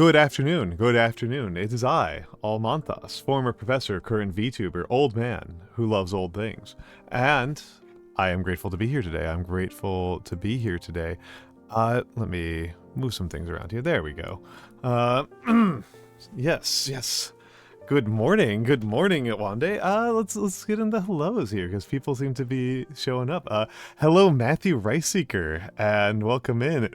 Good afternoon, good afternoon. It is I, Almantas, former professor, current VTuber, old man who loves old things. And I am grateful to be here today. I'm grateful to be here today. Let me move some things around here. There we go. Yes. Good morning, Wande. Let's get into hellos here, because people seem to be showing up. Hello, Matthew Riceseeker, and welcome in.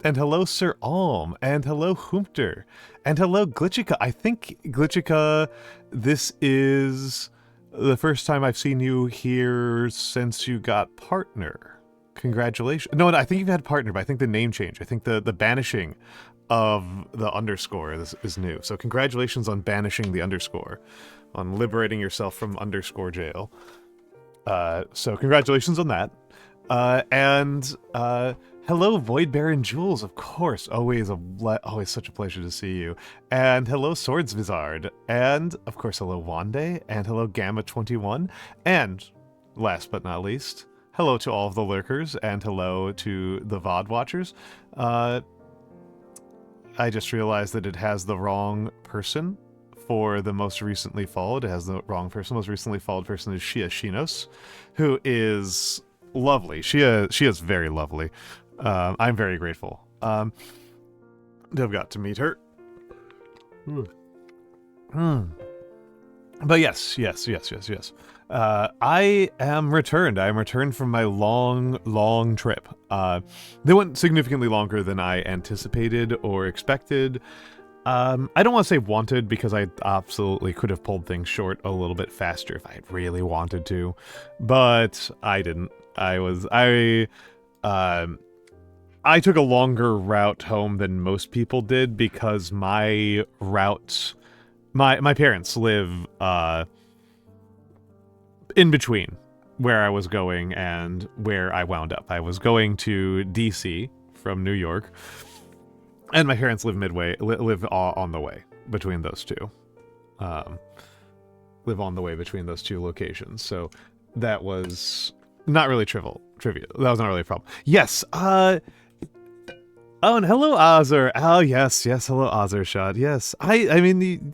And hello, Sir Alm, and hello, Humpter, and hello, Glitchica. I think, Glitchica, this is the first time I've seen you here since you got partner. Congratulations. No, I think you've had partner, but I think the name change. I think the banishing of the underscore is new. So congratulations on banishing the underscore, on liberating yourself from underscore jail. So congratulations on that. Hello, Void Baron Jules, of course. Always such a pleasure to see you. And hello, Swords Vizard. And, of course, hello, Wande. And hello, Gamma21. And, last but not least, hello to all of the lurkers. And hello to the VOD watchers. I just realized that it has the wrong person for the most recently followed. It has the wrong person. Most recently followed person is Shia Shinos, who is lovely. She is very lovely. I'm very grateful to have got to meet her. But yes. I am returned. I am returned from my long trip. They went significantly longer than I anticipated or expected. I don't want to say wanted, because I absolutely could have pulled things short a little bit faster if I had really wanted to, but I didn't. I took a longer route home than most people did, because my route, my parents live in between where I was going and where I wound up. I was going to DC from New York, and my parents live live on the way between those two. Live on the way between those two locations. So that was not really trivial. That was not really a problem. Yes, oh, and hello, Azur. Oh, yes, hello, Azurshot. Yes, I mean,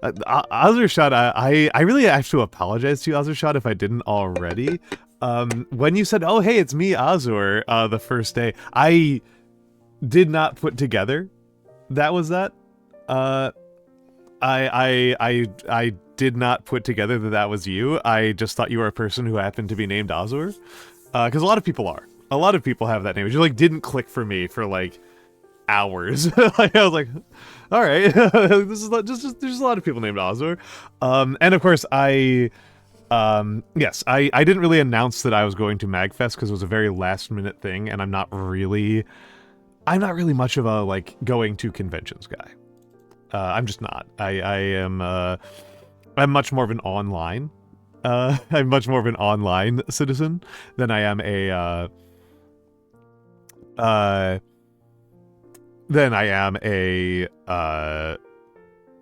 Azurshot, I really have to apologize to you, Azurshot, if I didn't already. When you said, oh, hey, it's me, Azur, the first day, I did not put together that was that. I did not put together that was you. I just thought you were a person who happened to be named Azur. Because a lot of people are. A lot of people have that name. It just, didn't click for me for, hours. I was like, all right. There's a lot of people named Azur. And, of course, yes, I didn't really announce that I was going to Magfest, because it was a very last-minute thing, and I'm not really much of a, going to conventions guy. I'm just not. I'm much more of an online I'm much more of an online citizen than I am a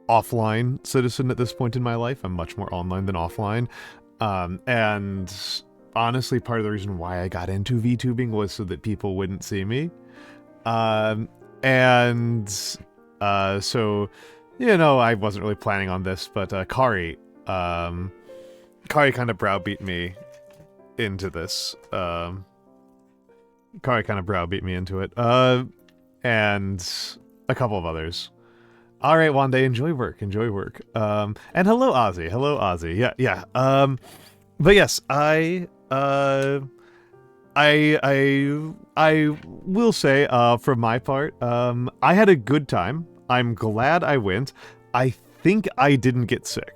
offline citizen at this point in my life. I'm much more online than offline. And honestly, part of the reason why I got into VTubing was so that people wouldn't see me. So, I wasn't really planning on this, but Kari kind of browbeat me into this. Kari kind of browbeat me into it. And a couple of others. All right, Wande, enjoy work. And hello, Ozzy. Yeah. But yes, I will say, from my part, I had a good time. I'm glad I went. I think I didn't get sick.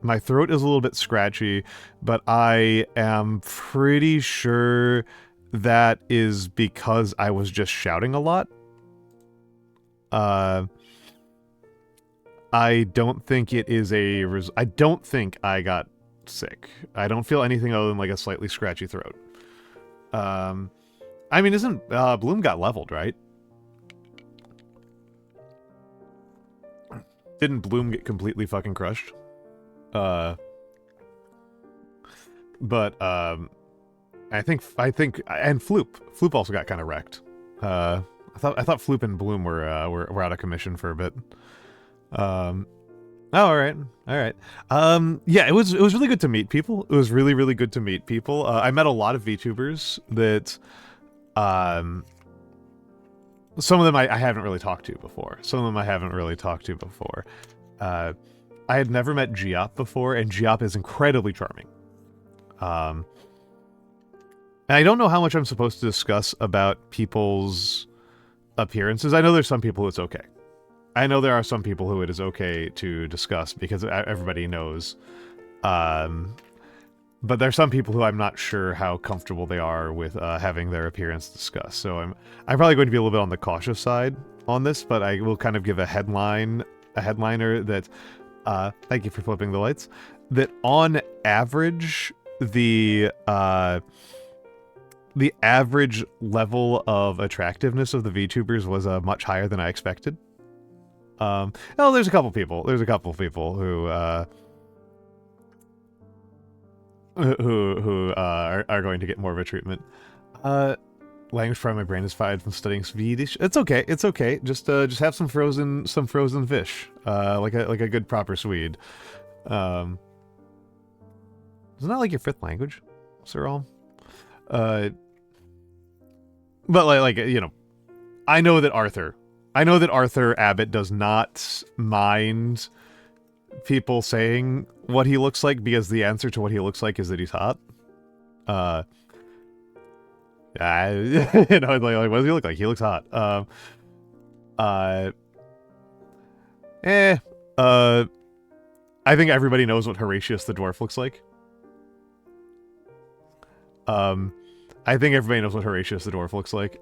My throat is a little bit scratchy, but I am pretty sure that is because I was just shouting a lot. I don't think it is I don't think I got sick. I don't feel anything other than a slightly scratchy throat. I mean, isn't Bloom got leveled, right? Didn't Bloom get completely fucking crushed? I think, and Floop also got kind of wrecked. I thought Floop and Bloom were out of commission for a bit. Oh, all right. Yeah, it was really good to meet people. It was really, really good to meet people. I met a lot of VTubers that, some of them I haven't really talked to before. I had never met Giop before, and Giop is incredibly charming. And I don't know how much I'm supposed to discuss about people's appearances. I know there's some people who it's okay. I know there are some people who it is okay to discuss because everybody knows. But there's some people who I'm not sure how comfortable they are with having their appearance discussed. So I'm probably going to be a little bit on the cautious side on this, but I will kind of give a headliner that, thank you for flipping the lights, that on average, the average level of attractiveness of the VTubers was much higher than I expected. There's a couple people who are going to get more of a treatment. Language fry, my brain is fried from studying Swedish. It's okay. Just have some frozen fish. Like a good proper Swede. Isn't that like your fifth language, Sir All? But like you know, I know that Arthur Abbott does not mind people saying what he looks like because the answer to what he looks like is that he's hot. You know, like what does he look like? He looks hot. I think everybody knows what Horatius the Dwarf looks like. I think everybody knows what Horatius the Dwarf looks like.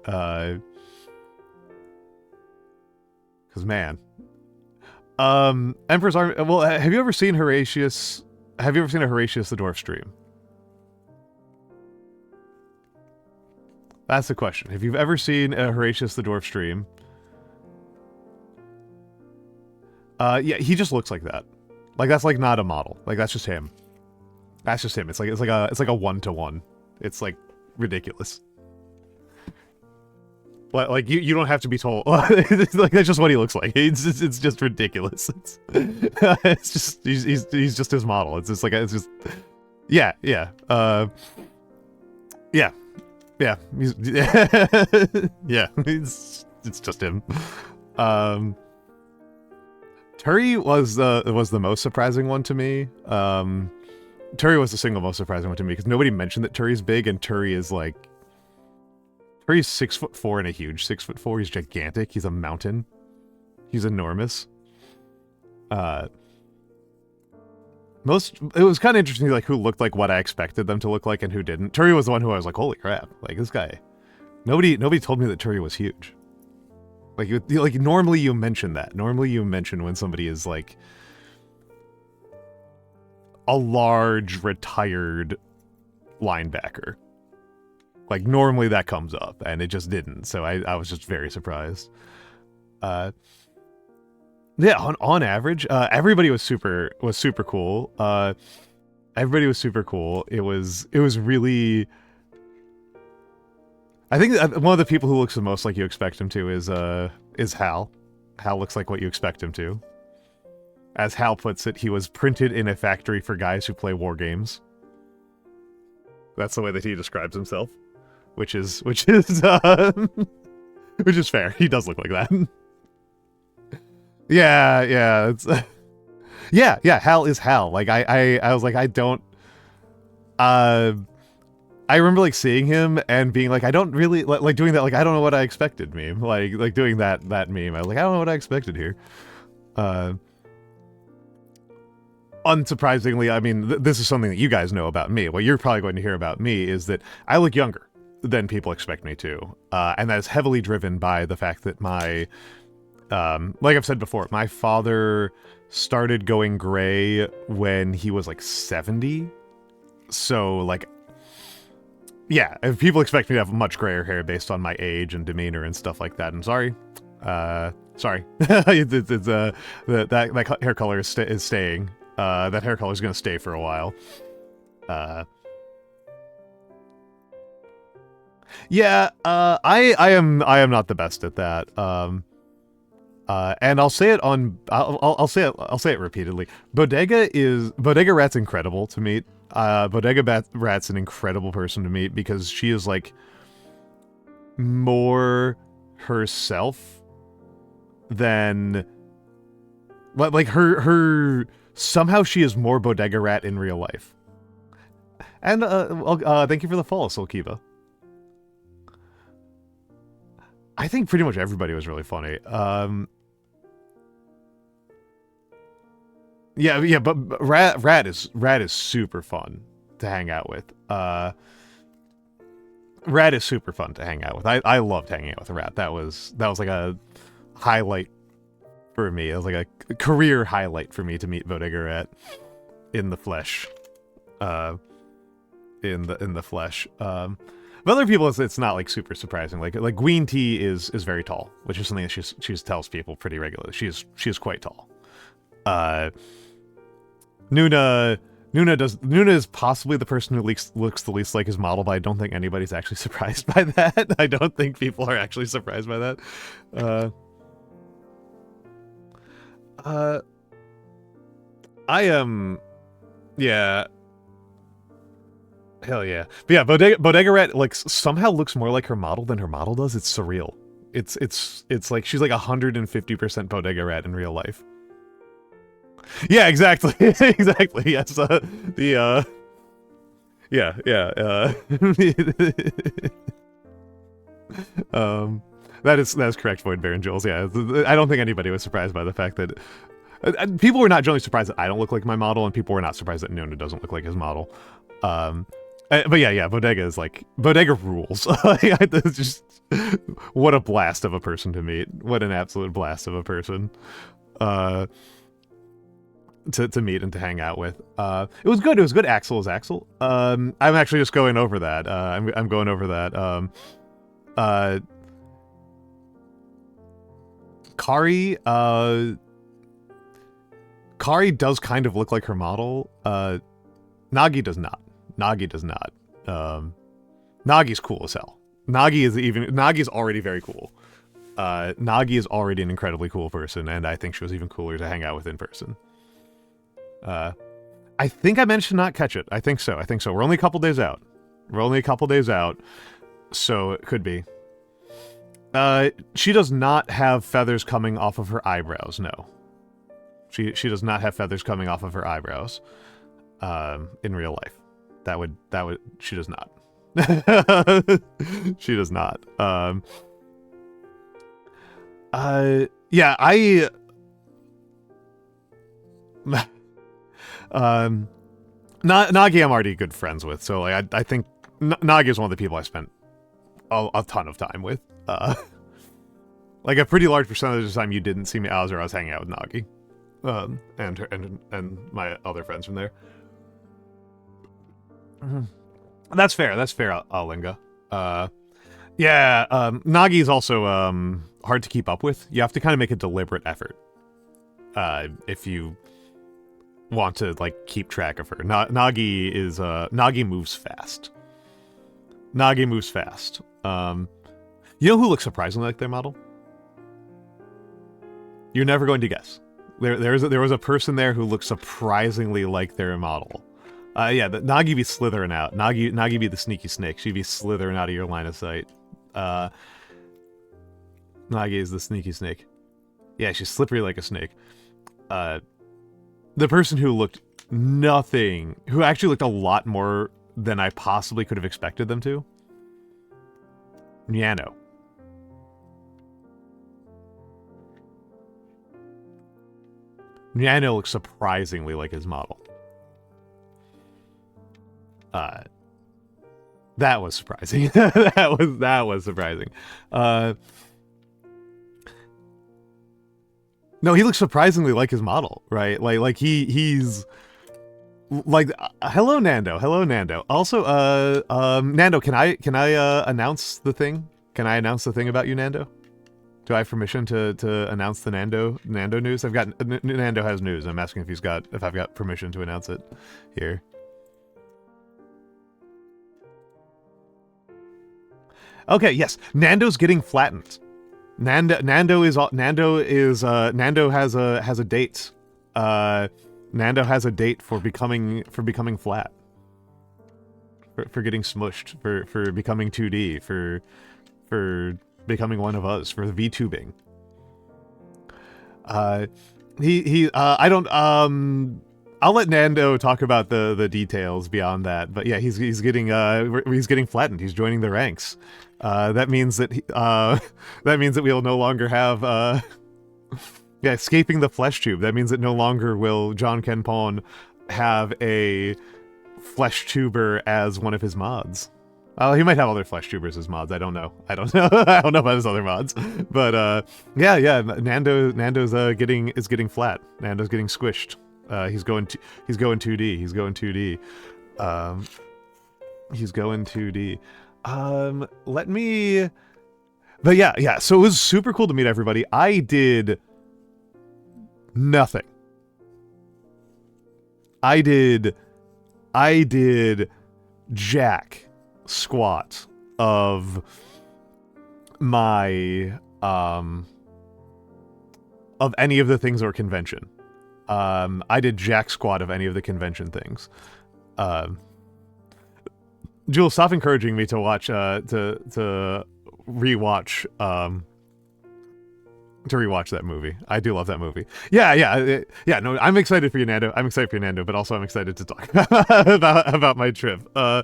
Because, man. Emperor's Army... Well, have you ever seen Horatius... Have you ever seen a Horatius the Dwarf stream? That's the question. If you've ever seen a Horatius the Dwarf stream... yeah, he just looks like that. Like, that's, like, not a model. Like, that's just him. That's just him. It's like a 1-to-1. It's, like, ridiculous. Like you don't have to be told. Like that's just what he looks like. It's just ridiculous. It's just he's just his model. It's just yeah. He's yeah. It's just him. Turi was the most surprising one to me. Turi was the single most surprising one to me because nobody mentioned that Turi's big, and Turi is like. He's 6'4" and a huge 6'4". He's gigantic. He's a mountain. He's enormous. It was kind of interesting, like, who looked like what I expected them to look like and who didn't. Turi was the one who I was like, holy crap. Like, this guy. Nobody told me that Turi was huge. Like, normally you mention that. Normally you mention when somebody is, like, a large, retired linebacker. Like, normally that comes up, and it just didn't, so I was just very surprised. Yeah, on average, everybody was super cool. Everybody was super cool. It was really... I think one of the people who looks the most like you expect him to is Hal. Hal looks like what you expect him to. As Hal puts it, he was printed in a factory for guys who play war games. That's the way that he describes himself. Which is fair. He does look like that. Yeah, it's yeah, Hal is Hal. Like I was like, I don't I remember like seeing him and being like, I don't really like doing that, like I don't know what I expected meme. Like doing that meme. I was like, I don't know what I expected here. Unsurprisingly, I mean, this is something that you guys know about me. What you're probably going to hear about me is that I look younger than people expect me to. And that is heavily driven by the fact that my, like I've said before, my father started going gray when he was like 70. So like, yeah, if people expect me to have much grayer hair based on my age and demeanor and stuff like that, I'm sorry. Sorry. that hair color is staying. That hair color is going to stay for a while. Yeah, I am not the best at that. And I'll say it on I'll say it repeatedly. Bodega Rat's incredible to meet. Rat's an incredible person to meet because she is like more herself than like her somehow she is more Bodega Rat in real life. And thank you for the follow, Solkiva. I think pretty much everybody was really funny. Yeah, but Rat is super fun to hang out with. Rat is super fun to hang out with. I loved hanging out with Rat. That was like a highlight for me. It was like a career highlight for me to meet Bodega Rat in the flesh. In the flesh. But other people, it's not like super surprising. Like Gween T is very tall, which is something that she tells people pretty regularly. She is quite tall. Nuna is possibly the person who looks the least like his model, but I don't think anybody's actually surprised by that. I don't think people are actually surprised by that. I am, yeah. Hell yeah. But yeah, Bodega Rat like somehow looks more like her model than her model does. It's surreal. It's like she's like 150% Bodega Rat in real life. Yeah, exactly. Exactly. Yes. Yeah. That is correct, Void Baron Jules. Yeah, I don't think anybody was surprised by the fact that people were not generally surprised that I don't look like my model, and people were not surprised that Nuna doesn't look like his model. But yeah, Bodega rules. It's just what a blast of a person to meet. What an absolute blast of a person to meet and to hang out with. It was good. It was good. Axel is Axel. I'm actually just going over that. I'm going over that. Kari does kind of look like her model. Nagi does not. Nagi's cool as hell. Nagi's already very cool. Nagi is already an incredibly cool person, and I think she was even cooler to hang out with in person. I think I managed to not catch it. I think so. We're only a couple days out. So it could be. She does not have feathers coming off of her eyebrows, no. She does not have feathers coming off of her eyebrows. In real life. That would she does not. She does not. Yeah, Nagi I'm already good friends with, so like I think Nagi is one of the people I spent a ton of time with. Like a pretty large percentage of the time you didn't see me I was hanging out with Nagi. And my other friends from there. That's fair, Alinga. Yeah, Nagi is also hard to keep up with. You have to kind of make a deliberate effort if you want to like keep track of her. Nagi moves fast. You know who looks surprisingly like their model? You're never going to guess. There was a person there who looked surprisingly like their model. Yeah, Nagi be slithering out. Nagi be the sneaky snake. She'd be slithering out of your line of sight. Nagi is the sneaky snake. Yeah, she's slippery like a snake. The person who who actually looked a lot more than I possibly could have expected them to. Nyano. Nyano looks surprisingly like his model. That was surprising. that was surprising. No, he looks surprisingly like his model, right? Like he's like hello Nando. Also, Nando, can I announce the thing? Can I announce the thing about you, Nando? Do I have permission to announce the Nando news? Nando has news. I'm asking if I've got permission to announce it here. Okay, yes, Nando's getting flattened. Nando has a date. Nando has a date for becoming flat. For getting smushed, for becoming 2D, for becoming one of us, for VTubing. I don't, I'll let Nando talk about the details beyond that, but yeah, he's getting flattened. He's joining the ranks. That means that we'll no longer have yeah, escaping the flesh tube. That means that no longer will John Kenpon have a flesh tuber as one of his mods. He might have other flesh tubers as mods. I don't know. I don't know about his other mods. But yeah. Nando's getting flat. Nando's getting squished. He's going 2D. He's going 2D. He's going 2D. Let me. But yeah. So it was super cool to meet everybody. I did nothing. I did jack squat of my of any of the things or convention. I did jack squat of any of the convention things. Jules, stop encouraging me to watch to rewatch that movie. I do love that movie. Yeah. No, I'm excited for you, Nando. But also I'm excited to talk about my trip. Yeah.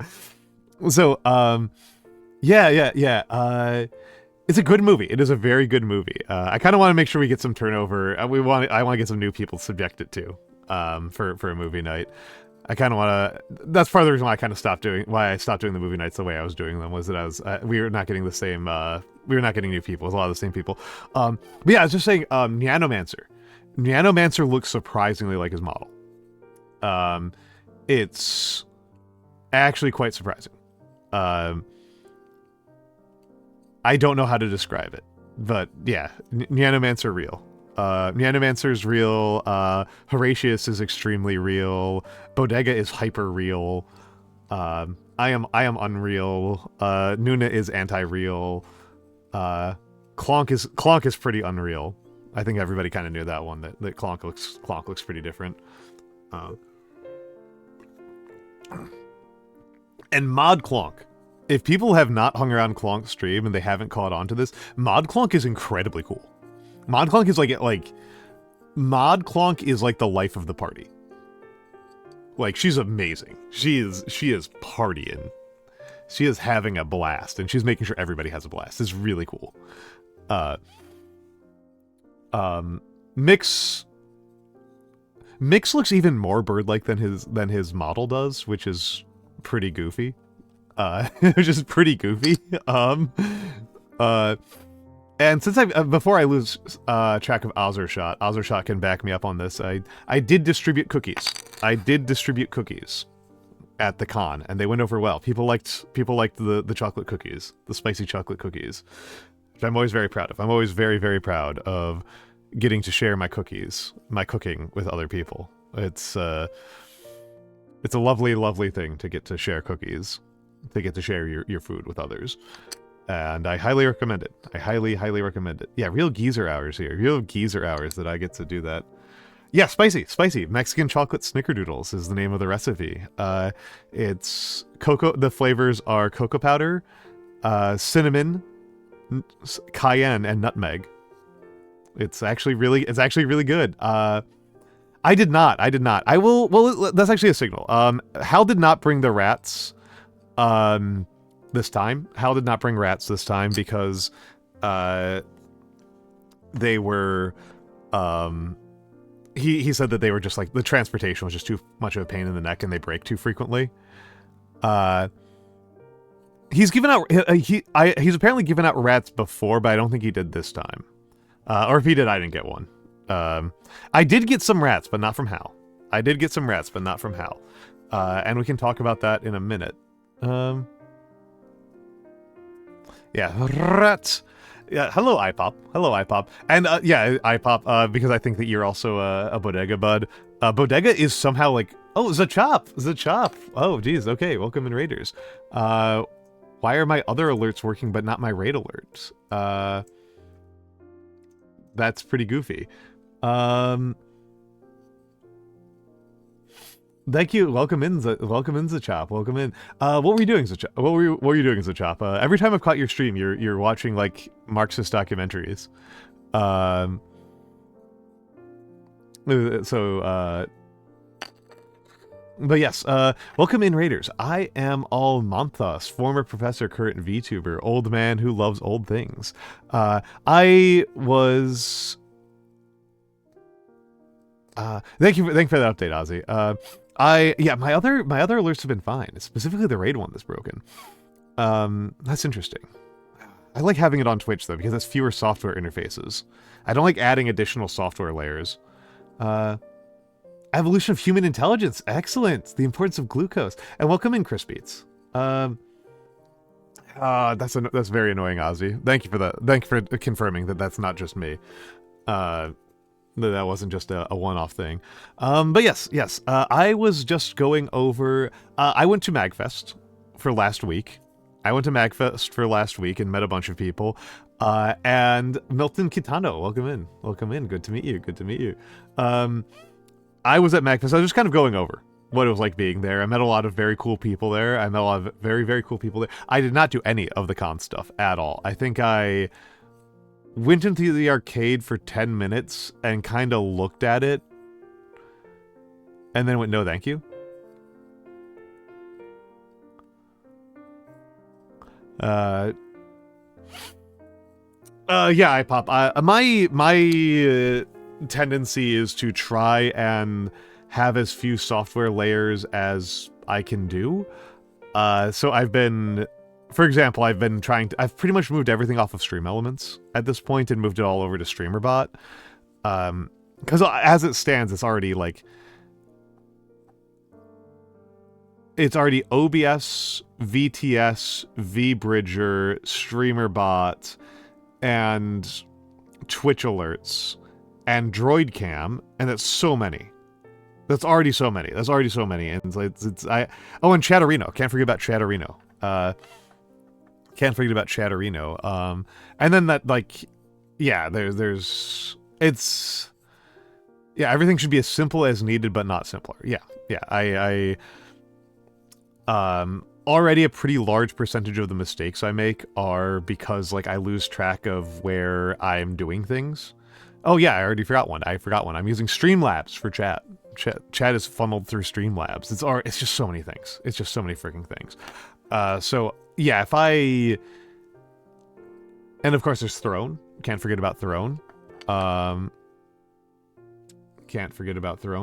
It's a good movie. It is a very good movie. I kind of want to make sure we get some turnover. I want to get some new people subjected to for a movie night. I kind of want to. That's part of the reason why I kind of stopped doing the movie nights the way I was doing them. Was that we were not getting the same. We were not getting new people. It was a lot of the same people. But yeah, I was just saying. Nanomancer. Nanomancer looks surprisingly like his model. It's actually quite surprising. I don't know how to describe it, but yeah, Nanomancer real. Nanomancer's real. Horatius is extremely real. Bodega is hyper real. I am unreal. Nuna is anti-real. Clonk is pretty unreal. I think everybody kind of knew that one. That Clonk looks pretty different. And Mod Clonk. If people have not hung around Clonk's stream and they haven't caught on to this, Mod Clonk is incredibly cool. Mod Clonk is Mod Clonk is like the life of the party. Like, she's amazing. She is partying. She is having a blast, and she's making sure everybody has a blast. It's really cool. Mix looks even more bird-like than his model does, which is pretty goofy. Which is pretty goofy. And since before I lose track of Ozershot can back me up on this. I did distribute cookies. At the con, and they went over well. People liked the chocolate cookies, the spicy chocolate cookies, which I'm always very proud of. I'm always very, very proud of getting to share my cooking with other people. It's a lovely, lovely thing to get to share cookies, to get to share your food with others. And I highly recommend it. I highly, highly recommend it. Yeah, real geezer hours here. Real geezer hours that I get to do that. Yeah, spicy. Mexican chocolate snickerdoodles is the name of the recipe. It's cocoa. The flavors are cocoa powder, cinnamon, cayenne, and nutmeg. It's actually really good. I did not. I will. Well, that's actually a signal. Hal did not bring the rats. This time, Hal did not bring rats this time because they were. He said that they were just like the transportation was just too much of a pain in the neck and they break too frequently. He's given out he's apparently given out rats before, but I don't think he did this time. Or if he did, I didn't get one. I did get some rats, but not from Hal. And we can talk about that in a minute. Yeah, rats. Yeah, hello iPop. And yeah, iPop, because I think that you're also a Bodega bud. Bodega is somehow like, oh, Zachop. Oh, geez, okay, welcome in Raiders. Why are my other alerts working but not my raid alerts? That's pretty goofy. Thank you. Welcome in, Zachop. Welcome in. What were you doing, Zachop? What were you doing, Zachop? Every time I've caught your stream, you're watching like Marxist documentaries. But yes, welcome in, Raiders. I am Almantas, former professor, current VTuber, old man who loves old things. I was... thank you for that update, Ozzy. Yeah, my other alerts have been fine. Specifically the raid one that's broken. That's interesting. I like having it on Twitch though, because it's fewer software interfaces. I don't like adding additional software layers. Evolution of human intelligence. Excellent. The importance of glucose. And welcome in, Chris Beats. That's very annoying, Ozzy. Thank you for that. Thank you for confirming that that's not just me. That wasn't just a one-off thing. But yes. I was just going over... I went to Magfest for last week. And met a bunch of people. And Milton Kitano, welcome in. Welcome in. Good to meet you. Good to meet you. I was at Magfest. I was just kind of going over what it was like being there. I met a lot of very cool people there. I met a lot of very, very cool people there. I did not do any of the con stuff at all. I think I went into the arcade for 10 minutes and kind of looked at it and then went, no, thank you. Yeah, I pop. My tendency is to try and have as few software layers as I can do. So I've been, for example, I've pretty much moved everything off of Stream Elements at this point and moved it all over to Streamerbot. Because as it stands, it's already like, it's already OBS, VTS, Vbridger, Streamerbot, and Twitch alerts, and Droid Cam, and that's so many. That's already so many. And and Chatterino. Can't forget about Chatterino. And then that, like, yeah, everything should be as simple as needed, but not simpler. Yeah. Already a pretty large percentage of the mistakes I make are because, like, I lose track of where I'm doing things. Oh yeah, I already forgot one. I'm using Streamlabs for chat. Chat is funneled through Streamlabs. It's just so many things. It's just so many freaking things. So yeah, and of course there's Throne. Can't forget about Throne.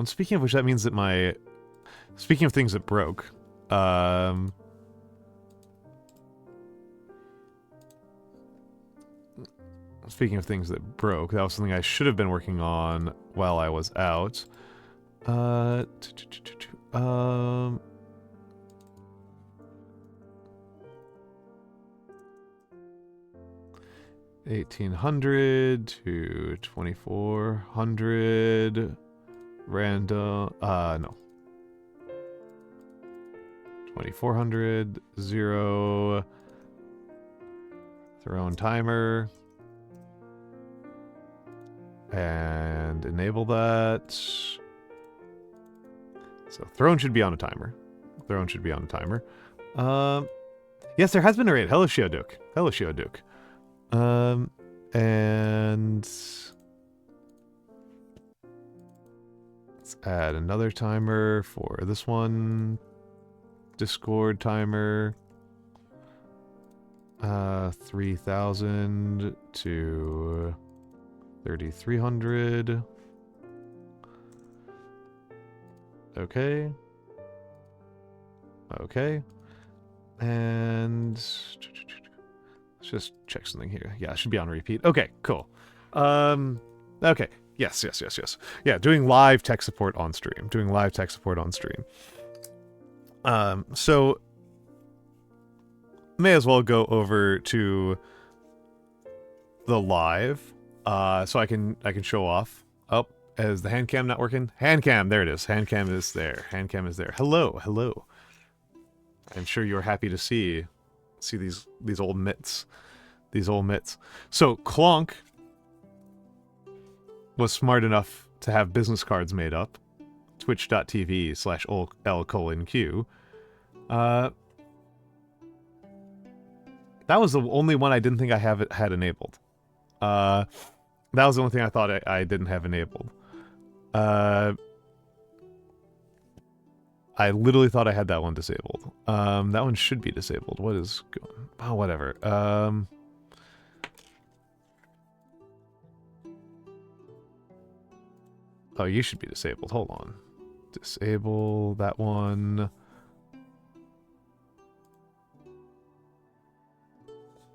Speaking of which, that means that speaking of things that broke, speaking of things that broke, that was something I should have been working on while I was out. 1800 to 2400 random, no. 2400, 0, Throne timer, and enable that. So Throne should be on a timer. Yes, there has been a raid. Hello, Shioduk. And let's add another timer for this one. Discord timer. 3000 to 3300. Okay. And let's just check something here. Yeah, it should be on repeat. Okay, cool. Okay. Yes. Yeah, doing live tech support on stream. So may as well go over to the live, so I can show off. Oh, is the hand cam not working? Hand cam, there it is. Hand cam is there. Hello. I'm sure you're happy to see See these old mitts. These old mitts. So Clonk was smart enough to have business cards made up. Twitch.tv/L:/Q. That was the only one I didn't think I had enabled. That was the only thing I thought I didn't have enabled. I literally thought I had that one disabled. That one should be disabled. What is going... Oh, whatever. Oh, you should be disabled. Hold on. Disable that one.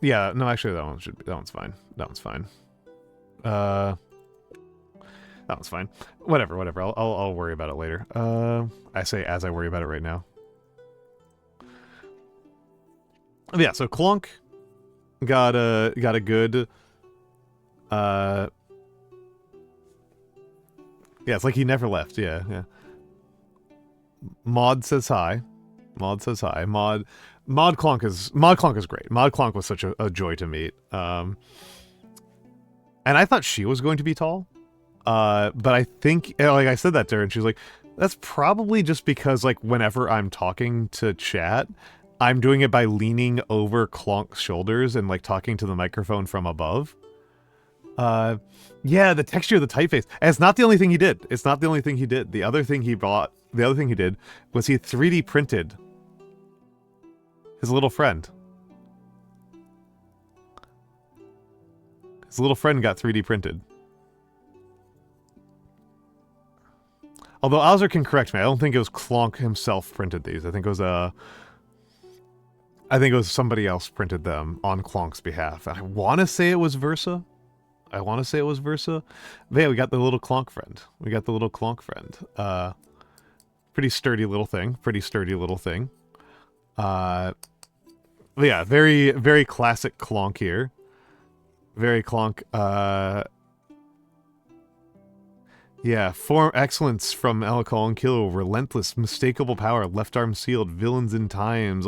Yeah, no, actually that one should be... That one's fine. That one's fine. That one's fine. Whatever. I'll worry about it later. I say as I worry about it right now. Yeah, so Clonk got a good yeah, it's like he never left. Yeah. Mod says hi. Mod Clonk is great. Mod Clonk was such a joy to meet. And I thought she was going to be tall. But I think, like, I said that to her, and she was like, that's probably just because, like, whenever I'm talking to chat, I'm doing it by leaning over Clonk's shoulders and, like, talking to the microphone from above. Yeah, the texture of the typeface. And it's not the only thing he did. It's not the only thing he did. The other thing he did was he 3D printed his little friend. His little friend got 3D printed. Although Owser can correct me, I don't think it was Clonk himself printed these. I think it was somebody else printed them on Clonk's behalf. I want to say it was Versa. But yeah, we got the little Clonk friend. Pretty sturdy little thing. But yeah, very, very classic Clonk here. Very Clonk. Yeah, form excellence from Alcohol Kilo, relentless, mistakable power, left arm sealed, villains in times,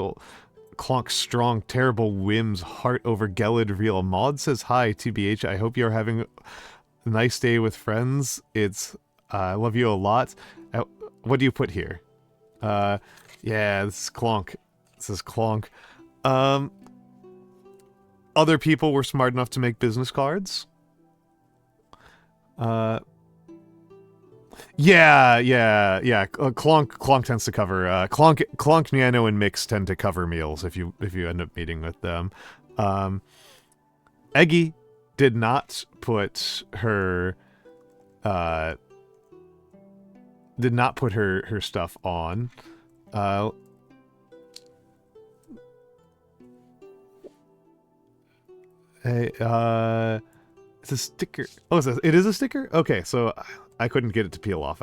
Clonk strong, terrible whims, heart over Gelid real. Mod says hi, TBH, I hope you're having a nice day with friends. I love you a lot. What do you put here? Yeah, this is Clonk. Other people were smart enough to make business cards. Yeah. Clonk tends to cover Clonk, Nano, and Mix tend to cover meals if you end up meeting with them. Eggy did not put her stuff on. It's a sticker. Oh, it is a sticker? Okay, so I couldn't get it to peel off.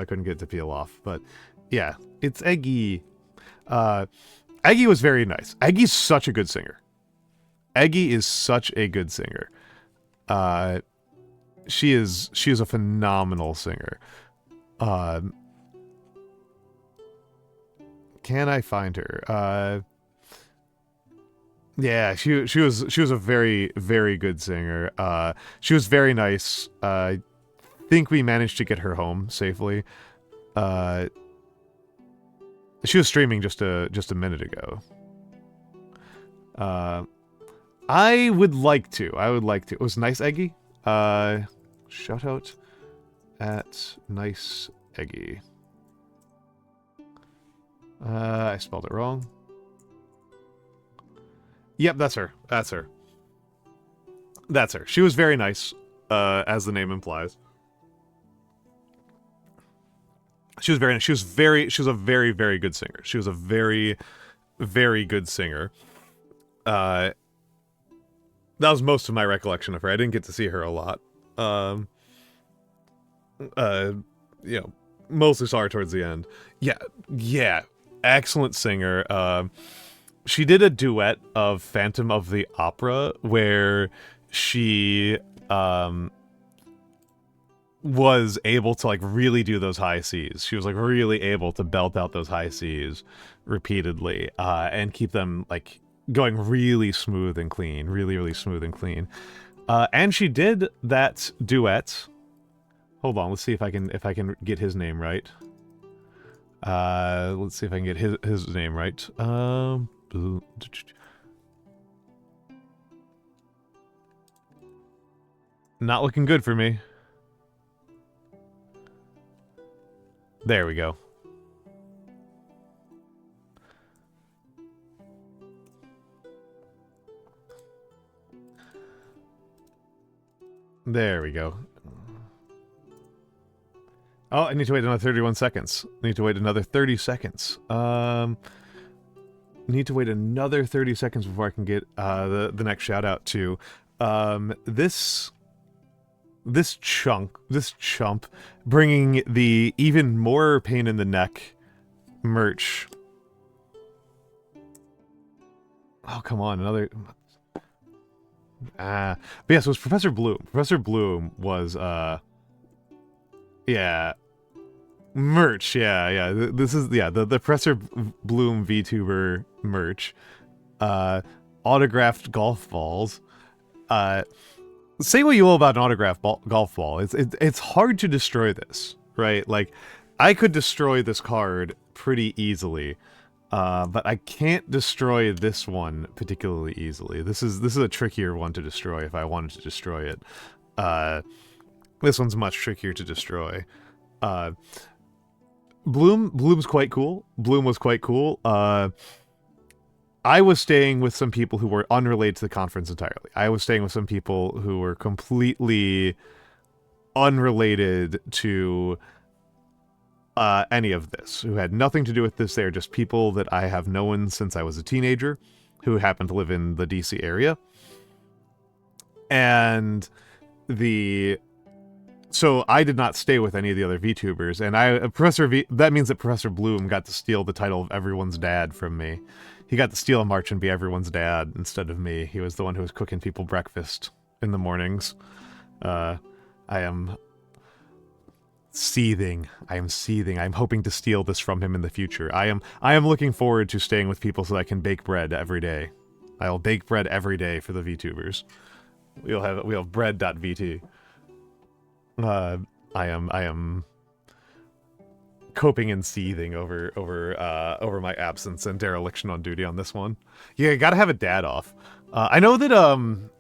But yeah, it's Eggy. Eggy was very nice. Eggy's such a good singer. She is a phenomenal singer. Can I find her? Yeah, she was a very, very good singer. She was very nice. I think we managed to get her home safely. She was streaming just a minute ago. I would like to. It was Nice Eggy. Shout out at Nice Eggy. I spelled it wrong. Yep, that's her. She was very nice, as the name implies. She was very nice. She was a very, very good singer. She was a very, very good singer. That was most of my recollection of her. I didn't get to see her a lot. Mostly saw her towards the end. Yeah, excellent singer. She did a duet of Phantom of the Opera where she was able to like really do those high C's. She was like really able to belt out those high C's repeatedly and keep them like going really smooth and clean, really smooth and clean. And she did that duet. Hold on, let's see if I can get his name right. Let's see if I can get his name right. Not looking good for me. There we go. There we go. Oh, I need to wait another 31 seconds. I need to wait another 30 seconds. Need to wait another 30 seconds before I can get the next shout out to this chump bringing the even more pain in the neck merch. Oh, come on, another. But yes, it was Professor Bloom. Professor Bloom was yeah, merch. Yeah. This is the Professor Bloom VTuber merch. Autographed golf balls. Say what you will about an autographed golf ball. It's hard to destroy this, right? Like, I could destroy this card pretty easily, but I can't destroy this one particularly easily. This is a trickier one to destroy if I wanted to destroy it. This one's much trickier to destroy. Bloom's quite cool. Bloom was quite cool. I was staying with some people who were unrelated to the conference entirely. I was staying with some people who were completely unrelated to any of this, who had nothing to do with this. They're just people that I have known since I was a teenager, who happen to live in the DC area. And so I did not stay with any of the other VTubers, and that means that Professor Bloom got to steal the title of everyone's dad from me. He got to steal a march and be everyone's dad instead of me. He was the one who was cooking people breakfast in the mornings. I am seething. I am seething. I'm hoping to steal this from him in the future. I am looking forward to staying with people so that I can bake bread every day. I will bake bread every day for the VTubers. We'll have bread.vt. I am coping and seething over my absence and dereliction on duty on this one. Yeah, you gotta have a dad off. I know that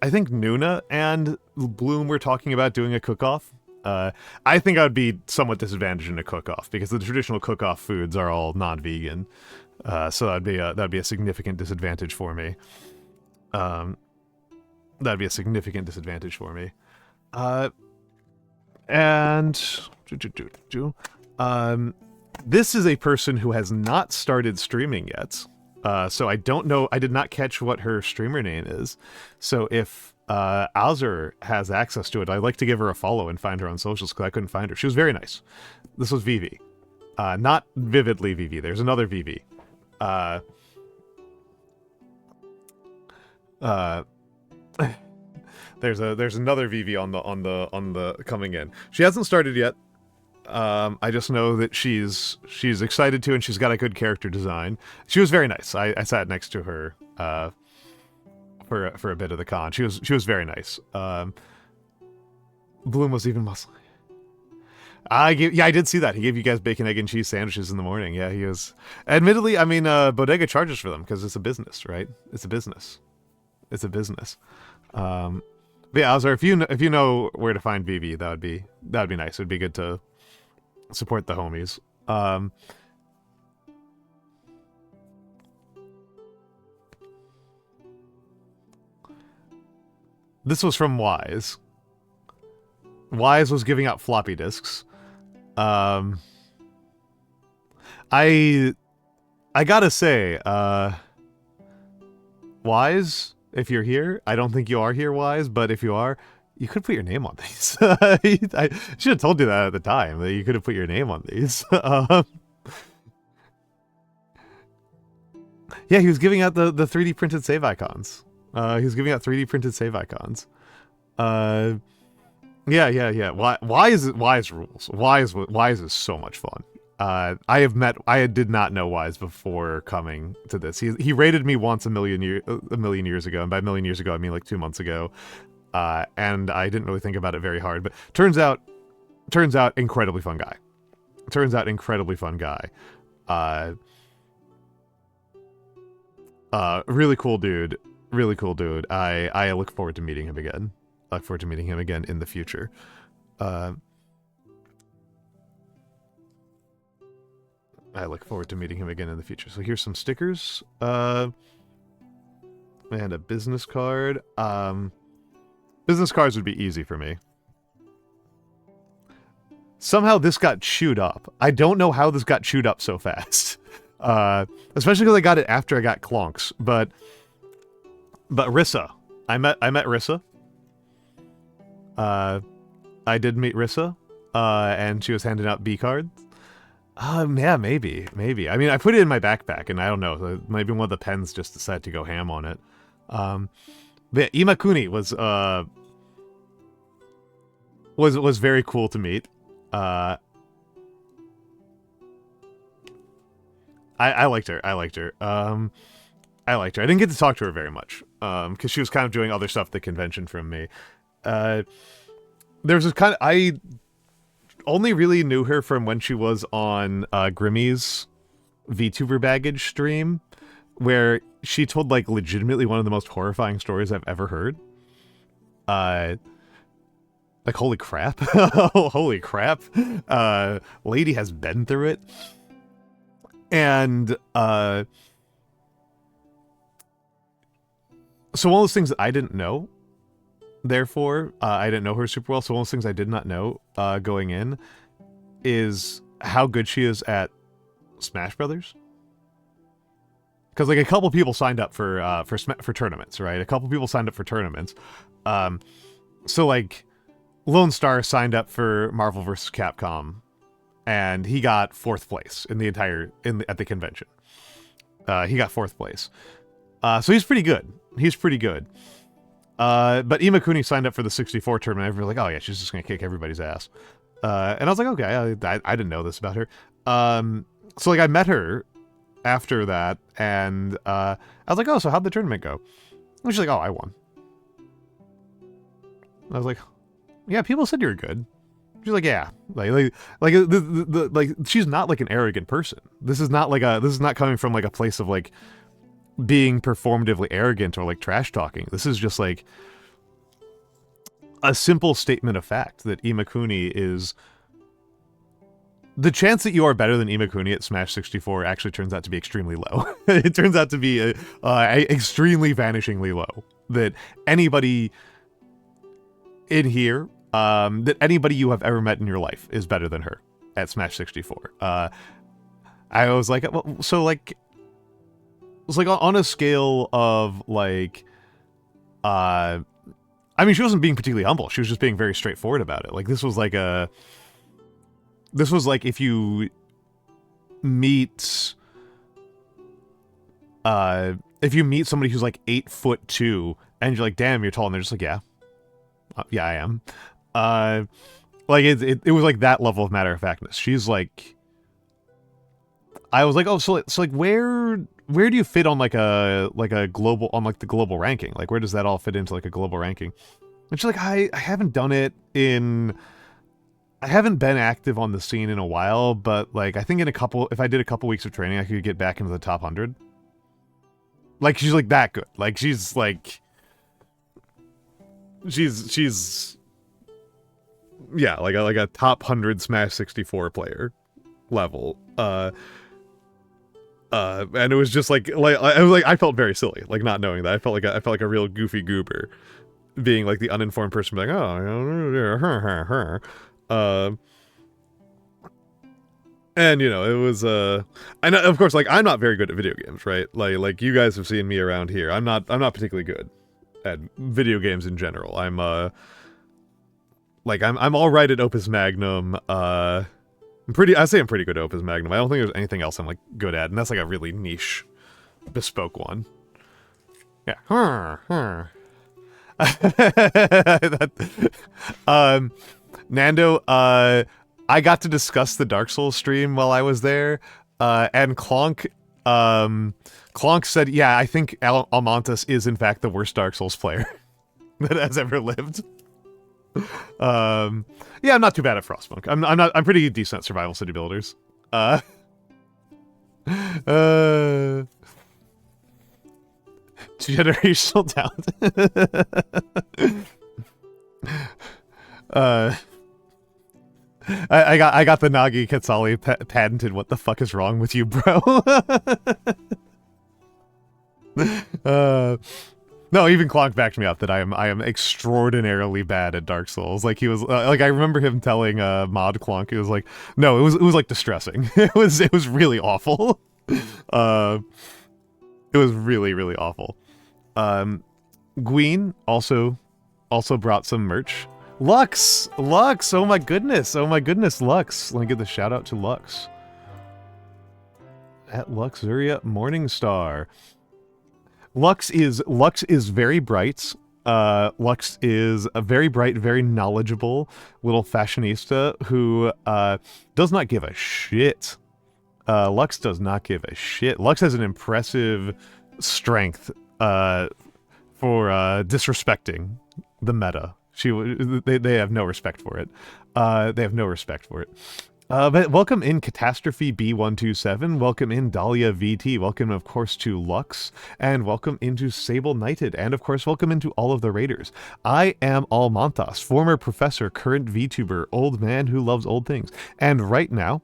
I think Nuna and Bloom were talking about doing a cook-off. I think I would be somewhat disadvantaged in a cook-off because the traditional cook-off foods are all non-vegan. So that'd be a significant disadvantage for me. That'd be a significant disadvantage for me. And this is a person who has not started streaming yet. So I don't know. I did not catch what her streamer name is. So if Azur has access to it, I'd like to give her a follow and find her on socials because I couldn't find her. She was very nice. This was Vivi. Not Vividly Vivi. There's another Vivi. There's another Vivi on the coming in. She hasn't started yet. I just know that she's excited to, and she's got a good character design. She was very nice. I sat next to her for a bit of the con. She was very nice. Bloom was even muscly. I did see that. He gave you guys bacon, egg, and cheese sandwiches in the morning. Yeah, he was. Admittedly, I mean, Bodega charges for them because it's a business, right? It's a business. It's a business. But yeah, Azar, if you know where to find Vivi, that'd be nice. It'd be good to support the homies. This was from Wise. Wise was giving out floppy disks. I gotta say, Wise, if you're here, I don't think you are here, Wise, but if you are, you could put your name on these. I should have told you that at the time, that you could have put your name on these. Yeah, he was giving out the 3D printed save icons. He was giving out 3D printed save icons. Yeah. Wise rules. Wise is so much fun. I did not know Wise before coming to this. He rated me once a million years ago, and by a million years ago I mean like 2 months ago. And I didn't really think about it very hard, but turns out incredibly fun guy. Really cool dude. I look forward to meeting him again. In the future. I look forward to meeting him again in the future. So here's some stickers. And a business card. Business cards would be easy for me. Somehow this got chewed up. I don't know how this got chewed up so fast. Especially because I got it after I got Clonks. But Rissa. I met Rissa. I did meet Rissa. And she was handing out B cards. Yeah, maybe. I mean, I put it in my backpack, and I don't know. Maybe one of the pens just decided to go ham on it. But yeah, Imakuni was very cool to meet. I liked her. I didn't get to talk to her very much, because she was kind of doing other stuff at the convention from me. There's this kind of... I only really knew her from when she was on Grimmy's VTuber baggage stream, where she told, like, legitimately one of the most horrifying stories I've ever heard. Like, holy crap. Holy crap. Lady has been through it. And, so one of those things that I didn't know, therefore, I didn't know her super well, so one of those things I did not know, going in, is how good she is at Smash Brothers. Because, like, a couple people signed up for tournaments, right? A couple people signed up for tournaments. So, like, Lone Star signed up for Marvel vs. Capcom, and he got 4th place in the entire, at the convention. He got 4th place. So he's pretty good. But Imakuni signed up for the 64 tournament. Everybody's like, oh yeah, she's just gonna kick everybody's ass. And I was like, okay, I didn't know this about her. So, like, I met her after that, and I was like, oh, so how'd the tournament go? And she's like, oh, I won. And I was like, yeah, people said you were good. She's like, yeah, like she's not like an arrogant person. This is not coming from like a place of like being performatively arrogant or like trash talking. This is just like a simple statement of fact that Imakuni is... The chance that you are better than Imakuni at Smash 64 actually turns out to be extremely low. It turns out to be extremely vanishingly low. That anybody in here, that anybody you have ever met in your life is better than her at Smash 64. I was like, well, so like, it's like on a scale of like, I mean, she wasn't being particularly humble. She was just being very straightforward about it. Like, this was like if you meet, somebody who's like 8'2" and you're like, damn, you're tall, and they're just like, yeah, yeah, I am. Like it was like that level of matter of factness. She's like, I was like, oh, so like where do you fit on like a global, on like the global ranking? Like, where does that all fit into like a global ranking? And she's like, I haven't done it in, I haven't been active on the scene in a while, but like I think if I did a couple weeks of training, I could get back into the top 100. Like, she's like that good. Like, she's like, she's yeah, like a top 100 Smash 64 player level. And it was just like I felt very silly, like, not knowing that. I felt like a real goofy goober, being like the uninformed person, like, oh, and you know, it was and of course, like, I'm not very good at video games, right? Like you guys have seen me around here. I'm not particularly good at video games in general. I'm all right at Opus Magnum. I say I'm pretty good at Opus Magnum. I don't think there's anything else I'm like good at, and that's like a really niche, bespoke one. Yeah. Nando, I got to discuss the Dark Souls stream while I was there, and Clonk said, yeah, I think Almantas is in fact the worst Dark Souls player that has ever lived. Yeah, I'm not too bad at Frostpunk. I'm pretty decent at survival city builders. Generational talent. I got the Nagi Katsali patented. What the fuck is wrong with you, bro? No, even Clonk backed me up that I am extraordinarily bad at Dark Souls. Like he was like, I remember him telling Mod Clonk, it was like, no, it was like distressing. it was really awful. It was really awful. Gween also brought some merch. Lux, oh my goodness, Lux. Let me give the shout out to Lux. At Luxuria Morningstar. Lux is very bright. Lux is a very bright, very knowledgeable little fashionista who does not give a shit. Lux does not give a shit. Lux has an impressive strength for disrespecting the meta. They have no respect for it. They have no respect for it. But welcome in Catastrophe B127, welcome in Dahlia VT, welcome of course to Lux, and welcome into Sable Knighted, and of course welcome into all of the raiders. I am Almantas, former professor, current VTuber, old man who loves old things, and right now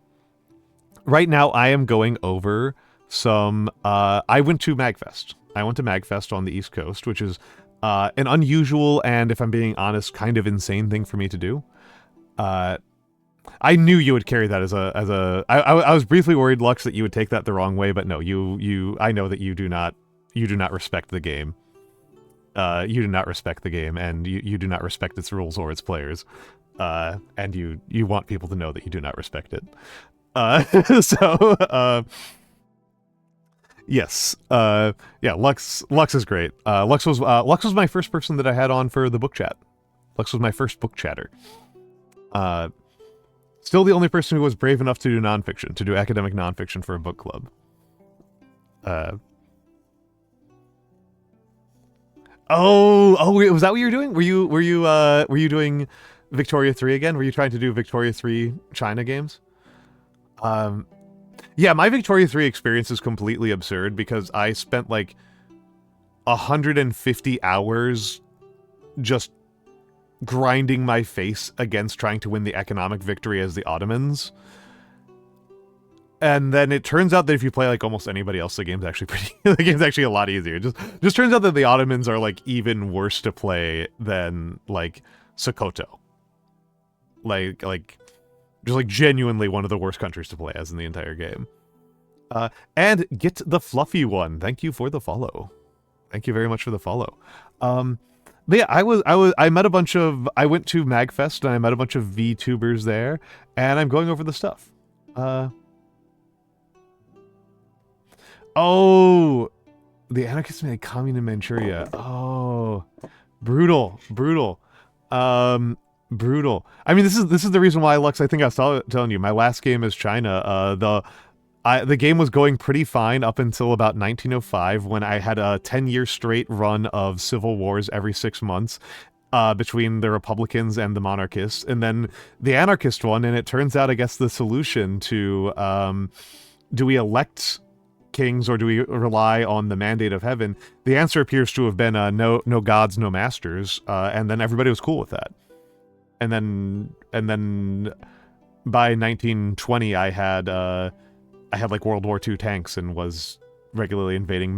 I am going over some, I went to Magfest. I went to Magfest on the East Coast, which is an unusual and, if I'm being honest, kind of insane thing for me to do. I knew you would carry that as a. I was briefly worried, Lux, that you would take that the wrong way, but no, I know that you do not respect the game. You do not respect the game, and you do not respect its rules or its players. And you want people to know that you do not respect it. Yes. Yeah, Lux is great. Lux was my first person that I had on for the book chat. Lux was my first book chatter. Still the only person who was brave enough to do nonfiction, to do academic nonfiction for a book club. Oh, was that what you were doing? Were you doing Victoria 3 again? Were you trying to do Victoria 3 China games? Yeah, my Victoria 3 experience is completely absurd because I spent like 150 hours just grinding my face against trying to win the economic victory as the Ottomans. And then it turns out that if you play like almost anybody else, the game's actually the game's actually a lot easier. Just turns out that the Ottomans are like even worse to play than like Sokoto. Like just like genuinely one of the worst countries to play as in the entire game. And Get the Fluffy One, thank you for the follow. Thank you very much for the follow. But yeah, I went to Magfest and I met a bunch of VTubers there, and I'm going over the stuff. Oh, the anarchists made a commune in Manchuria. Oh, brutal. Brutal. I mean, this is the reason why, Lux, I think I was telling you, my last game is China. The game was going pretty fine up until about 1905 when I had a 10-year straight run of civil wars every 6 months between the Republicans and the monarchists, and then the anarchist one, and it turns out, I guess, the solution to do we elect kings or do we rely on the mandate of heaven? The answer appears to have been no gods, no masters, and then everybody was cool with that. And then by 1920 I had like World War II tanks and was regularly invading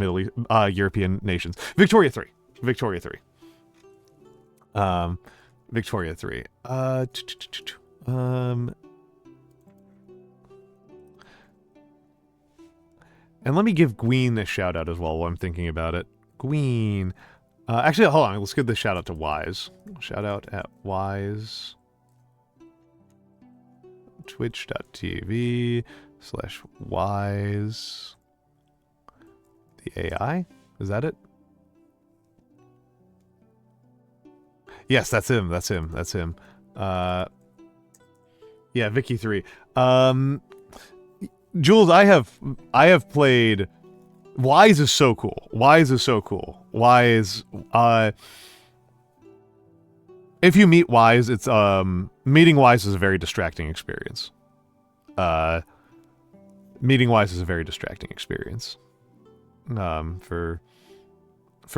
European nations. Victoria 3. And let me give Gween a shout out as well while I'm thinking about it. Gween. Actually, hold on. Let's give this shout out to Wise. Shout out at Wise. Twitch.tv/Wise. The AI? Is that it? Yes, that's him. Yeah, Yeah, Vicky 3. Jules, I have played. Wise is so cool. Wise is so cool. Wise, if you meet Wise, it's meeting Wise is a very distracting experience. Meeting Wise is a very distracting experience. For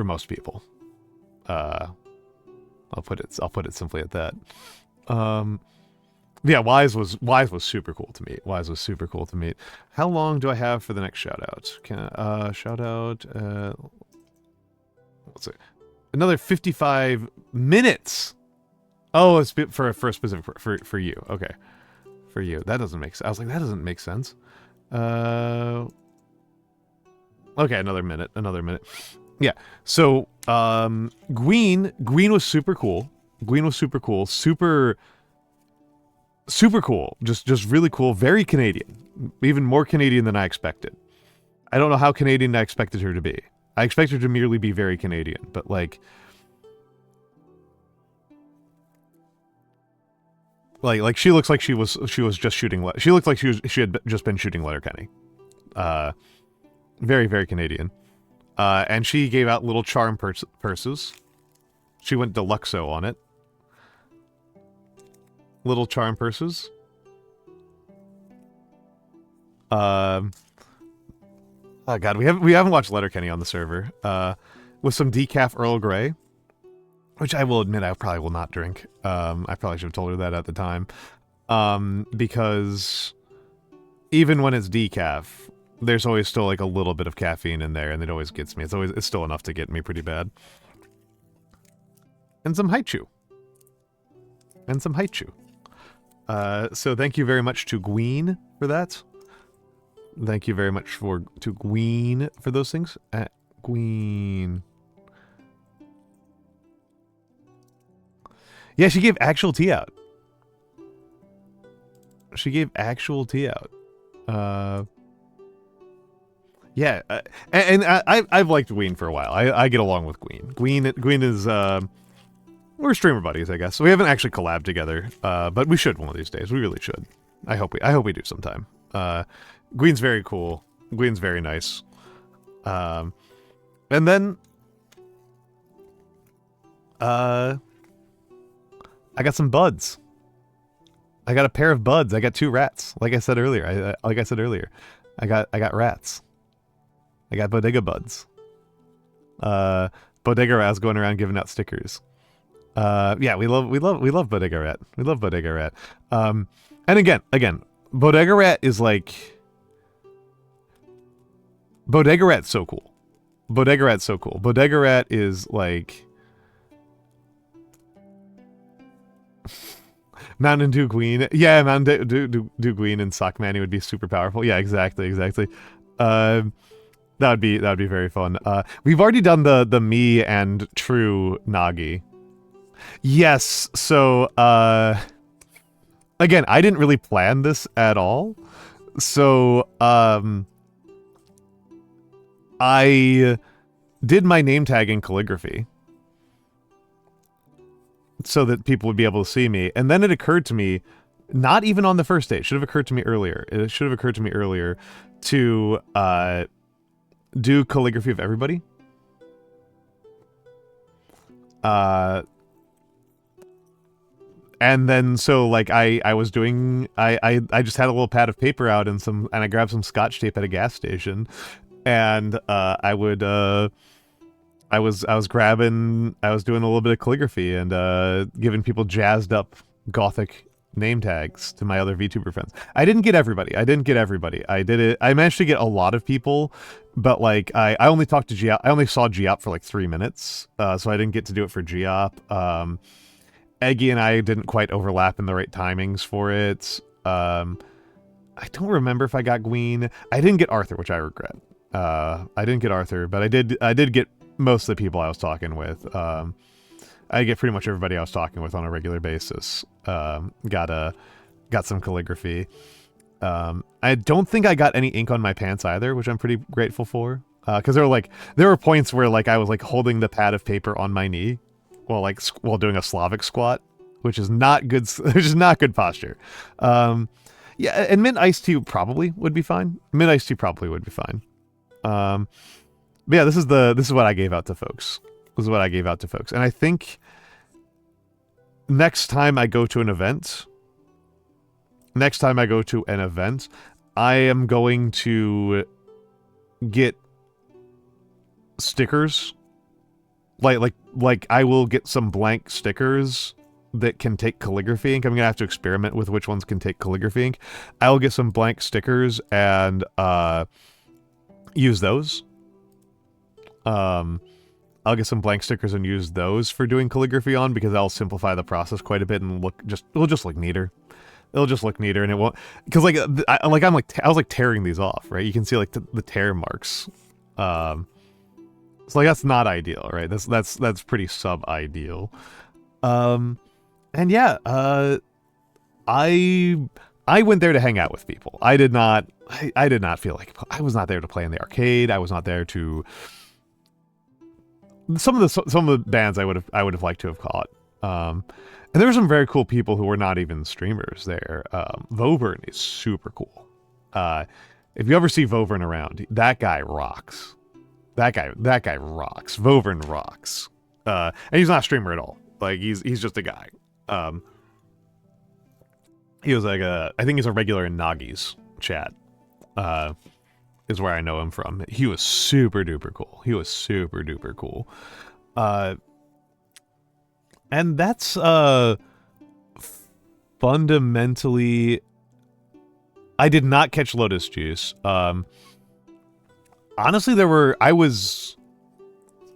most people. I'll put it simply at that. Yeah, Wise was super cool to meet. Wise was super cool to meet. How long do I have for the next shout out? Shout out what's it? Another 55 minutes. Oh, it's for a specific for you. Okay. For you. That doesn't make sense. I was like, that doesn't make sense. Okay, another minute. Yeah. So, Gween was super cool. Super cool. Just really cool. Very Canadian. Even more Canadian than I expected. I don't know how Canadian I expected her to be. I expected her to merely be very Canadian, but like she looks like she was just shooting. She looked like she had just been shooting Letterkenny. Very, very Canadian. And she gave out little charm purses. She went deluxo on it. Little charm purses. Oh god, we haven't watched Letterkenny on the server. With some decaf Earl Grey, which I will admit I probably will not drink. I probably should have told her that at the time. Because even when it's decaf, there's always still like a little bit of caffeine in there, and it always gets me. It's still enough to get me pretty bad. And some haichu. So thank you very much to Gween for that. Thank you very much to Gween for those things. Gween. Yeah, she gave actual tea out. Yeah, and I've liked Gween for a while. I get along with Gween. Gween is we're streamer buddies, I guess. So we haven't actually collabed together, but we should one of these days. We really should. I hope we do sometime. Gween's very cool. Gween's very nice. And then I got some buds. I got a pair of buds. I got 2 rats. Like I said earlier. I got rats. I got bodega buds. Bodega Rat's going around giving out stickers. Yeah, we love Bodega Rat. We love Bodega Rat. And again, Bodega Rat is like Bodega Rat's so cool. Bodega Rat is like Mountain Dew Queen. Yeah, Mountain Dew Queen and Sock Manny would be super powerful. Yeah, exactly. That would be very fun. We've already done the me and True Nagi. Yes, so again, I didn't really plan this at all. So I did my name tag in calligraphy so that people would be able to see me, and then it occurred to me, not even on the first day, it should have occurred to me earlier. It should have occurred to me earlier to do calligraphy of everybody. And then so like I was doing I just had a little pad of paper out and I grabbed some scotch tape at a gas station, and I was doing a little bit of calligraphy and giving people jazzed up gothic name tags to my other VTuber friends. I didn't get everybody. I did it. I managed to get a lot of people, but like I only talked to Giop. I only saw Giop for like 3 minutes, so I didn't get to do it for Giop. Eggy and I didn't quite overlap in the right timings for it. I don't remember if I got Gween. I didn't get Arthur, which I regret. I didn't get Arthur, but I did get most of the people I was talking with. I get pretty much everybody I was talking with on a regular basis. Got some calligraphy. I don't think I got any ink on my pants either, which I'm pretty grateful for. Because there were points where like I was like holding the pad of paper on my knee while doing a Slavic squat. which is not good. Which is not good posture. Yeah, and mint iced tea probably would be fine. Mint iced tea probably would be fine. But yeah, this is what I gave out to folks. This is what I gave out to folks, and I think next time I go to an event, I am going to get stickers. Like I will get some blank stickers that can take calligraphy ink. I'm gonna have to experiment with which ones can take calligraphy ink. I'll get some blank stickers and use those. I'll get some blank stickers and use those for doing calligraphy on, because that'll simplify the process quite a bit and it'll just look neater. It'll just look neater, and it won't, because I was tearing these off, right? You can see like the tear marks. So like that's not ideal, right? That's pretty sub-ideal. And yeah, I went there to hang out with people. I did not feel like I was not there to play in the arcade. I was not there to some of the bands I would have liked to have caught. And there were some very cool people who were not even streamers there. Vobern is super cool. If you ever see Vobern around, that guy rocks. That guy rocks. Vobern rocks. And he's not a streamer at all. Like he's just a guy. He was like I think he's a regular in Nagi's chat. Is where I know him from. He was super duper cool. And that's fundamentally, I did not catch Lotus Juice. Honestly, I was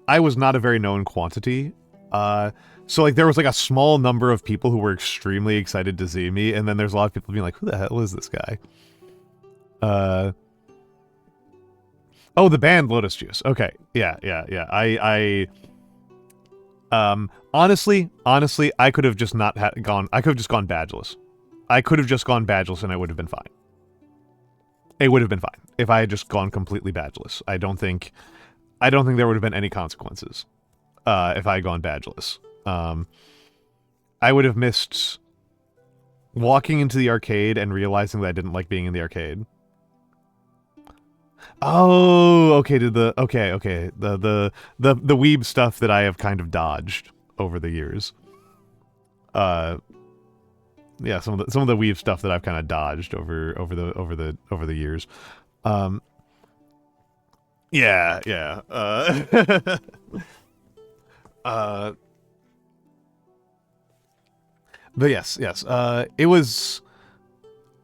not a very known quantity. So like there was like a small number of people who were extremely excited to see me, and then there's a lot of people being like, who the hell is this guy? Oh, the band Lotus Juice. Okay. Yeah. Honestly, I could have just not gone. I could have just gone badgeless. And it would have been fine. It would have been fine if I had just gone completely badgeless. I don't think there would have been any consequences if I had gone badgeless. I would have missed walking into the arcade and realizing that I didn't like being in the arcade. Oh, okay. The weeb stuff that I have kind of dodged over the years. Yeah, some of the weeb stuff that I've kind of dodged over the years. Yeah. But yes. It was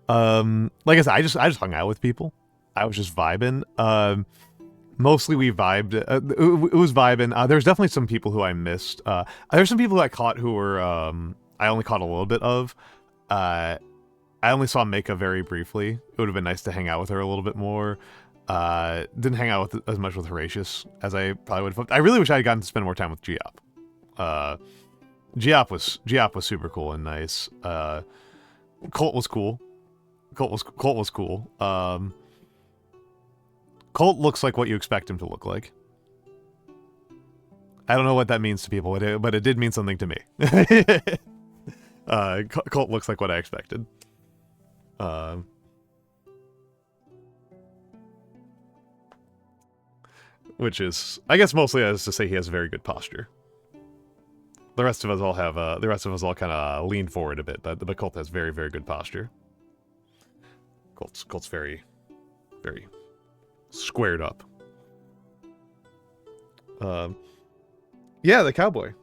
like I said, I just hung out with people. I was just vibing. Mostly we vibed. It was vibing. There's definitely some people who I missed. There's some people who I caught who were I only caught a little bit of. I only saw Mika very briefly. It would have been nice to hang out with her a little bit more. Didn't hang out with as much with Horatius as I probably would have. I really wish I had gotten to spend more time with Giop. Giop was super cool and nice. Colt was cool. Colt was cool. Colt looks like what you expect him to look like. I don't know what that means to people, but it did mean something to me. Colt looks like what I expected. Which is, I guess, mostly as to say he has very good posture. The rest of us all have, kind of lean forward a bit, but Colt has very, very good posture. Colt's very, very squared up. Yeah, the cowboy.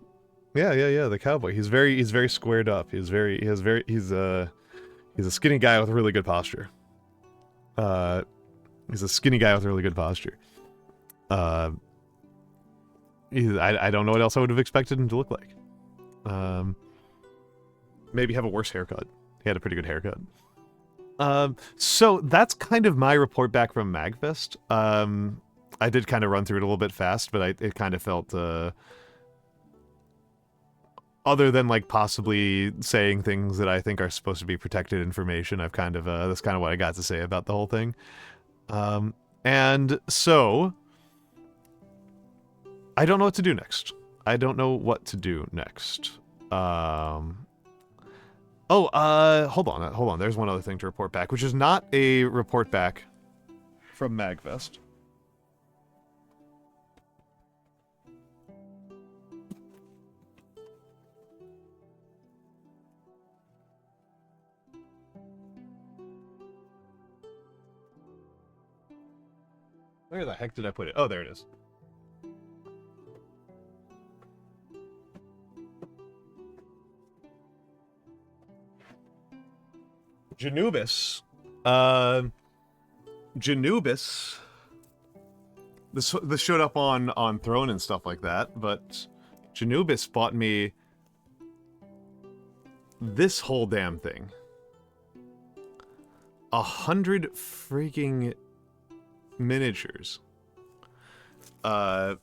Yeah, the cowboy. He's very squared up. He's a skinny guy with really good posture. He's a skinny guy with really good posture. I don't know what else I would have expected him to look like. Maybe have a worse haircut. He had a pretty good haircut. So that's kind of my report back from Magfest. I did kind of run through it a little bit fast, but it kind of felt, other than like possibly saying things that I think are supposed to be protected information, I've kind of, that's kind of what I got to say about the whole thing. And so I don't know what to do next. Oh, hold on. There's one other thing to report back, which is not a report back from Magfest. Where the heck did I put it? Oh, there it is. Janubis. Janubis. This showed up on Throne and stuff like that, but Janubis bought me this whole damn thing. 100 freaking miniatures. And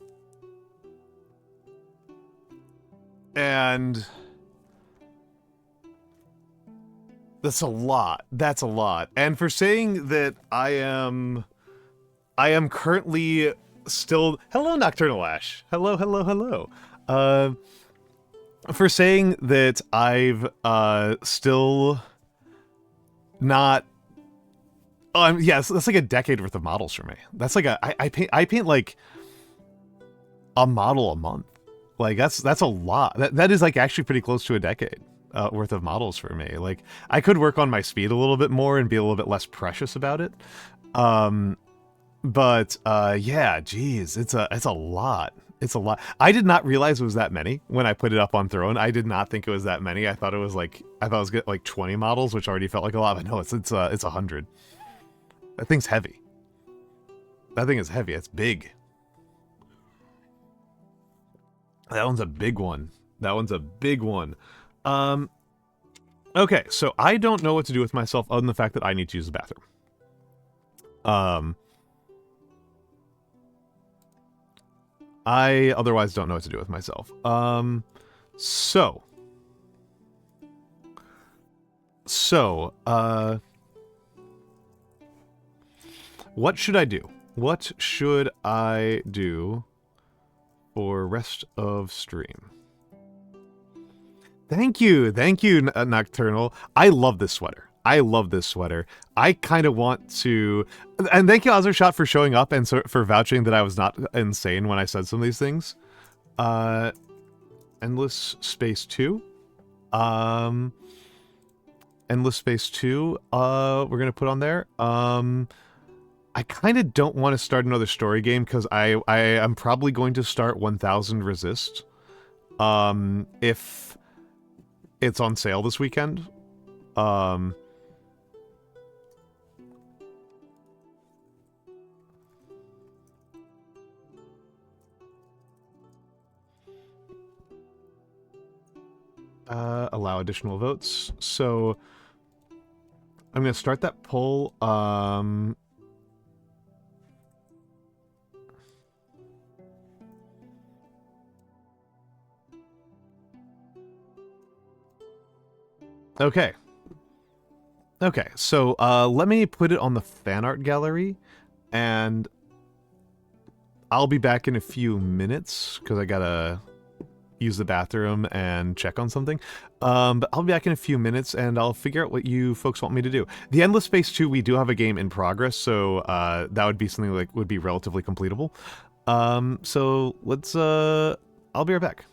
that's a lot. That's a lot. And for saying that I am currently still... Hello, Nocturnal Ash. Hello, hello, hello. For saying that I've still not... yes, that's like a decade worth of models for me. That's like I paint like a model a month. Like that's a lot. That is like actually pretty close to a decade worth of models for me. Like I could work on my speed a little bit more and be a little bit less precious about it. But yeah, geez, it's a lot. It's a lot. I did not realize it was that many when I put it up on Throne. I did not think it was that many. I thought it was getting like 20 models, which already felt like a lot. But no, it's 100. That thing's heavy. That thing is heavy. It's big. That one's a big one. That one's a big one. Okay, so I don't know what to do with myself other than the fact that I need to use the bathroom. I otherwise don't know what to do with myself. So, what should I do? What should I do for rest of stream? Thank you, Nocturnal. I love this sweater. I love this sweater. I kind of want to... And thank you, Ozershot, for showing up and for vouching that I was not insane when I said some of these things. Endless Space 2. Endless Space 2, we're going to put on there. I kind of don't want to start another story game because I am probably going to start 1000 Resist. If it's on sale this weekend. Allow additional votes. So I'm going to start that poll. Okay. Okay, so let me put it on the fan art gallery, and I'll be back in a few minutes, because I gotta use the bathroom and check on something. But I'll be back in a few minutes, and I'll figure out what you folks want me to do. The Endless Space 2, we do have a game in progress, so that would be something like would be relatively completable. So let's, I'll be right back.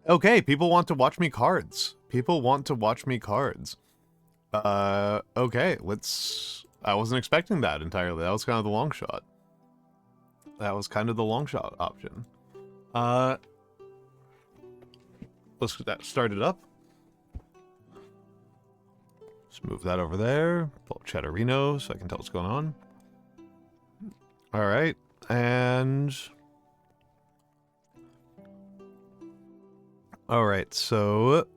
Okay, people want to watch me cards. People want to watch me cards. Okay, let's... I wasn't expecting that entirely. That was kind of the long shot. That was kind of the long shot option. Let's get that started up. Let's move that over there. Pull up Chatterino so I can tell what's going on. Alright, and... Alright, so...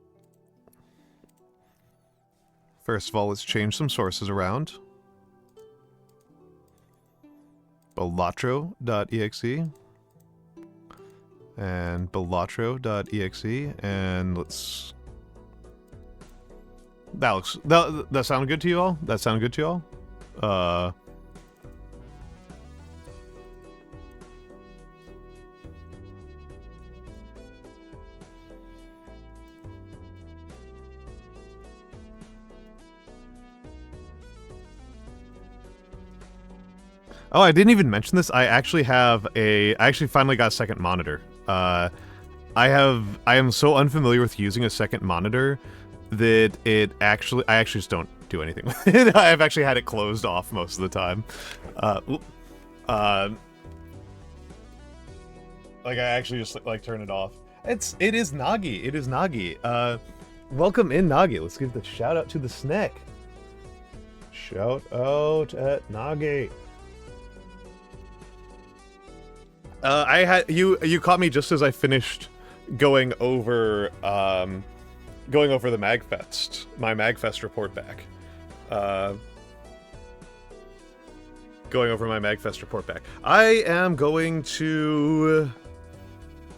First of all, let's change some sources around. Balatro.exe and Balatro.exe, and let's... That sounded good to you all? That sounded good to you all? Oh, I didn't even mention this. I actually finally got a second monitor. I am so unfamiliar with using a second monitor that I actually just don't do anything with it. I've actually had it closed off most of the time. Like I actually just like turn it off. It is Nagi. It is Nagi. Welcome in, Nagi. Let's give the shout out to the snack. Shout out at Nagi. You caught me just as I finished going over the Magfest, my Magfest report back. Going over my Magfest report back. I am going to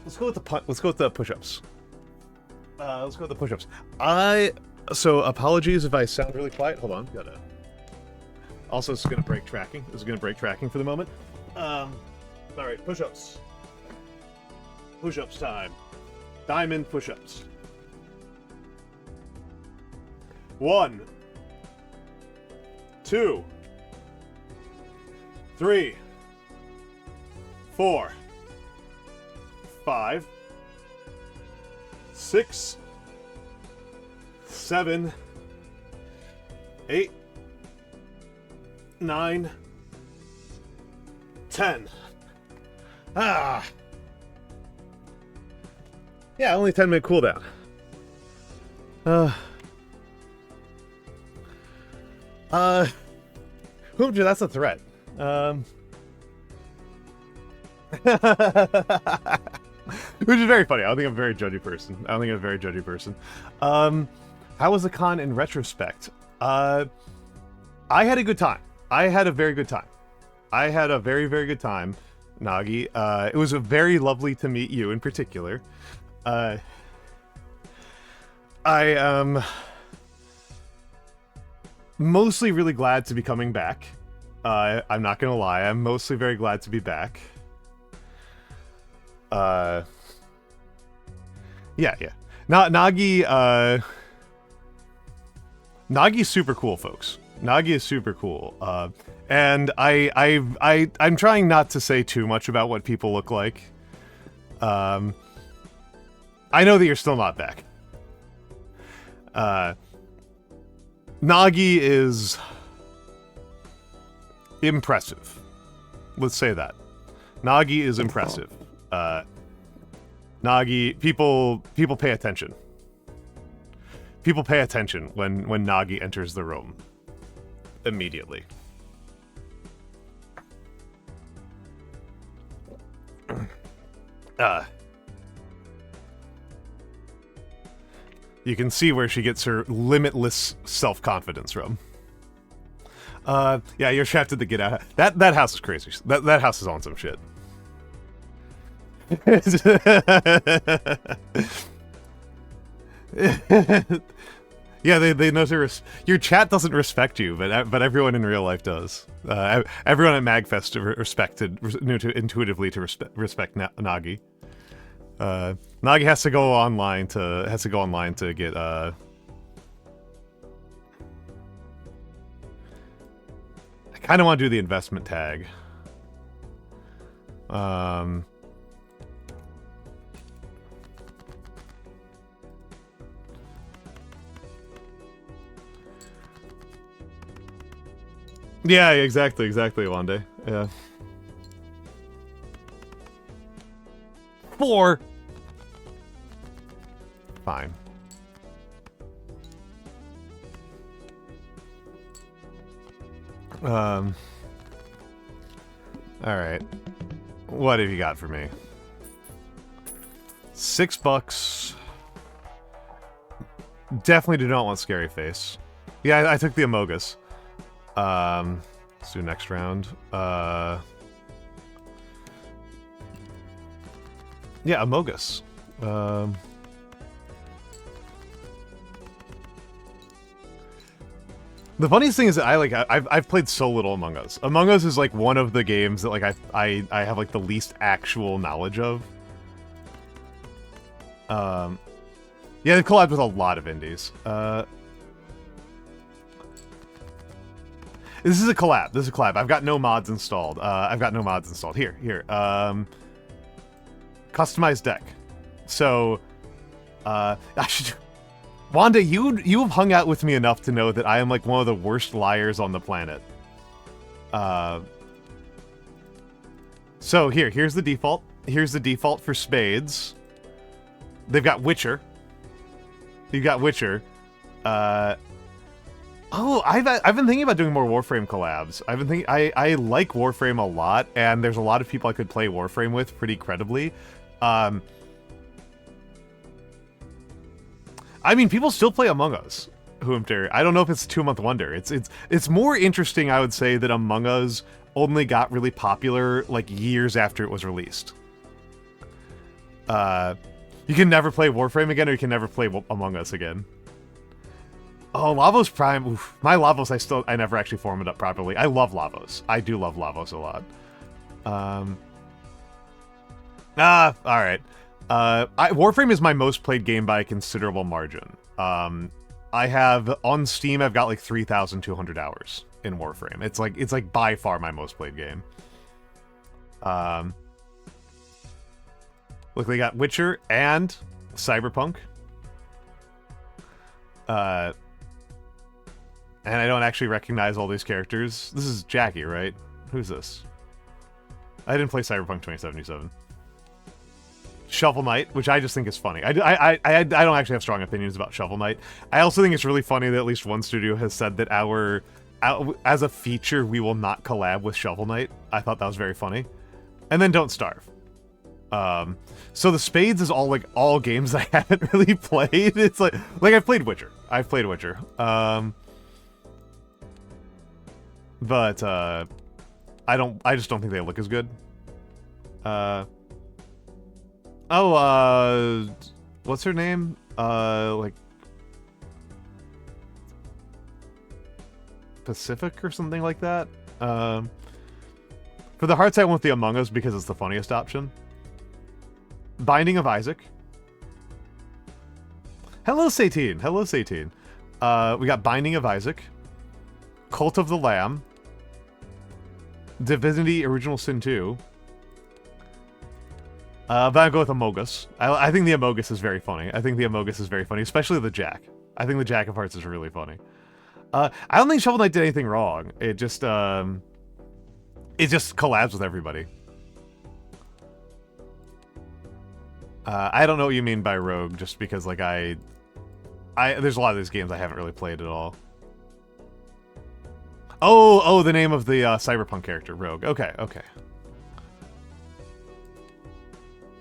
let's go with the push-ups. Let's go with the push-ups. So apologies if I sound really quiet. Hold on, gotta. Also, it's gonna break tracking. This is gonna break tracking for the moment. Alright, push-ups. Push-ups time. Diamond push-ups. 1, 2, 3, 4, 5, 6, 7, 8, 9, 10. Ah! Yeah, only 10-minute cooldown. Hoopja, that's a threat. Which is very funny. I don't think I'm a very judgy person. How was the con in retrospect? I had a good time. I had a very, very good time, Nagi. It was very lovely to meet you in particular. I am mostly really glad to be coming back. I'm not gonna lie, I'm mostly very glad to be back. Yeah. Nagi, Nagi's super cool, folks. Nagi is super cool. And I'm trying not to say too much about what people look like. I know that you're still not back. Nagi is impressive. Let's say that. Nagi is impressive. Nagi, people pay attention. People pay attention when Nagi enters the room. Immediately. You can see where she gets her limitless self-confidence from. Yeah, you're trapped in the get out. That house is crazy. That house is on some shit. Yeah, they know to your chat doesn't respect you, but everyone in real life does. Everyone at Magfest knew intuitively to respect Nagi. Nagi has to go online to get I kind of want to do the investment tag. Yeah, exactly, one day. Yeah. 4. Fine. Alright. What have you got for me? $6. Definitely do not want Scary Face. Yeah, I took the Amogus. Let's do next round. Yeah, Amogus. The funniest thing is that I've played so little Among Us. Among Us is like one of the games that like I have like the least actual knowledge of. Yeah, they've collabed with a lot of indies. This is a collab. This is a collab. I've got no mods installed. Here. Customized deck. So, I should. Wanda, you have hung out with me enough to know that I am like one of the worst liars on the planet. So here's the default. Here's the default for spades. They've got Witcher. You've got Witcher. Oh, I've been thinking about doing more Warframe collabs. I like Warframe a lot, and there's a lot of people I could play Warframe with pretty credibly. I mean, people still play Among Us, Whoomter. I don't know if it's a 2-month wonder. It's more interesting, I would say, that Among Us only got really popular like years after it was released. You can never play Warframe again, or you can never play Among Us again. Oh, Lavos Prime. Oof. My Lavos, I never actually formed it up properly. I love Lavos. I do love Lavos a lot. Alright. Warframe is my most played game by a considerable margin. I have, on Steam, I've got like 3,200 hours in Warframe. It's like by far my most played game. Look, they got Witcher and Cyberpunk. And I don't actually recognize all these characters. This is Jackie, right? Who's this? I didn't play Cyberpunk 2077. Shovel Knight, which I just think is funny. I don't actually have strong opinions about Shovel Knight. I also think it's really funny that at least one studio has said that as a feature, we will not collab with Shovel Knight. I thought that was very funny. And then Don't Starve. So the spades is all games I haven't really played. It's like I've played Witcher. But I just don't think they look as good. What's her name? Pacific or something like that. For the hearts, I want the Among Us because it's the funniest option. Binding of Isaac. Hello, Satine. Hello, Satine. We got Binding of Isaac. Cult of the Lamb. Divinity Original Sin 2. But I'll go with Amogus. I think the Amogus is very funny. Especially the Jack. I think the Jack of Hearts is really funny. I don't think Shovel Knight did anything wrong. It just collabs with everybody. I don't know what you mean by Rogue, just because like there's a lot of these games I haven't really played at all. Oh, the name of the Cyberpunk character, Rogue. Okay.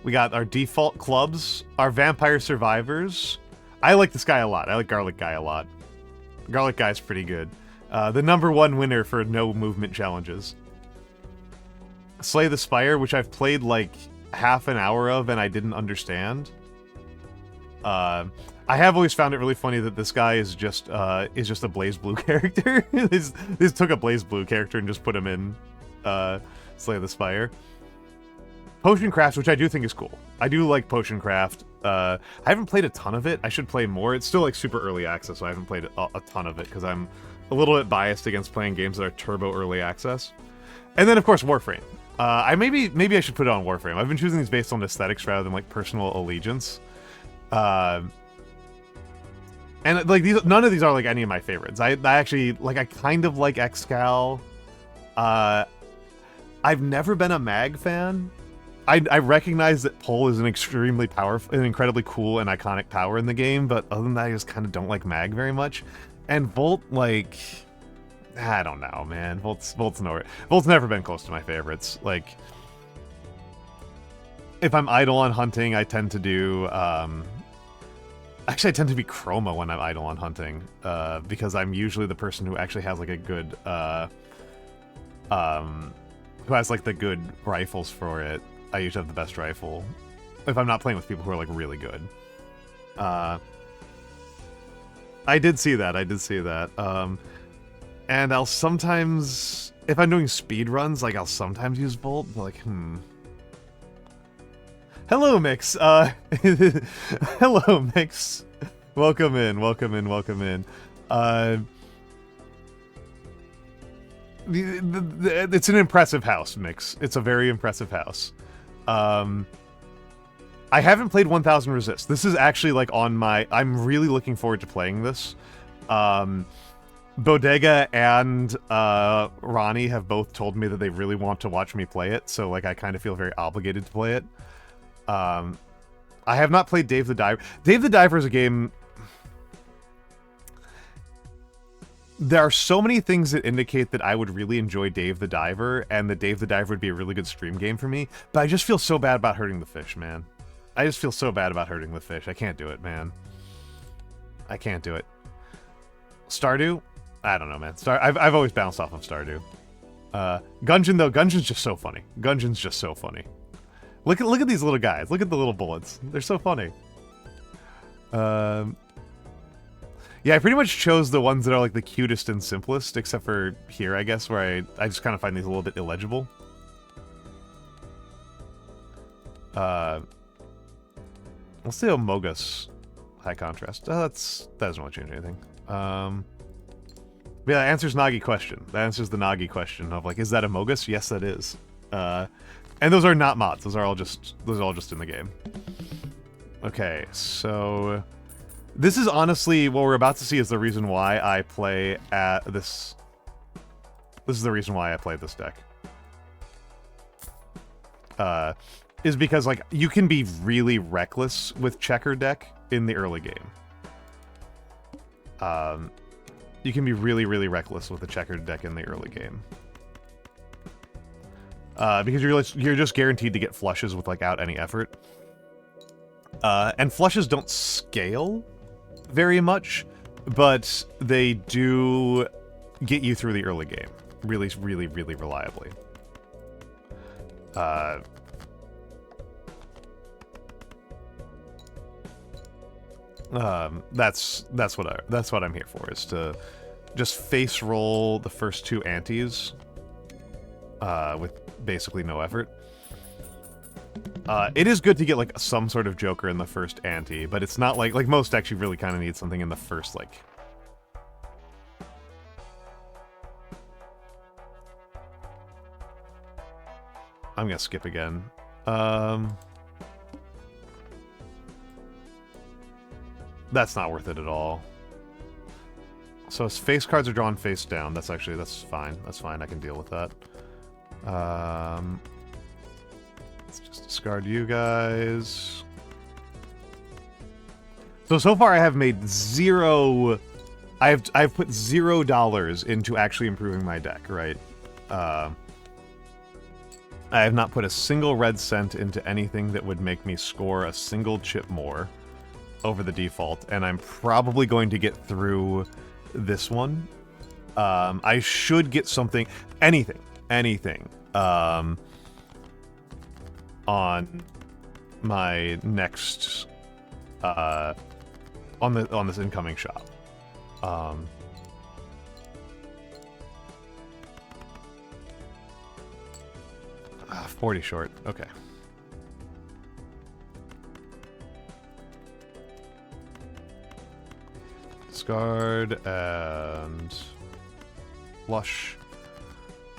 We got our default clubs, our vampire survivors. I like this guy a lot. I like Garlic Guy a lot. Garlic Guy's pretty good. The #1 winner for no movement challenges. Slay the Spire, which I've played like half an hour of and I didn't understand. I have always found it really funny that this guy is just a BlazBlue character. They took a BlazBlue character and just put him in Slay the Spire. Potion Craft, which I do think is cool. I do like Potion Craft. I haven't played a ton of it. I should play more. It's still like super early access, so I haven't played a ton of it because I'm a little bit biased against playing games that are turbo early access. And then of course Warframe. Maybe I should put it on Warframe. I've been choosing these based on aesthetics rather than like personal allegiance. And like none of these are like any of my favorites. I actually like I kind of like Xcal. I've never been a Mag fan. I recognize that Pull is an extremely powerful, an incredibly cool and iconic power in the game, but other than that, I just kind of don't like Mag very much. And Volt, like, I don't know, man. Volt's nowhere. Volt's never been close to my favorites. Like, if I'm idle on hunting, I tend to do, actually, I tend to be Chroma when I'm idle on hunting, because I'm usually the person who actually has, like, a good, who has, like, the good rifles for it. I usually have the best rifle. If I'm not playing with people who are, like, really good. I did see that, and I'll sometimes, if I'm doing speed runs, like, I'll sometimes use Bolt, but, like, Hello, Mix! Hello, Mix! Welcome in. It's an impressive house, Mix. It's a very impressive house. I haven't played 1000 Resist. This is actually, like, on my... I'm really looking forward to playing this. Bodega and Ronnie have both told me that they really want to watch me play it, so, like, I kind of feel very obligated to play it. I have not played Dave the Diver. Dave the Diver is a game... There are so many things that indicate that I would really enjoy Dave the Diver, and that Dave the Diver would be a really good stream game for me, but I just feel so bad about hurting the fish, man. I just feel so bad about hurting the fish. I can't do it, man. I can't do it. Stardew? I don't know, man. I've always bounced off of Stardew. Gungeon, though. Gungeon's just so funny. Gungeon's just so funny. Look at these little guys. Look at the little bullets. They're so funny. Yeah, I pretty much chose the ones that are, like, the cutest and simplest, except for here, I guess, where I just kind of find these a little bit illegible. Let's say Amogus high contrast. That doesn't really change anything. But yeah, that answers Nagi question. That answers the Nagi question of, like, is that Amogus? Yes, that is. And those are not mods. Those are all just in the game. Okay, so this is honestly what we're about to see is the reason why I play at this. This is the reason why I play this deck. Is because, like, you can be really reckless with checker deck in the early game. You can be really, really reckless with the checkered deck in the early game. Because you're just guaranteed to get flushes without any effort. And flushes don't scale very much, but they do get you through the early game. Really, really, really reliably. That's what I'm here for, is to just face roll the first two antes with basically no effort. It is good to get, like, some sort of joker in the first ante, but it's not like most decks, you really kind of need something in the first, like... I'm gonna skip again. That's not worth it at all. So his face cards are drawn face down. That's fine. That's fine. I can deal with that. Let's just discard you guys. So far I have made zero... I've put $0 into actually improving my deck, right? I have not put a single red cent into anything that would make me score a single chip more over the default, and I'm probably going to get through this one. I should get something, anything, on my next, on this incoming shop. 40 short, okay. Discard and flush.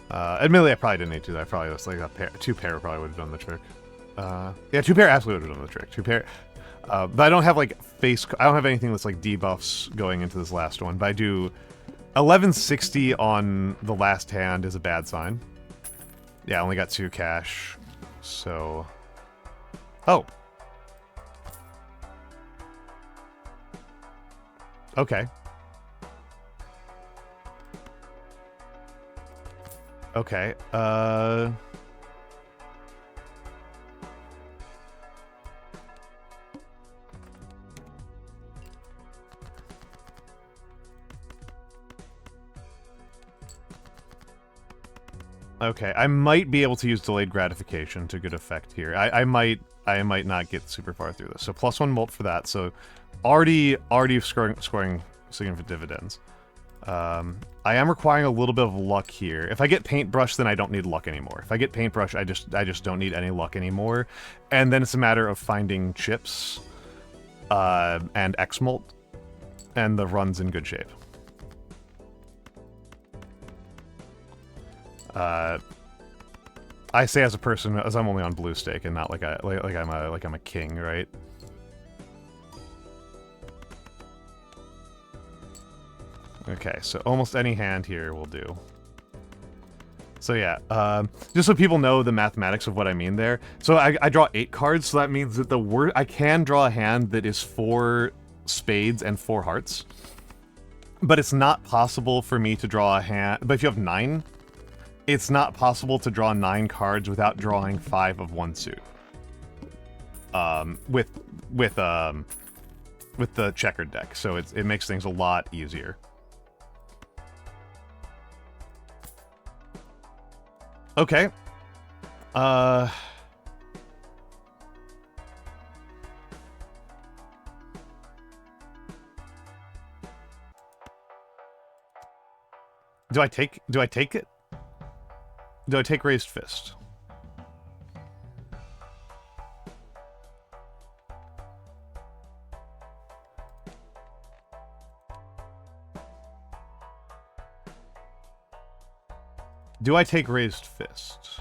Admittedly, I probably didn't need to. I probably was like a pair, two pair probably would have done the trick. Yeah, two pair absolutely would have done the trick. Two pair, but I don't have like face. I don't have anything that's like debuffs going into this last one. But I do. 1160 on the last hand is a bad sign. Yeah, I only got 2 cash, so... Oh. Okay. Okay, Okay, I might be able to use delayed gratification to good effect here. I might not get super far through this. So +1 molt for that. So already scoring significant dividends. I am requiring a little bit of luck here. If I get paintbrush, then I don't need luck anymore. If I get paintbrush, I just don't need any luck anymore. And then it's a matter of finding chips and X molt, and the run's in good shape. I say as a person, as I'm only on blue stake and not like I'm a king, right? Okay, so almost any hand here will do. So yeah, just so people know the mathematics of what I mean there. So I draw 8 cards, so that means that I can draw a hand that is 4 spades and 4 hearts. But it's not possible for me to draw a hand. But if you have 9, it's not possible to draw 9 cards without drawing 5 of one suit. With the checkered deck, so it makes things a lot easier. Okay. Do I take it? Do I take raised fist? Do I take raised fist?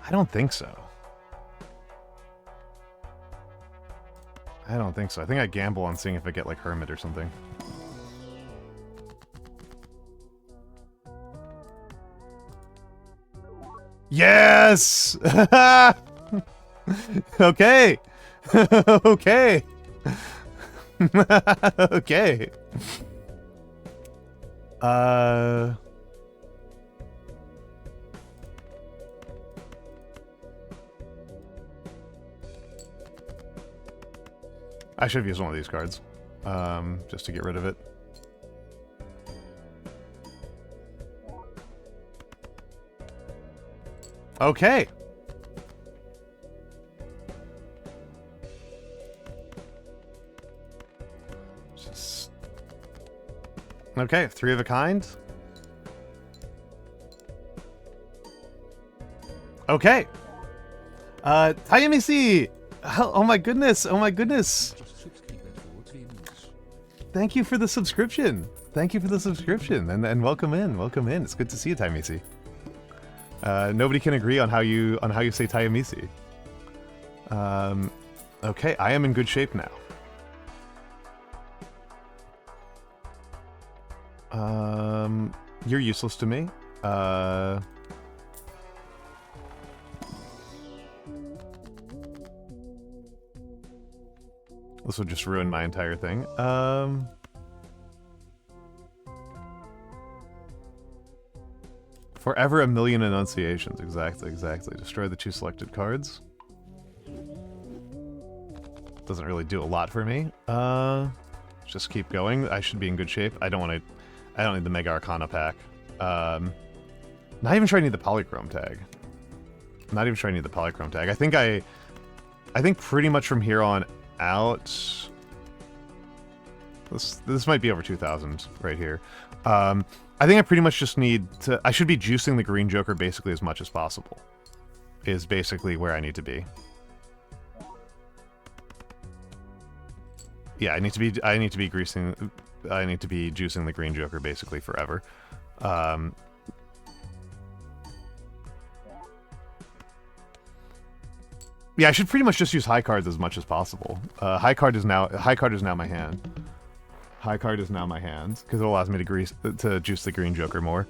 I don't think so. I don't think so. I think I gamble on seeing if I get like Hermit or something. Yes! Okay. Okay. Okay. I should have used one of these cards, just to get rid of it. Okay. Okay, 3 of a kind. Okay. Tayamisi! Oh my goodness, oh my goodness. Thank you for the subscription. Thank you for the subscription, and welcome in, welcome in. It's good to see you, Tayamisi. Nobody can agree on how you say Tayamisi. Okay, I am in good shape now. You're useless to me. This would just ruin my entire thing. Forever a million enunciations. Exactly, exactly. Destroy the 2 selected cards. Doesn't really do a lot for me. Just keep going. I should be in good shape. I don't need the Mega Arcana pack. Not even sure I need the Polychrome tag. Not even sure I need the Polychrome tag. I think pretty much from here on out. This might be over 2,000 right here. I think I pretty much just need to... I should be juicing the green Joker basically as much as possible. Is basically where I need to be. Yeah, I need to be juicing the green Joker basically forever. Yeah, I should pretty much just use high cards as much as possible. High card is now my hand. High card is now my hand, because it allows me to juice the green joker more.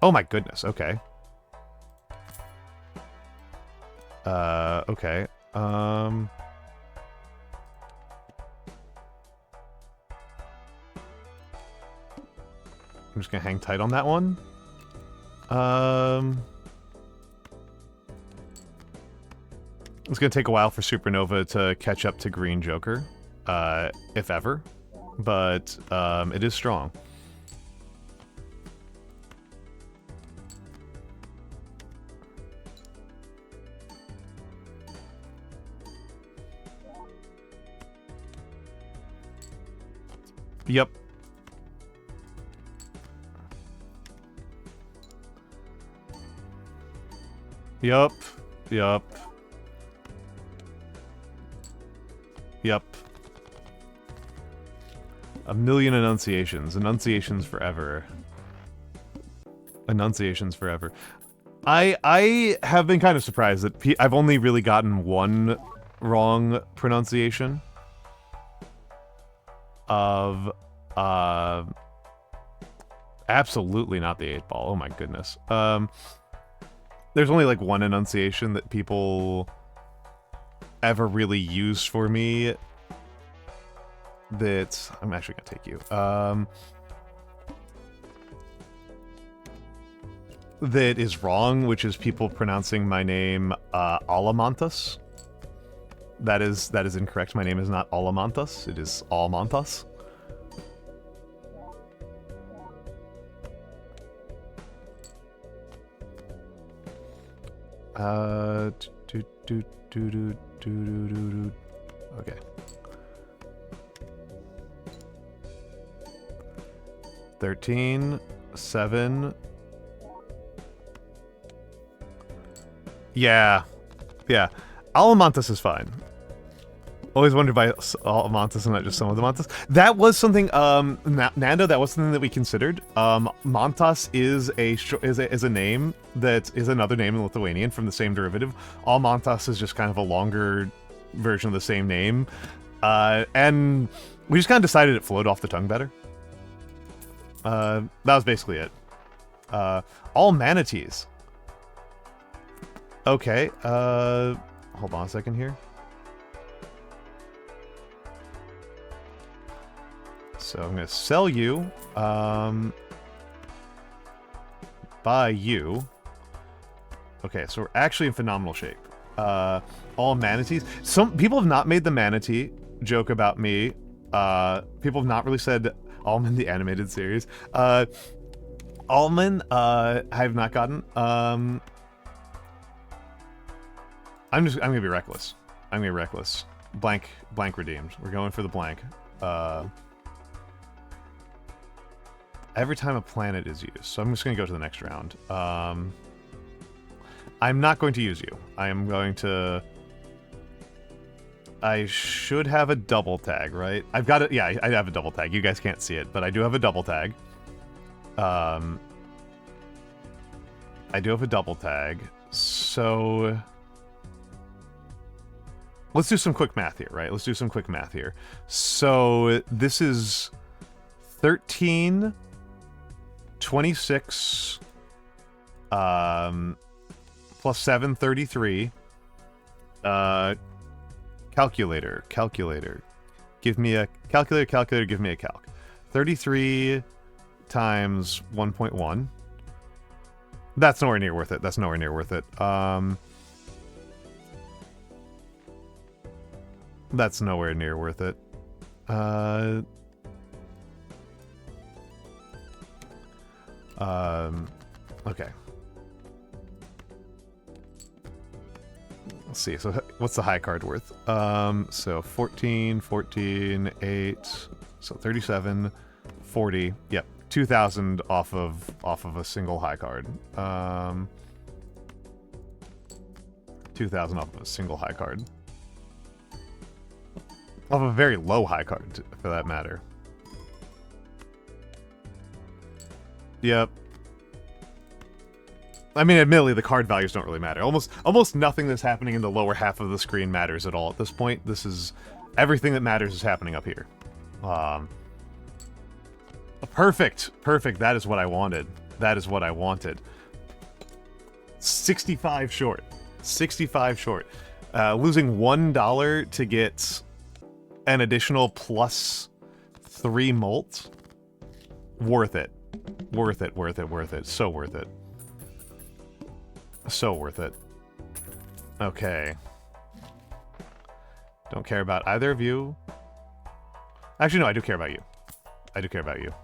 Oh my goodness, okay. Okay. I'm just gonna hang tight on that one. It's gonna take a while for Supernova to catch up to Green Joker, if ever, but it is strong. Yep. Yup. Yup. Yep. A million enunciations. Enunciations forever. Enunciations forever. I have been kind of surprised that I've only really gotten one wrong pronunciation of absolutely not the 8-ball. Oh my goodness. There's only like one enunciation that people ever really used for me that I'm actually gonna take you. That is wrong, which is people pronouncing my name Almantas. That is incorrect. My name is not Almantas. It is Almantas. Okay. $13, $7. Yeah. Yeah. Almantas is fine. Always wondered by Almantas and not just some of the Mantas. That was something, Nando, that was something that we considered. Mantas is a name that is another name in Lithuanian from the same derivative. Almantas is just kind of a longer version of the same name. And we just kind of decided it flowed off the tongue better. That was basically it. All manatees. Okay, hold on a second here. So I'm gonna sell you, buy you. Okay, so we're actually in phenomenal shape. All manatees. Some people have not made the manatee joke about me. People have not really said Almond the animated series. Almond, I have not gotten. I'm gonna be reckless. I'm gonna be reckless. Blank redeemed. We're going for the blank. Every time a planet is used, so I'm just gonna go to the next round. I'm not going to use you. I am going to. I should have a double tag, right? I've got it. Yeah, I have a double tag. You guys can't see it, but I do have a double tag. I do have a double tag. So let's do some quick math here, right? Let's do some quick math here. So this is 13, 26, plus 7, 33. Calculator. Give me a calculator, give me a calc. 33 times 1.1. That's nowhere near worth it. That's nowhere near worth it. That's nowhere near worth it. Okay. Let's see. So what's the high card worth? So 14, 14, 8, so 37, 40. Yep. 2,000 off of a single high card. 2,000 off of a single high card. Off a very low high card, for that matter. Yep. I mean, admittedly, the card values don't really matter. Almost nothing that's happening in the lower half of the screen matters at all at this point. This is Everything that matters is happening up here. Perfect. Perfect. That is what I wanted. That is what I wanted. 65 short. 65 short. Losing $1 to get an additional plus 3 molt. Worth it. Worth it, worth it, worth it. So worth it. So worth it. Okay. Don't care about either of you. Actually, no, I do care about you. I do care about you.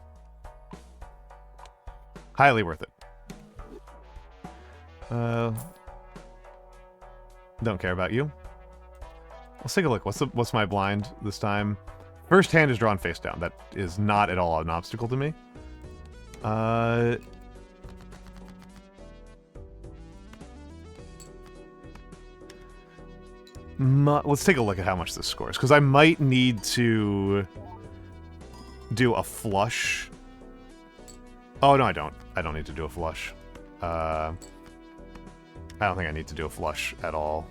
Highly worth it. Don't care about you. Let's take a look. What's my blind this time? First hand is drawn face down. That is not at all an obstacle to me. Let's take a look at how much this scores, because I might need to do a flush. Oh, no, I don't. I don't need to do a flush. I don't think I need to do a flush at all.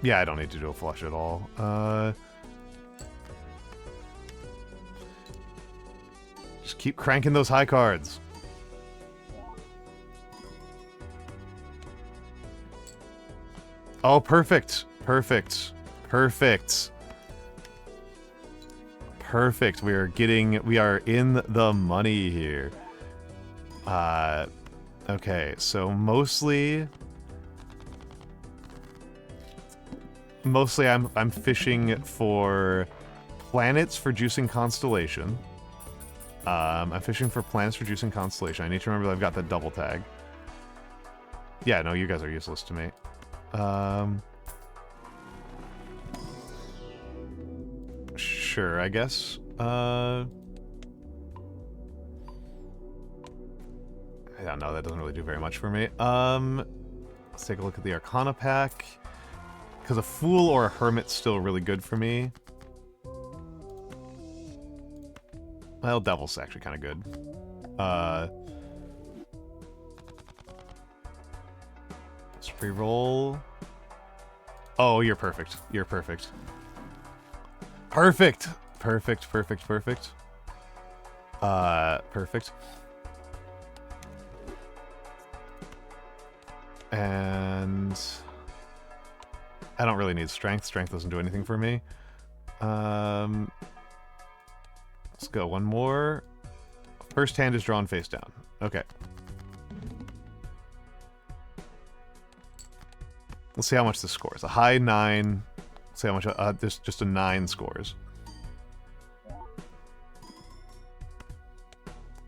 Yeah, I don't need to do a flush at all. Just keep cranking those high cards. Oh, perfect. Perfect. Perfect. Perfect. We are in the money here. Okay, so mostly I'm fishing for planets for juicing constellation. I'm fishing for planets for juicing constellation. I need to remember that I've got that double tag. Yeah, no, you guys are useless to me. Sure, I guess. I don't know, that doesn't really do very much for me. Let's take a look at the Arcana pack. Because a Fool or a Hermit's still really good for me. Well, Devil's actually kind of good. Let's re-roll. Oh, you're perfect. You're perfect. Perfect! Perfect, perfect, perfect. Perfect. And I don't really need strength. Strength doesn't do anything for me. Let's go one more. First hand is drawn face down. Okay. Let's see how much this scores. A high 9. Let's see how much this just a 9 scores.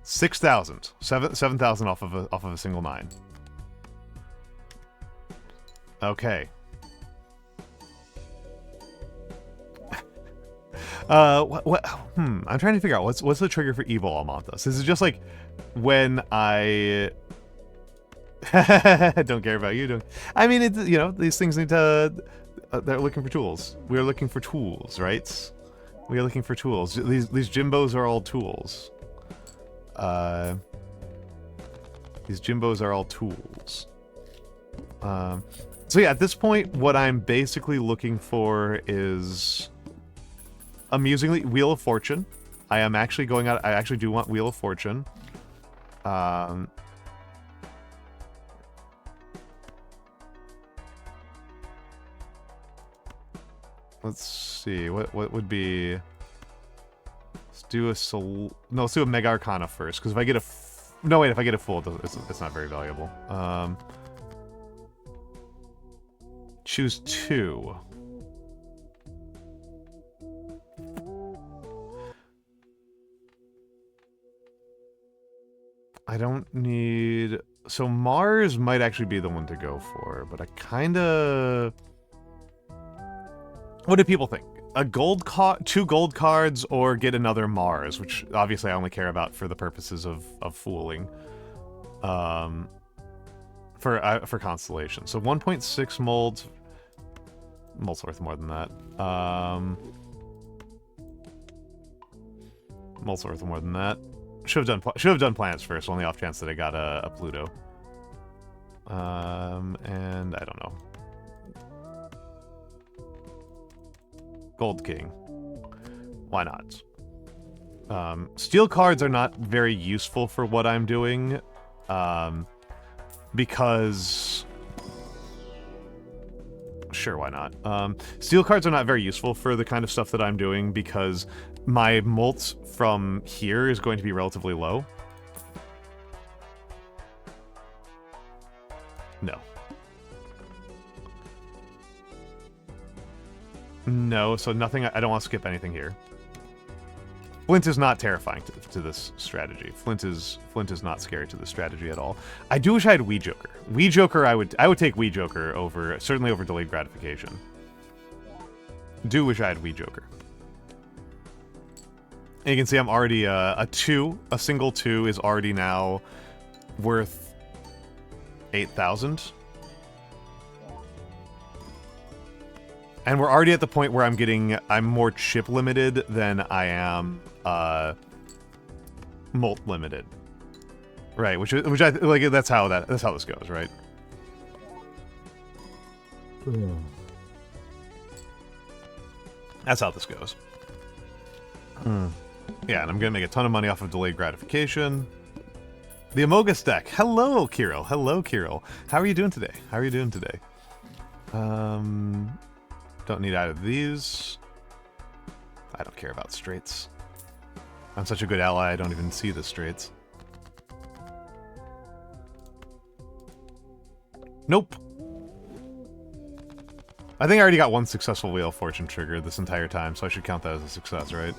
6,000. 7,000 off of a single 9. Okay. I'm trying to figure out what's the trigger for evil Almantas. Is it just like when I don't care about you? Don't. I mean, it's, you know, these things need to. They're looking for tools. We are looking for tools, right? We are looking for tools. These Jimbos are all tools. These Jimbos are all tools. So yeah, at this point, what I'm basically looking for is, amusingly, Wheel of Fortune. I am actually going out. I actually do want Wheel of Fortune. Let's see. What would be? Let's do a no. Let's do a Mega Arcana first, because if I get a no wait, if I get a full, it's not very valuable. Choose 2. I don't need... So Mars might actually be the one to go for, but I kinda... What do people think? A gold 2 gold cards, or get another Mars, which obviously I only care about for the purposes of fooling. For Constellation. So 1.6 molds. Molds worth more than that. Molds worth more than that. Should have done planets first, on the off chance that I got a Pluto. And I don't know. Gold King. Why not? Steel cards are not very useful for what I'm doing, because... Sure, why not? Steel cards are not very useful for the kind of stuff that I'm doing because my molt from here is going to be relatively low. No. No, so nothing. I don't want to skip anything here. Flint is not terrifying to this strategy. Flint is not scary to this strategy at all. I do wish I had Wii Joker. Wii Joker, I would take Wii Joker over, certainly over delayed gratification. Do wish I had Wii Joker. And you can see I'm already a single 2 is already now worth 8,000. And we're already at the point where I'm more chip limited than I am molt limited. Right, which I like. That's how this goes, right? That's how this goes. Yeah, and I'm gonna make a ton of money off of delayed gratification. The Amogus deck. Hello, Kirill. Hello, Kirill. How are you doing today? How are you doing today? Don't need either of these. I don't care about straights. I'm such a good ally, I don't even see the straights. Nope. I think I already got one successful Wheel of Fortune trigger this entire time, so I should count that as a success, right?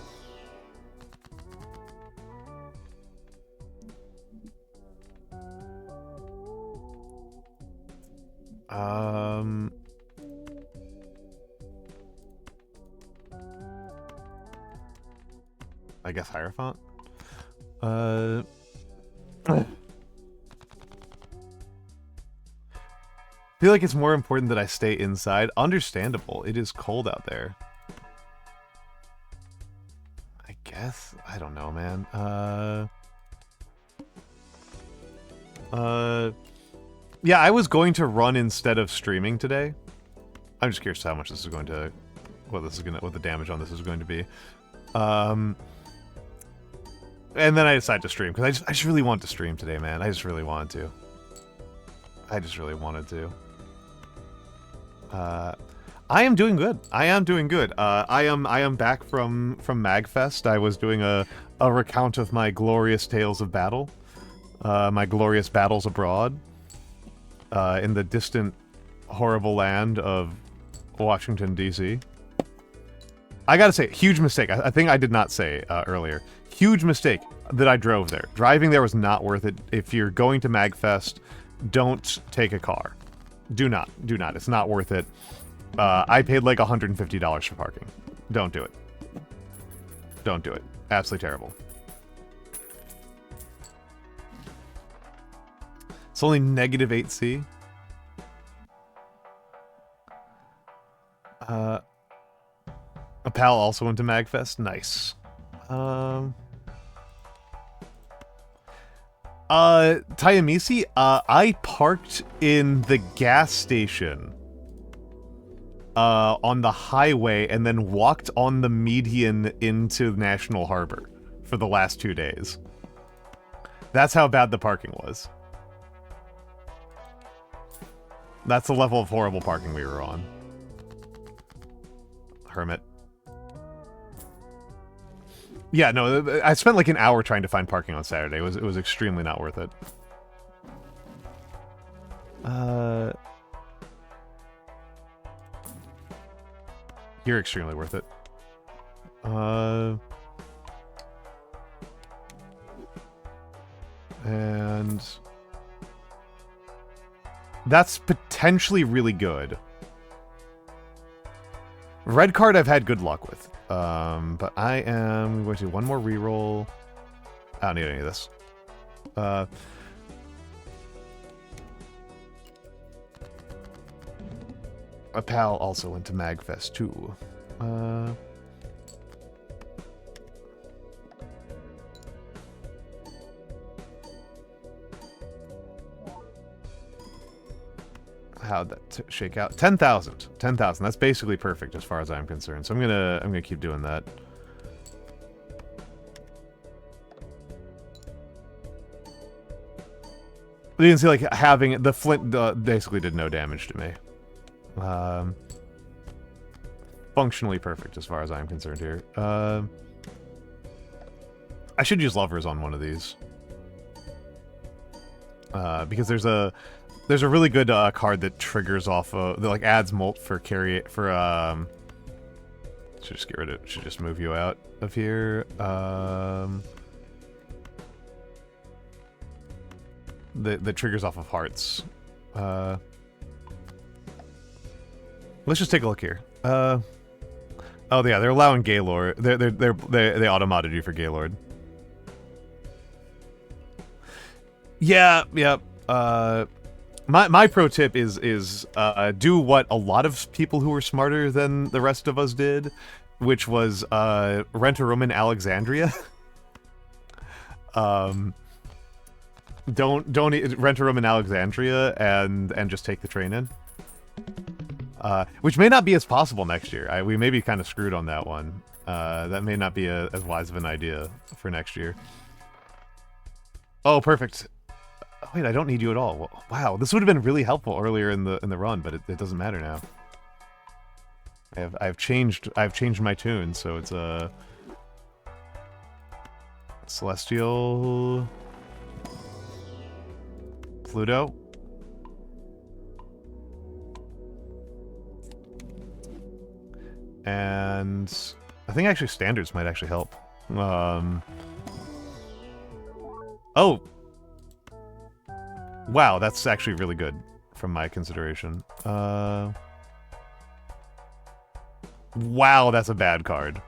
I guess Hierophant? Feel like it's more important that I stay inside. Understandable. It is cold out there. I guess. I don't know, man. Yeah, I was going to run instead of streaming today. I'm just curious how much this is going to... what the damage on this is going to be. And then I decided to stream, because I just really wanted to stream today, man. I just really wanted to. I just really wanted to. I am doing good. I am doing good. I am back from Magfest. I was doing a recount of my glorious tales of battle. My glorious battles abroad. In the distant, horrible land of Washington, D.C. I gotta say, huge mistake. I think I did not say earlier. Huge mistake that I drove there. Driving there was not worth it. If you're going to Magfest, don't take a car. Do not. Do not. It's not worth it. I paid like $150 for parking. Don't do it. Don't do it. Absolutely terrible. It's only negative 8C. A pal also went to Magfest. Nice. Tayamisi, I parked in the gas station on the highway and then walked on the median into National Harbor for the last 2 days. That's how bad the parking was. That's the level of horrible parking we were on. Hermit. Yeah, no, I spent like an hour trying to find parking on Saturday. It was extremely not worth it. You're extremely worth it. And that's potentially really good. Red card I've had good luck with. But I am going to do one more reroll. I don't need any of this. A pal also went to Magfest too. How'd that shake out? 10,000. 10,000. That's basically perfect as far as I'm concerned. So I'm gonna keep doing that. You can see, like, having the flint basically did no damage to me. Functionally perfect as far as I'm concerned here. I should use lovers on one of these. Because there's a really good card that triggers off that like adds molt for should just get rid of it. Should just move you out of here. That triggers off of hearts. Let's just take a look here. Oh yeah, they're allowing Gaylord. They automodded you for Gaylord. Yeah, yeah. My pro tip is do what a lot of people who were smarter than the rest of us did, which was rent a room in Alexandria. Don't rent a room in Alexandria and just take the train in. Which may not be as possible next year. We may be kind of screwed on that one. That may not be as wise of an idea for next year. Oh, perfect. Oh, wait, I don't need you at all. Wow, this would have been really helpful earlier in the run, but it doesn't matter now. I've changed my tune, so it's a Celestial Pluto. And I think actually standards might actually help. Oh! Wow, that's actually really good from my consideration. Wow, that's a bad card.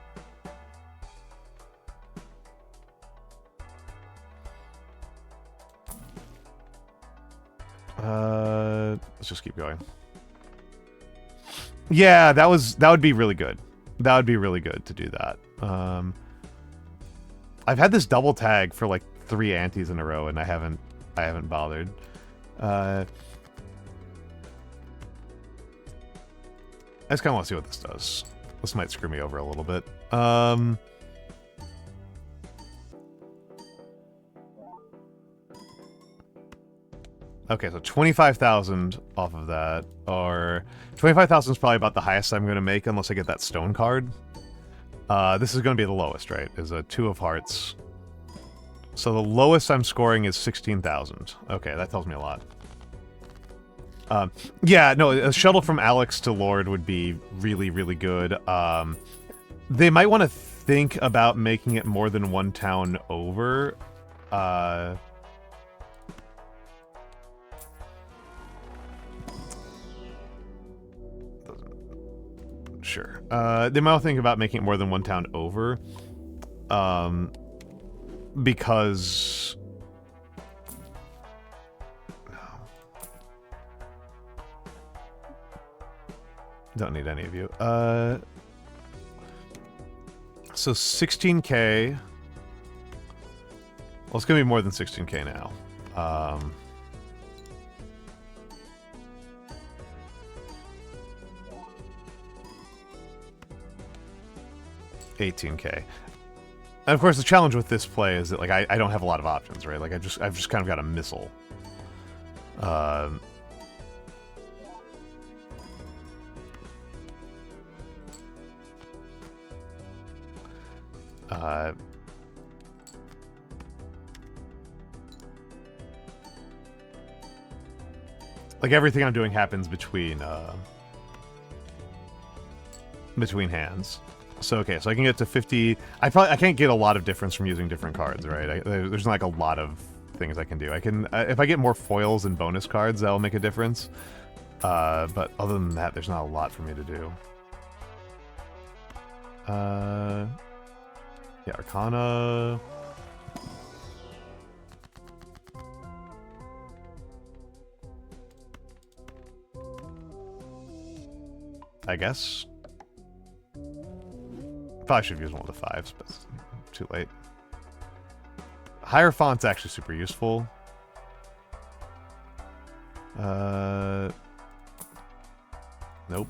Let's just keep going. Yeah, that would be really good. That would be really good to do that. I've had this double tag for like 3 antis in a row, and I haven't bothered. I just kind of want to see what this does. This might screw me over a little bit. Okay, so 25,000 off of that, or 25,000 is probably about the highest I'm going to make unless I get that stone card. This is going to be the lowest, right? Is a 2 of hearts. So the lowest I'm scoring is 16,000. Okay, that tells me a lot. Yeah, no, a shuttle from Alex to Lord would be really, really good. They might want to think about making it more than one town over. Sure. They might think about making it more than one town over. Because... Don't need any of you. So 16k. Well, it's gonna be more than 16k now. 18k. And of course, the challenge with this play is that like I don't have a lot of options, right? Like I've just kind of got a missile. Like everything I'm doing happens between hands. So okay, so I can get to 50. I can't get a lot of difference from using different cards, right? There's not like a lot of things I can do. I can if I get more foils and bonus cards, that'll make a difference. But other than that, there's not a lot for me to do. Yeah, Arcana. I guess. Probably should have used one of the 5s, but it's too late. Higher font's actually super useful. Nope.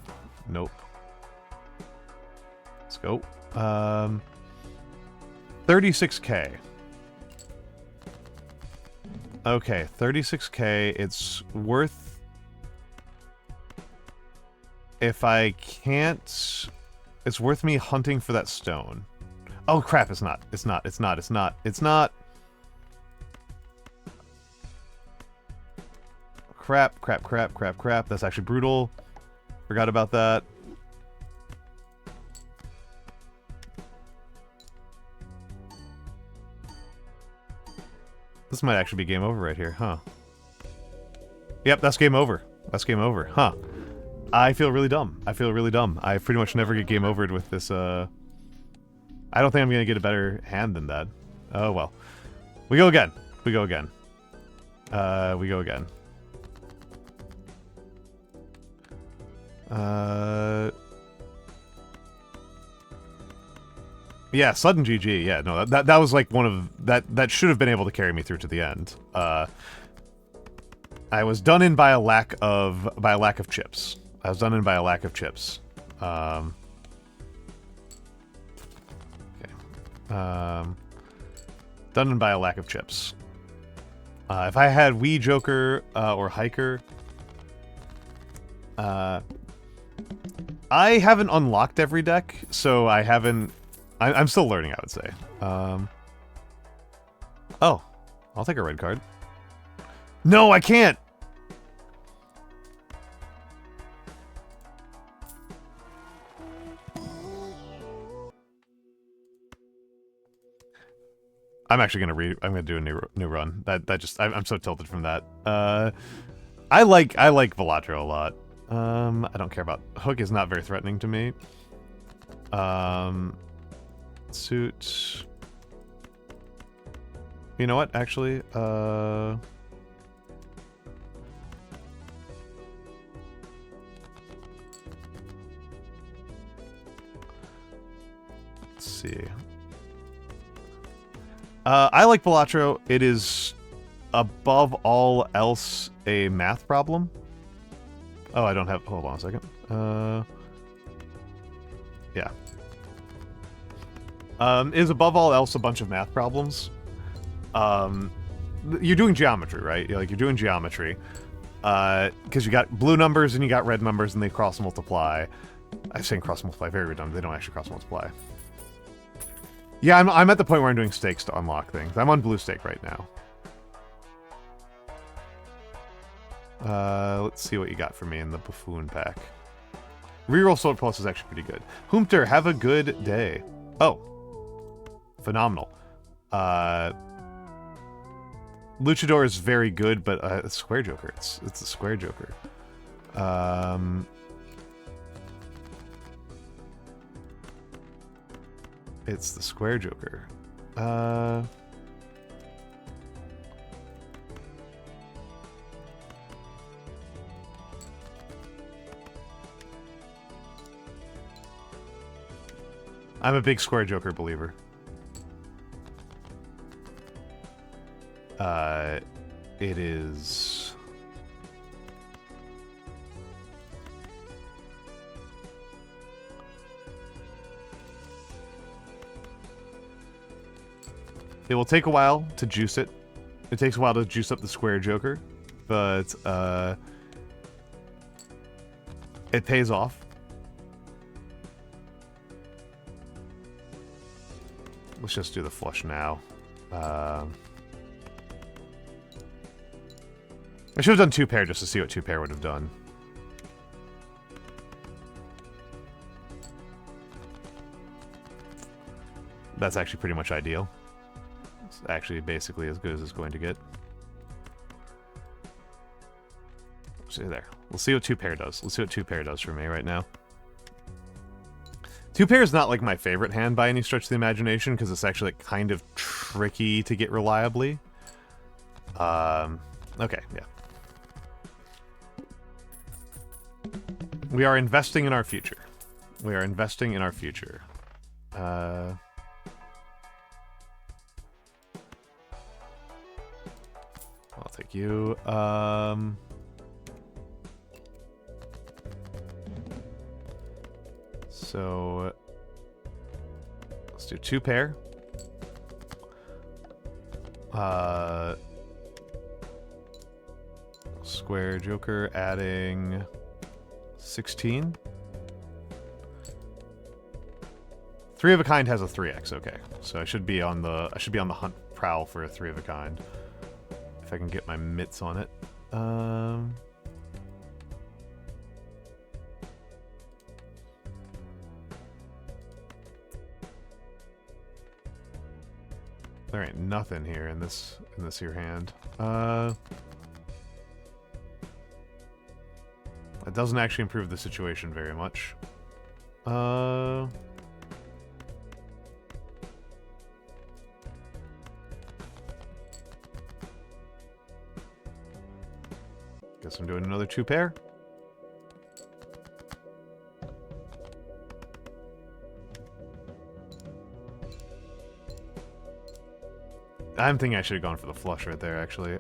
Nope. Let's go. 36K. Okay, 36K. It's worth... If I can't... It's worth me hunting for that stone. Oh, crap, it's not. It's not. It's not. It's not. It's not. Crap, crap, crap, crap, crap. That's actually brutal. Forgot about that. This might actually be game over right here, huh? Yep, that's game over. That's game over, huh? I feel really dumb. I feel really dumb. I pretty much never get game overed with this, I don't think I'm gonna get a better hand than that. Oh, well. We go again. We go again. We go again. Yeah, sudden GG. Yeah, no, that was like one of that should have been able to carry me through to the end. I was done in by a lack of chips. I was done in by a lack of chips. Okay. Done in by a lack of chips. If I had Wii Joker or Hiker, I haven't unlocked every deck, so I haven't. I'm still learning, I would say. Oh, I'll take a red card. No, I can't! I'm actually I'm gonna do a new run. I'm so tilted from that. I like Balatro a lot. I don't care about Hook is not very threatening to me. Suit. You know what? Actually, let's see. I like Balatro. It is, above all else, a math problem. Oh, I don't have... Hold on a second. Yeah. Is above all else a bunch of math problems. You're doing geometry, right? You're doing geometry. Because you got blue numbers and you got red numbers and they cross-multiply. I'm saying cross-multiply, very redundant. They don't actually cross-multiply. Yeah, I'm at the point where I'm doing stakes to unlock things. I'm on blue stake right now. Let's see what you got for me in the Buffoon pack. Reroll Sword Plus is actually pretty good. Hoomter, have a good day. Oh. Phenomenal. Luchador is very good, but it's Square Joker. It's a Square Joker. It's the Square Joker. I'm a big Square Joker believer. It is... It will take a while to juice it. It takes a while to juice up the Square Joker, but it pays off. Let's just do the flush now. I should have done 2-pair just to see what 2-pair would have done. That's actually pretty much ideal. It's actually basically as good as it's going to get. See there. We'll see what 2-pair does. Let's see what 2-pair does for me right now. 2-pair is not like my favorite hand by any stretch of the imagination because it's actually like, kind of tricky to get reliably. Okay, yeah. We are investing in our future. We are investing in our future. I'll take you. So let's do 2 pair. Square Joker adding 16. 3 of a kind has a 3x. Okay, so I should be on the hunt prowl for a 3 of a kind if I can get my mitts on it. There ain't nothing here in this here hand. That doesn't actually improve the situation very much. Guess I'm doing another 2 pair. I'm thinking I should have gone for the flush right there, actually.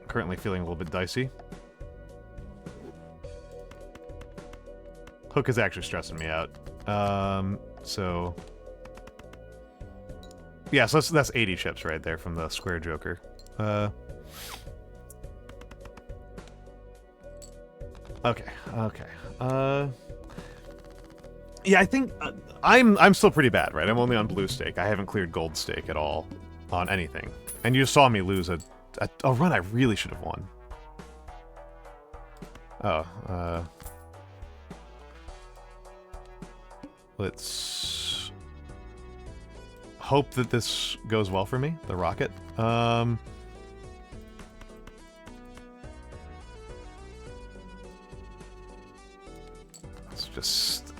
Currently feeling a little bit dicey. Hook is actually stressing me out. So... yeah, so that's 80 chips right there from the Square Joker. Okay. Yeah, I think I'm still pretty bad, right? I'm only on blue stake. I haven't cleared gold stake at all on anything. And you saw me lose a run I really should have won. Oh, let's hope that this goes well for me, the rocket. Let's just...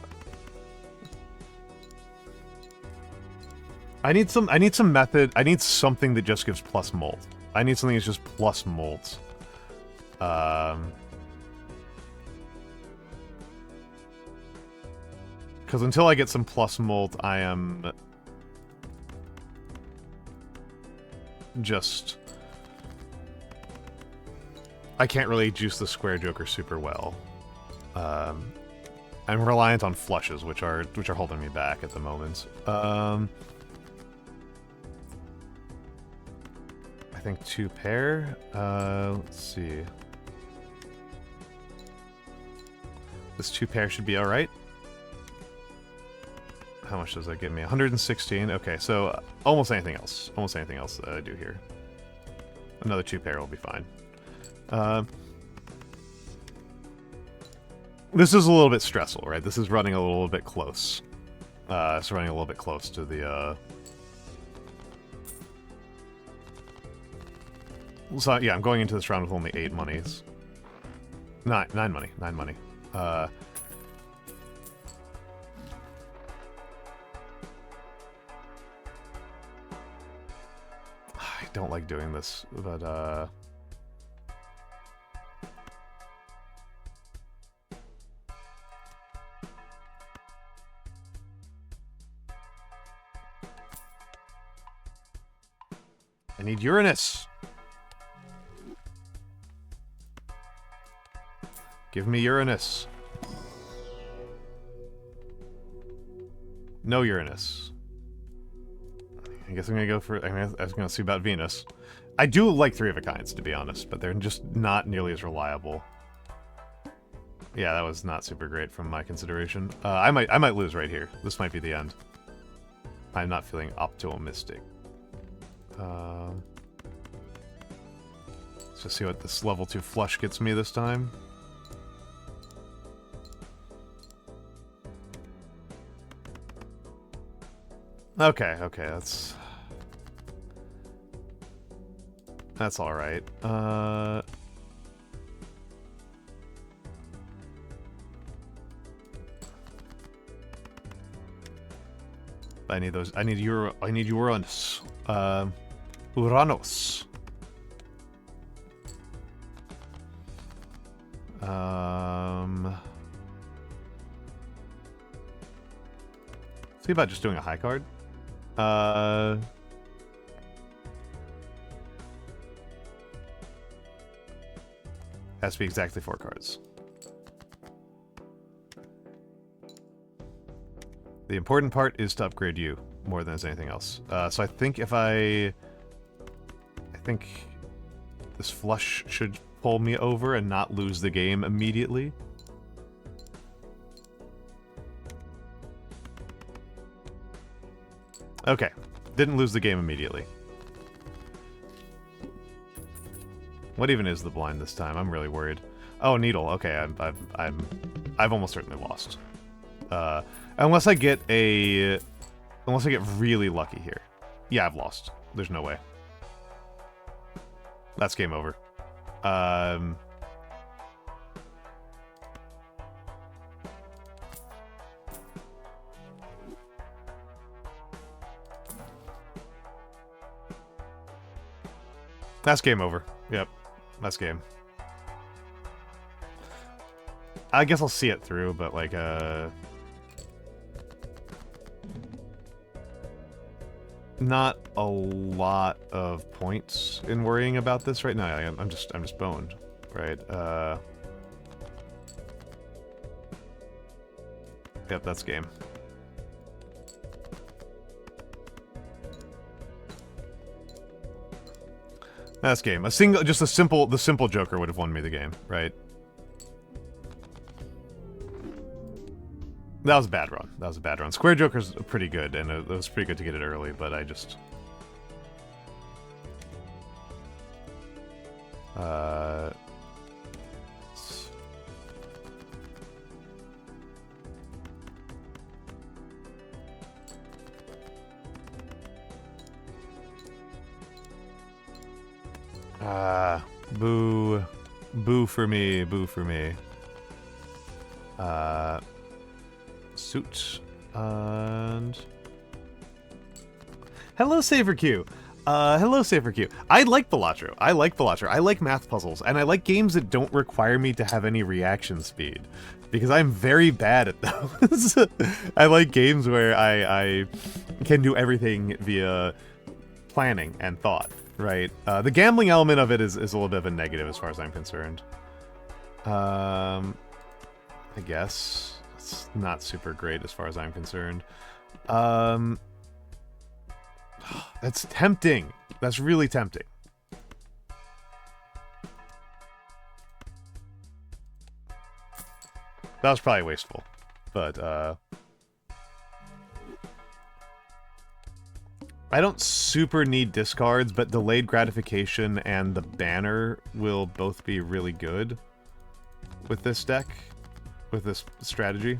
I need some method. I need something that just gives plus mold. I need something that's just plus molds. Because until I get some plus mold, I am just... I can't really juice the Square Joker super well. I'm reliant on flushes, which are holding me back at the moment. I think 2 pair. Let's see. This 2 pair should be all right. How much does that give me? 116. Okay, so almost anything else. Almost anything else that I do here. Another 2 pair will be fine. This is a little bit stressful, right? This is running a little bit close. It's running a little bit close to the, So, yeah, I'm going into this round with only 8 monies. 9 money. 9 money. I don't like doing this, but, I need Uranus. Give me Uranus. No Uranus. I guess I'm gonna go for... I was gonna see about Venus. I do like 3 of a kinds, to be honest, but they're just not nearly as reliable. Yeah, that was not super great from my consideration. I might lose right here. This might be the end. I'm not feeling optimistic. Let's just see what this level 2 flush gets me this time. Okay, that's all right. I need those. I need Uranus. Uranus. See about just doing a high card. Has to be exactly 4 cards. The important part is to upgrade you more than anything else. So I think if I think this flush should pull me over and not lose the game immediately. Okay, didn't lose the game immediately. What even is the blind this time? I'm really worried. Oh, needle. Okay, I've almost certainly lost. Unless I get really lucky here. Yeah, I've lost. There's no way. That's game over. That's game over. Yep, that's game. I guess I'll see it through, but like, not a lot of points in worrying about this right now. I'm just boned, right? Yep, that's game. That's game. The simple Joker would have won me the game, right? That was a bad run. That was a bad run. Square Joker's pretty good, and it was pretty good to get it early, but I just... Boo. Boo for me. Boo for me. Suit. And... Hello, SaverQ. Hello, SaverQ. I like Balatro. I like Balatro. I like math puzzles, and I like games that don't require me to have any reaction speed, because I'm very bad at those. I like games where I can do everything via planning and thought, right? The gambling element of it is a little bit of a negative as far as I'm concerned. I guess. It's not super great as far as I'm concerned. That's tempting. That's really tempting. That was probably wasteful, but I don't super need discards, but delayed gratification and the banner will both be really good with this deck, with this strategy.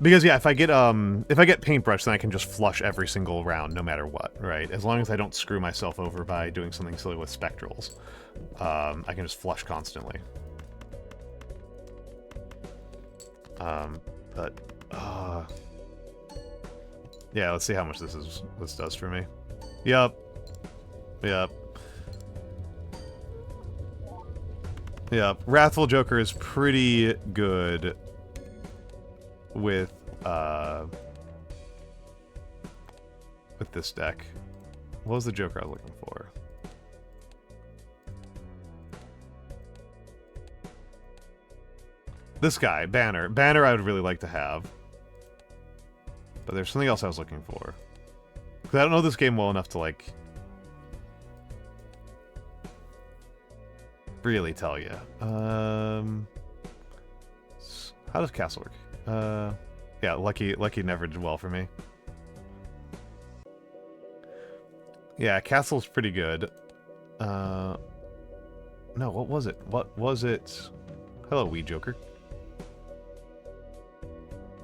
Because yeah, if I get paintbrush, then I can just flush every single round, no matter what, right? As long as I don't screw myself over by doing something silly with spectrals, I can just flush constantly. But yeah, let's see how much this does for me. Yep. Wrathful Joker is pretty good with this deck. What was the Joker I was looking for? This guy, Banner. Banner I would really like to have. But there's something else I was looking for. Because I don't know this game well enough to, like, really tell you. How does Castle work? Yeah, Lucky never did well for me. Yeah, Castle's pretty good. No, what was it? What was it? Hello, wee Joker.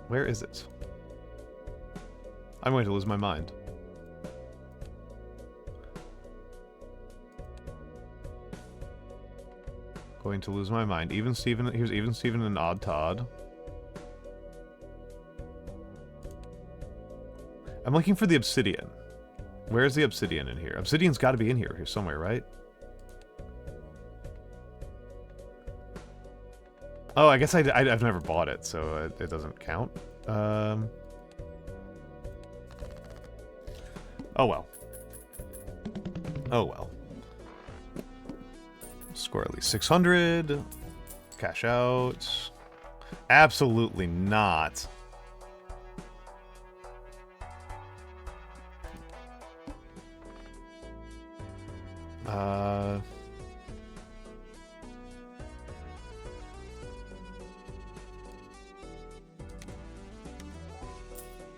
Where is it? I'm going to lose my mind. Going to lose my mind. Even Steven, here's Even Steven and Odd Todd. I'm looking for the Obsidian. Where's the Obsidian in here? Obsidian's got to be in here somewhere, right? Oh, I guess I've never bought it, so it doesn't count. Oh well. Oh well. Score at least 600. Cash out. Absolutely not.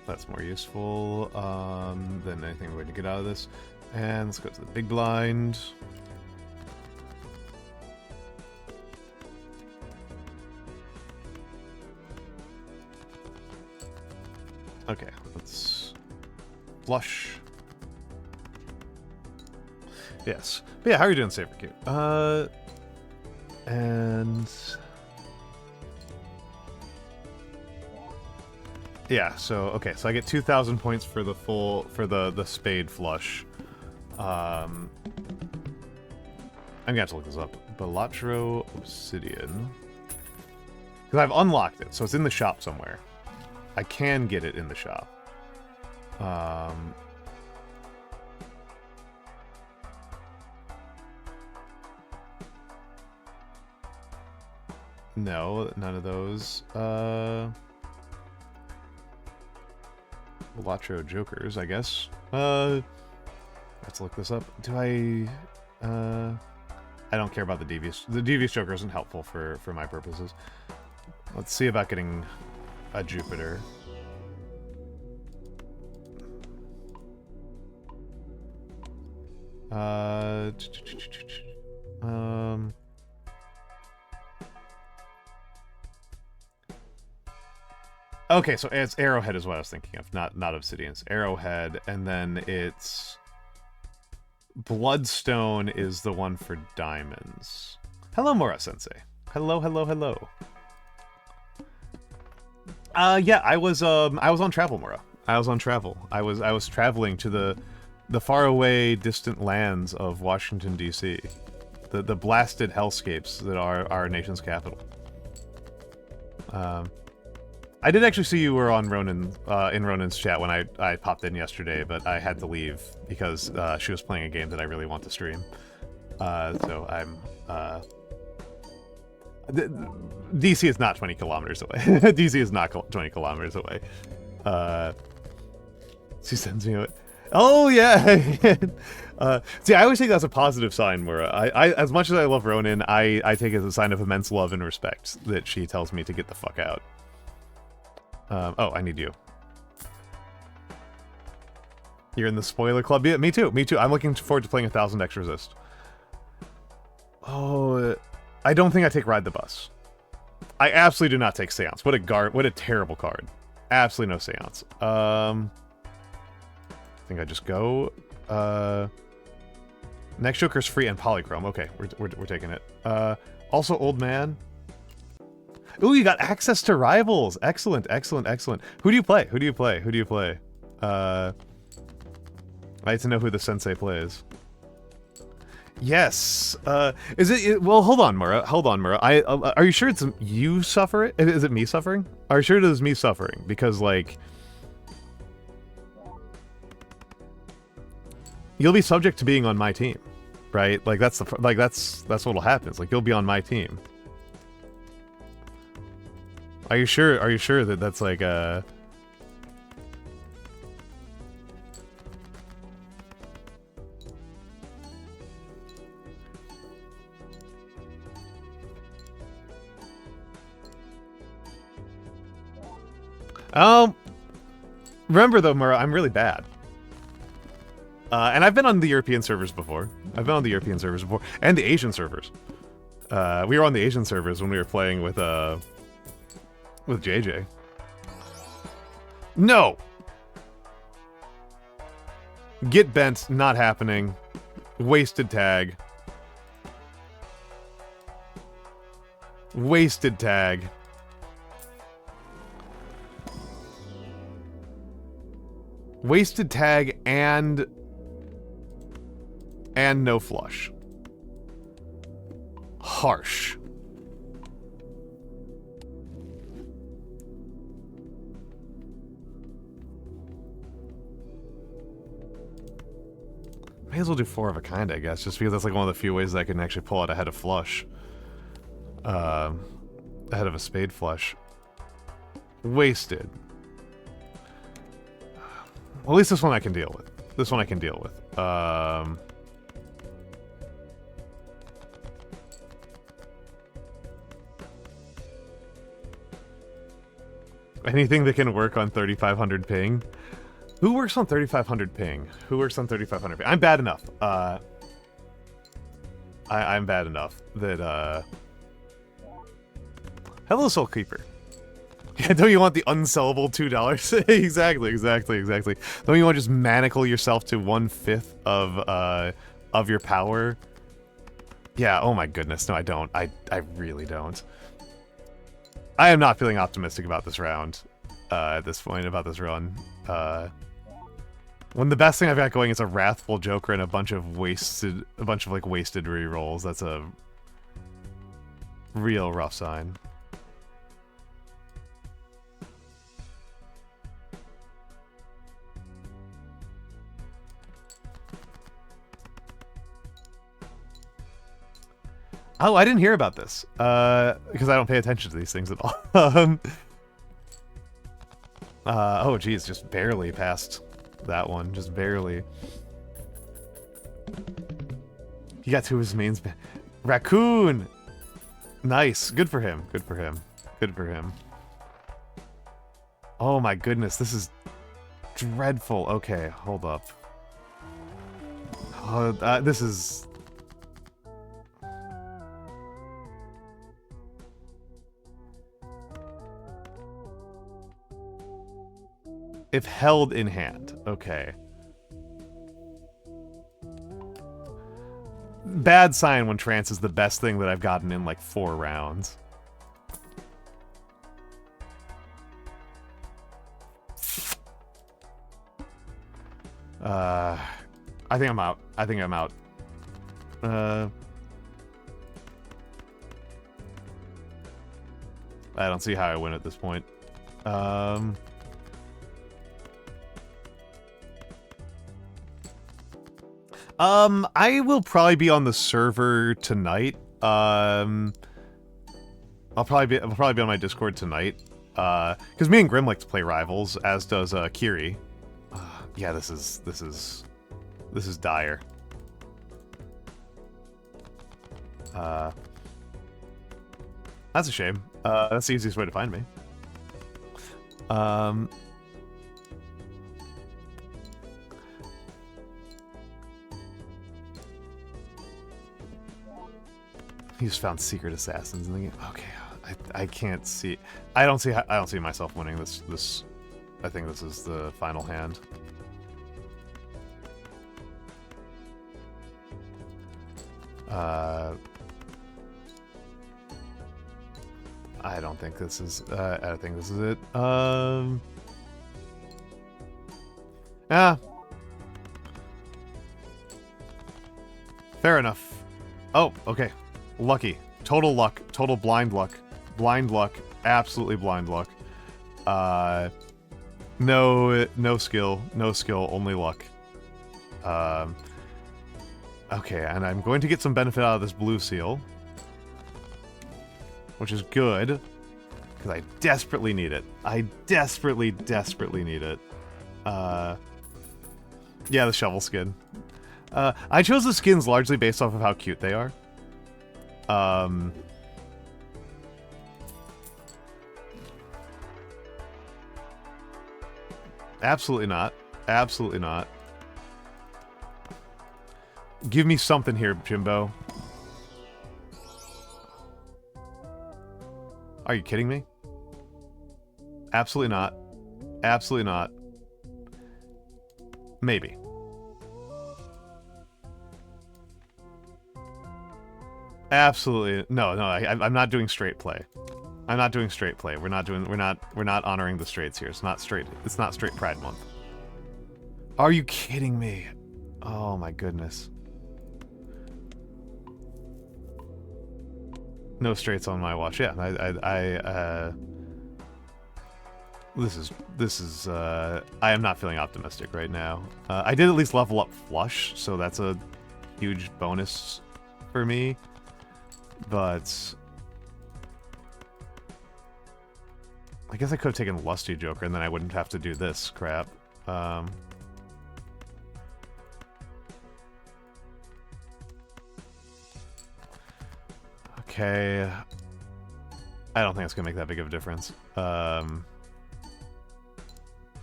That's more useful than anything we're going to get out of this. And let's go to the big blind. Okay, let's flush. Yes. But yeah, how are you doing, Saber Cute? And yeah, so okay, so I get 2,000 points for the full the spade flush. I'm gonna have to look this up. Balatro Obsidian. Because I've unlocked it, so it's in the shop somewhere. I can get it in the shop. No, none of those. Balatro Jokers, I guess. Let's look this up. Do I don't care about the Devious. The Devious Joker isn't helpful for my purposes. Let's see about getting a Jupiter. Okay, so it's Arrowhead is what I was thinking of, not Obsidian. It's Arrowhead, and then it's Bloodstone is the one for diamonds. Hello, Mora Sensei. Hello, hello, hello. Yeah, I was on travel, Mora. I was on travel. I was traveling to the faraway, distant lands of Washington, D.C. The blasted hellscapes that are our nation's capital. I did actually see you were on Ronan, in Ronan's chat when I popped in yesterday, but I had to leave because she was playing a game that I really want to stream. So I'm... DC is not 20 kilometers away. DC is not 20 kilometers away. She sends me away. Oh, yeah! See, I always take that as a positive sign, Mura. I as much as I love Ronan, I take it as a sign of immense love and respect that she tells me to get the fuck out. Oh, I need you. You're in the spoiler club? Yeah, me too, me too. I'm looking forward to playing 1000 X Resist. Oh, I don't think I take Ride the Bus. I absolutely do not take Seance. What a terrible card. Absolutely no Seance. I think I just go. Next Joker's free and Polychrome. Okay, we're taking it. Also Old Man. Ooh, you got access to rivals. Excellent, excellent, excellent. Who do you play? Who do you play? Who do you play? I like to know who the sensei plays. Yes. Is it? Well, hold on, Mura. Hold on, Mura. Are you sure it's you suffering? Is it me suffering? Are you sure it is me suffering? Because like, you'll be subject to being on my team, right? Like that's what'll happen. It's like you'll be on my team. Are you sure? Are you sure that that's like remember though, Mura, I'm really bad. And I've been on the European servers before. I've been on the European servers before. And the Asian servers. We were on the Asian servers when we were playing with JJ. No! Get bent, not happening. Wasted tag. Wasted tag. Wasted tag and no flush. Harsh. May as well do 4 of a kind, I guess, just because that's like one of the few ways that I can actually pull out ahead of flush. Ahead of a spade flush. Wasted. Well, at least this one I can deal with. This one I can deal with. Anything that can work on 3500 ping. Who works on 3500 ping? Who works on 3500 ping? I'm bad enough. I'm bad enough that, Hello, Soul Keeper. Yeah, don't you want the unsellable $2? Exactly. Don't you want to just manacle yourself to 1/5 of your power? Yeah, oh my goodness. No, I don't. I really don't. I am not feeling optimistic about this round, at this point, about this run. When the best thing I've got going is a Wrathful Joker and a bunch of wasted rerolls, that's a real rough sign. Oh, I didn't hear about this, because I don't pay attention to these things at all. Oh geez, just barely passed that one, just barely. He got 2 of his mains. Raccoon! Nice, good for him, good for him, good for him. Oh my goodness, this is dreadful. Okay, hold up. This is... If held in hand. Okay. Bad sign when trance is the best thing that I've gotten in like 4 rounds. I think I'm out. I think I'm out. I don't see how I win at this point. I will probably be on the server tonight. I'll probably be on my Discord tonight. Because me and Grim like to play Rivals, as does Kiri. Yeah, this is dire. That's a shame. That's the easiest way to find me. He just found secret assassins in the game. Okay, I can't see. I don't see myself winning this. I think this is the final hand. I don't think this is. I don't think this is it. Yeah. Fair enough. Oh, okay. Lucky. Total luck. Total blind luck. Blind luck. Absolutely blind luck. No skill. No skill. Only luck. Okay, and I'm going to get some benefit out of this blue seal. Which is good. Because I desperately need it. I desperately need it. Yeah, the shovel skin. I chose the skins largely based off of how cute they are. Absolutely not. Absolutely not. Give me something here, Jimbo. Are you kidding me? Absolutely not. Absolutely not. Maybe. Absolutely no. I'm not doing straight play. I'm not doing straight play. We're not honoring the straights here. It's not straight Pride Month. Are you kidding me? Oh my goodness. No straights on my watch. Yeah, This is, I am not feeling optimistic right now. I did at least level up Flush, so that's a huge bonus for me. But I guess I could have taken Lusty Joker, and then I wouldn't have to do this crap. Okay. I don't think it's gonna make that big of a difference. I'm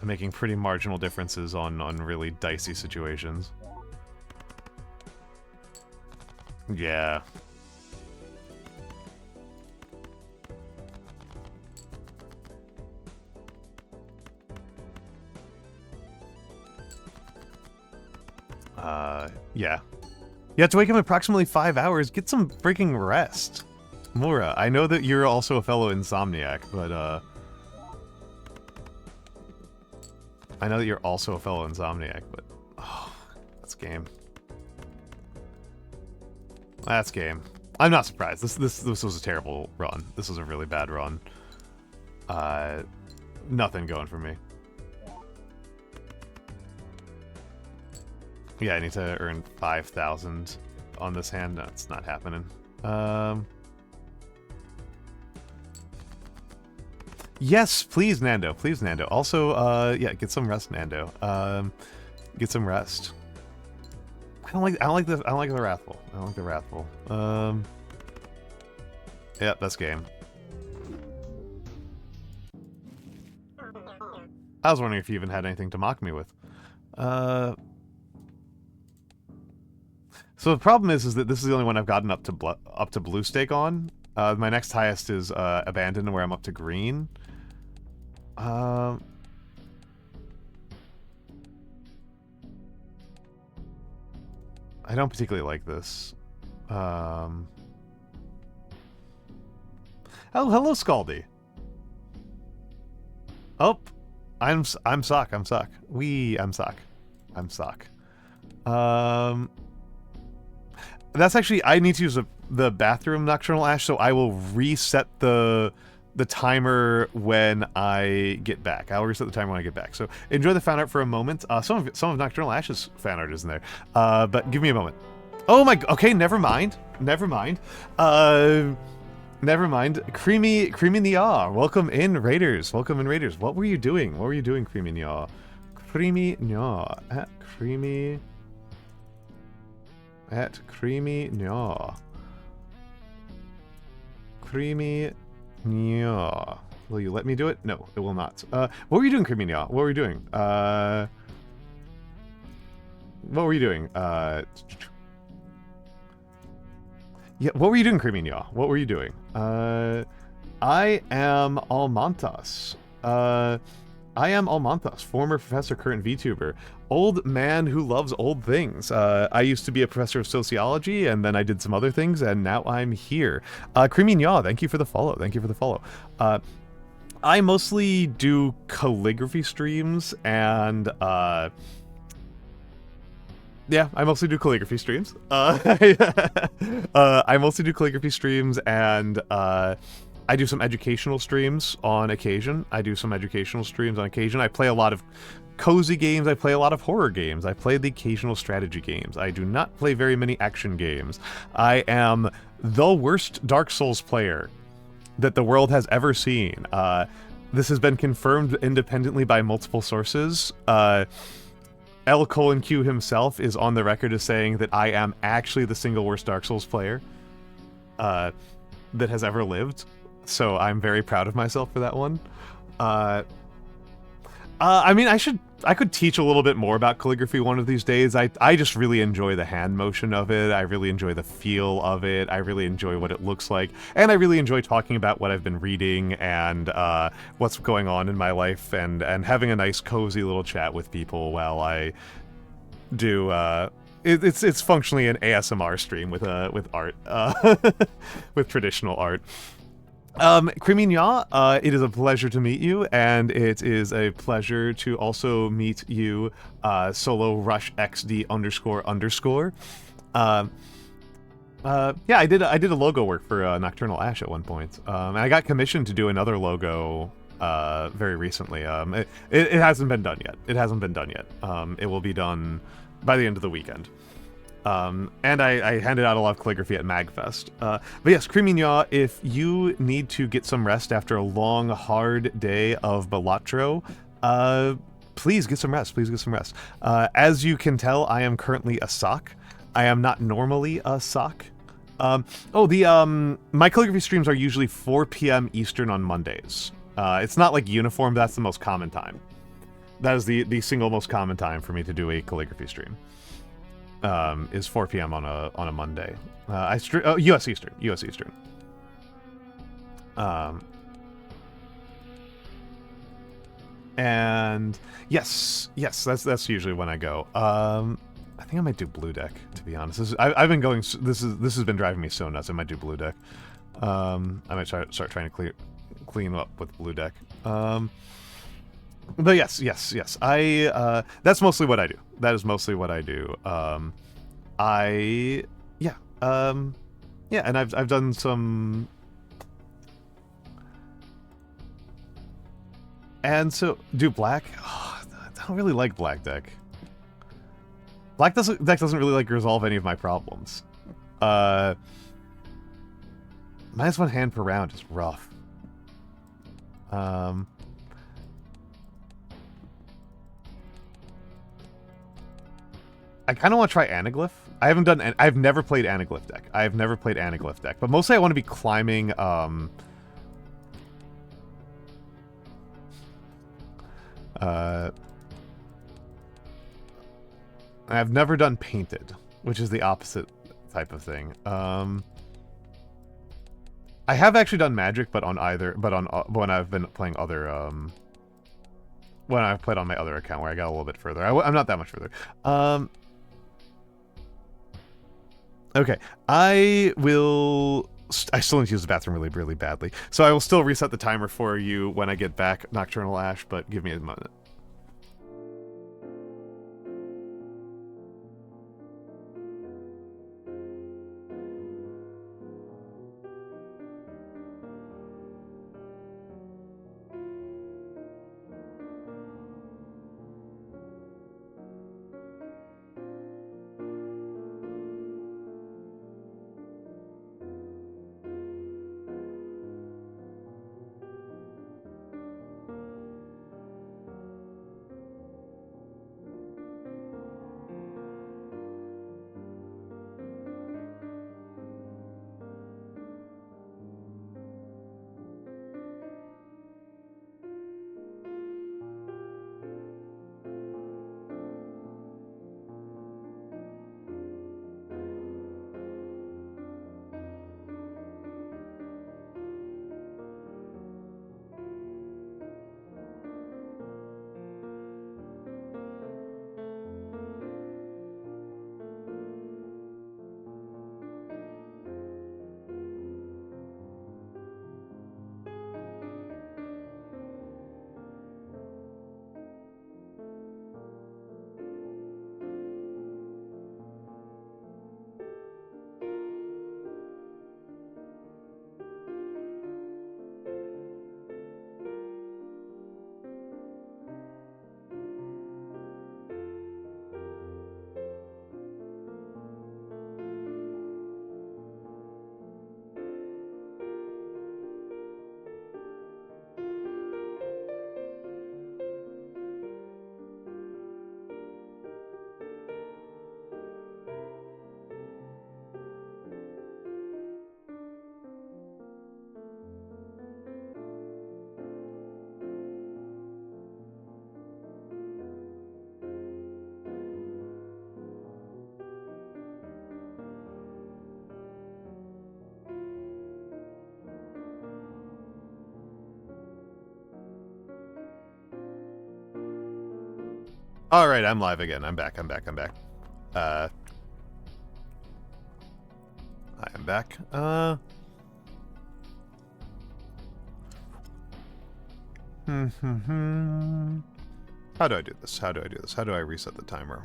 making pretty marginal differences on really dicey situations. Yeah. Yeah. You have to wake up in approximately 5 hours. Get some freaking rest. Mora, I know that you're also a fellow insomniac, but, I know that you're also a fellow insomniac, but... Oh, that's game. That's game. I'm not surprised. This was a terrible run. This was a really bad run. Nothing going for me. Yeah, I need to earn 5,000 on this hand. That's not happening. Yes, please, Nando. Please, Nando. Also, yeah, get some rest, Nando. Get some rest. I don't like the Wrathful. I don't like the Wrathful. Yeah, that's game. I was wondering if you even had anything to mock me with. So the problem is that this is the only one I've gotten up to blue stake on. My next highest is Abandoned, where I'm up to green. I don't particularly like this. Oh, hello, Scaldy. Oh, I'm Sock. I'm Sock. I'm Sock. I'm Sock. That's actually, I need to use the bathroom Nocturnal Ash, so I will reset the timer when I get back. I'll reset the timer when I get back. So enjoy the fan art for a moment. Some of Nocturnal Ash's fan art is in there, but give me a moment. Oh my, okay, never mind. Never mind. Never mind. Creamy Nya. Welcome in, Raiders. Welcome in, Raiders. What were you doing? What were you doing, Creamy Nya? Creamy Nya. At Creamy Nya. Creamy Nya. Will you let me do it? No, it will not. What were you doing, Creamy Nya? What were you doing? What were you doing? Yeah, what were you doing, Creamy Nya? What were you doing? I am Almantas. I am Almantas, former professor, current VTuber. Old man who loves old things. I used to be a professor of sociology, and then I did some other things, and now I'm here. Creamy Nya, thank you for the follow. Thank you for the follow. I mostly do calligraphy streams, and yeah, I mostly do calligraphy streams. I mostly do calligraphy streams, and I do some educational streams on occasion. I play a lot of cozy games. I play a lot of horror games. I play the occasional strategy games. I do not play very many action games. I am the worst Dark Souls player that the world has ever seen. This has been confirmed independently by multiple sources. L:Q himself is on the record as saying that I am actually the single worst Dark Souls player that has ever lived. So I'm very proud of myself for that one. I mean, I could teach a little bit more about calligraphy one of these days. I just really enjoy the hand motion of it. I really enjoy the feel of it. I really enjoy what it looks like. And I really enjoy talking about what I've been reading and what's going on in my life and having a nice cozy little chat with people while I do it's functionally an ASMR stream with art, with traditional art. Creamy Nya, it is a pleasure to meet you, and it is a pleasure to also meet you, Solo Rush XD __. Yeah, I did a logo work for Nocturnal Ash at one point, and I got commissioned to do another logo very recently. It hasn't been done yet. It hasn't been done yet. It will be done by the end of the weekend. And I handed out a lot of calligraphy at Magfest. But yes, Creamignaw, if you need to get some rest after a long, hard day of Balatro, please get some rest. Please get some rest. As you can tell, I am currently a sock. I am not normally a sock. My calligraphy streams are usually 4 p.m. Eastern on Mondays. It's not like uniform, but that's the most common time. That is the single most common time for me to do a calligraphy stream. Is 4 p.m. on a Monday. US Eastern. US Eastern. And yes, that's usually when I go. I think I might do Blue Deck, to be honest. I've been going. This has been driving me so nuts. I might do Blue Deck. I might start trying to clean up with Blue Deck. But yes. That's mostly what I do. That is mostly what I do. And I've done some. And so, do black? Oh, I don't really like black deck. Black deck doesn't really like resolve any of my problems. -1 hand per round is rough. I kind of want to try Anaglyph. I've never played Anaglyph deck. But mostly I want to be climbing, I've never done painted, which is the opposite type of thing. I have actually done magic, but when I've been playing other, when I've played on my other account where I got a little bit further. I'm not that much further. Okay, I still need to use the bathroom really, really badly. So I will still reset the timer for you when I get back, Nocturnal Ash, but give me a minute. All right, I'm live again. I'm back. I am back. How do I do this? How do I reset the timer?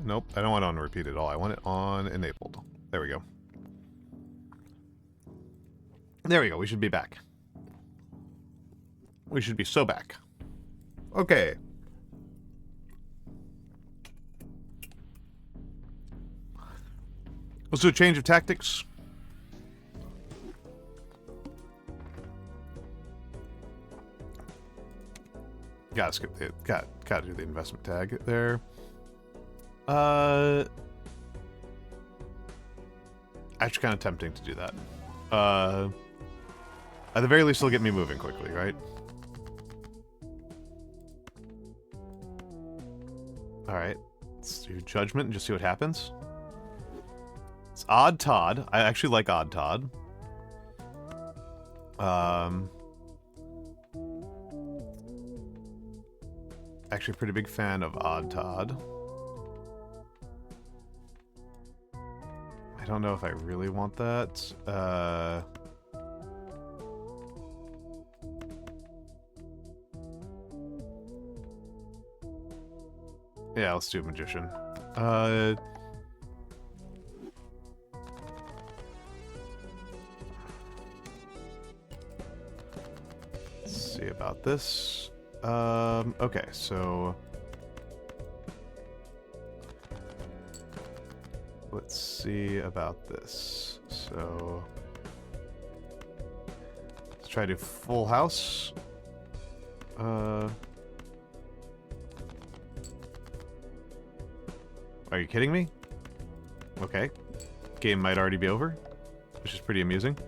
Nope, I don't want it on repeat at all. I want it on enabled. There we go. There we go, we should be back. We should be so back. Okay. Let's do a change of tactics. Gotta skip the, gotta do the investment tag there. Actually kind of tempting to do that. At the very least, it'll get me moving quickly, right? Alright. Let's do judgment and just see what happens. It's Odd Todd. I actually like Odd Todd. Actually a pretty big fan of Odd Todd. I don't know if I really want that. Yeah, let's do Magician. Let's see about this. Okay, so let's see about this. So let's try to do full house. Are you kidding me? Okay. Game might already be over, which is pretty amusing.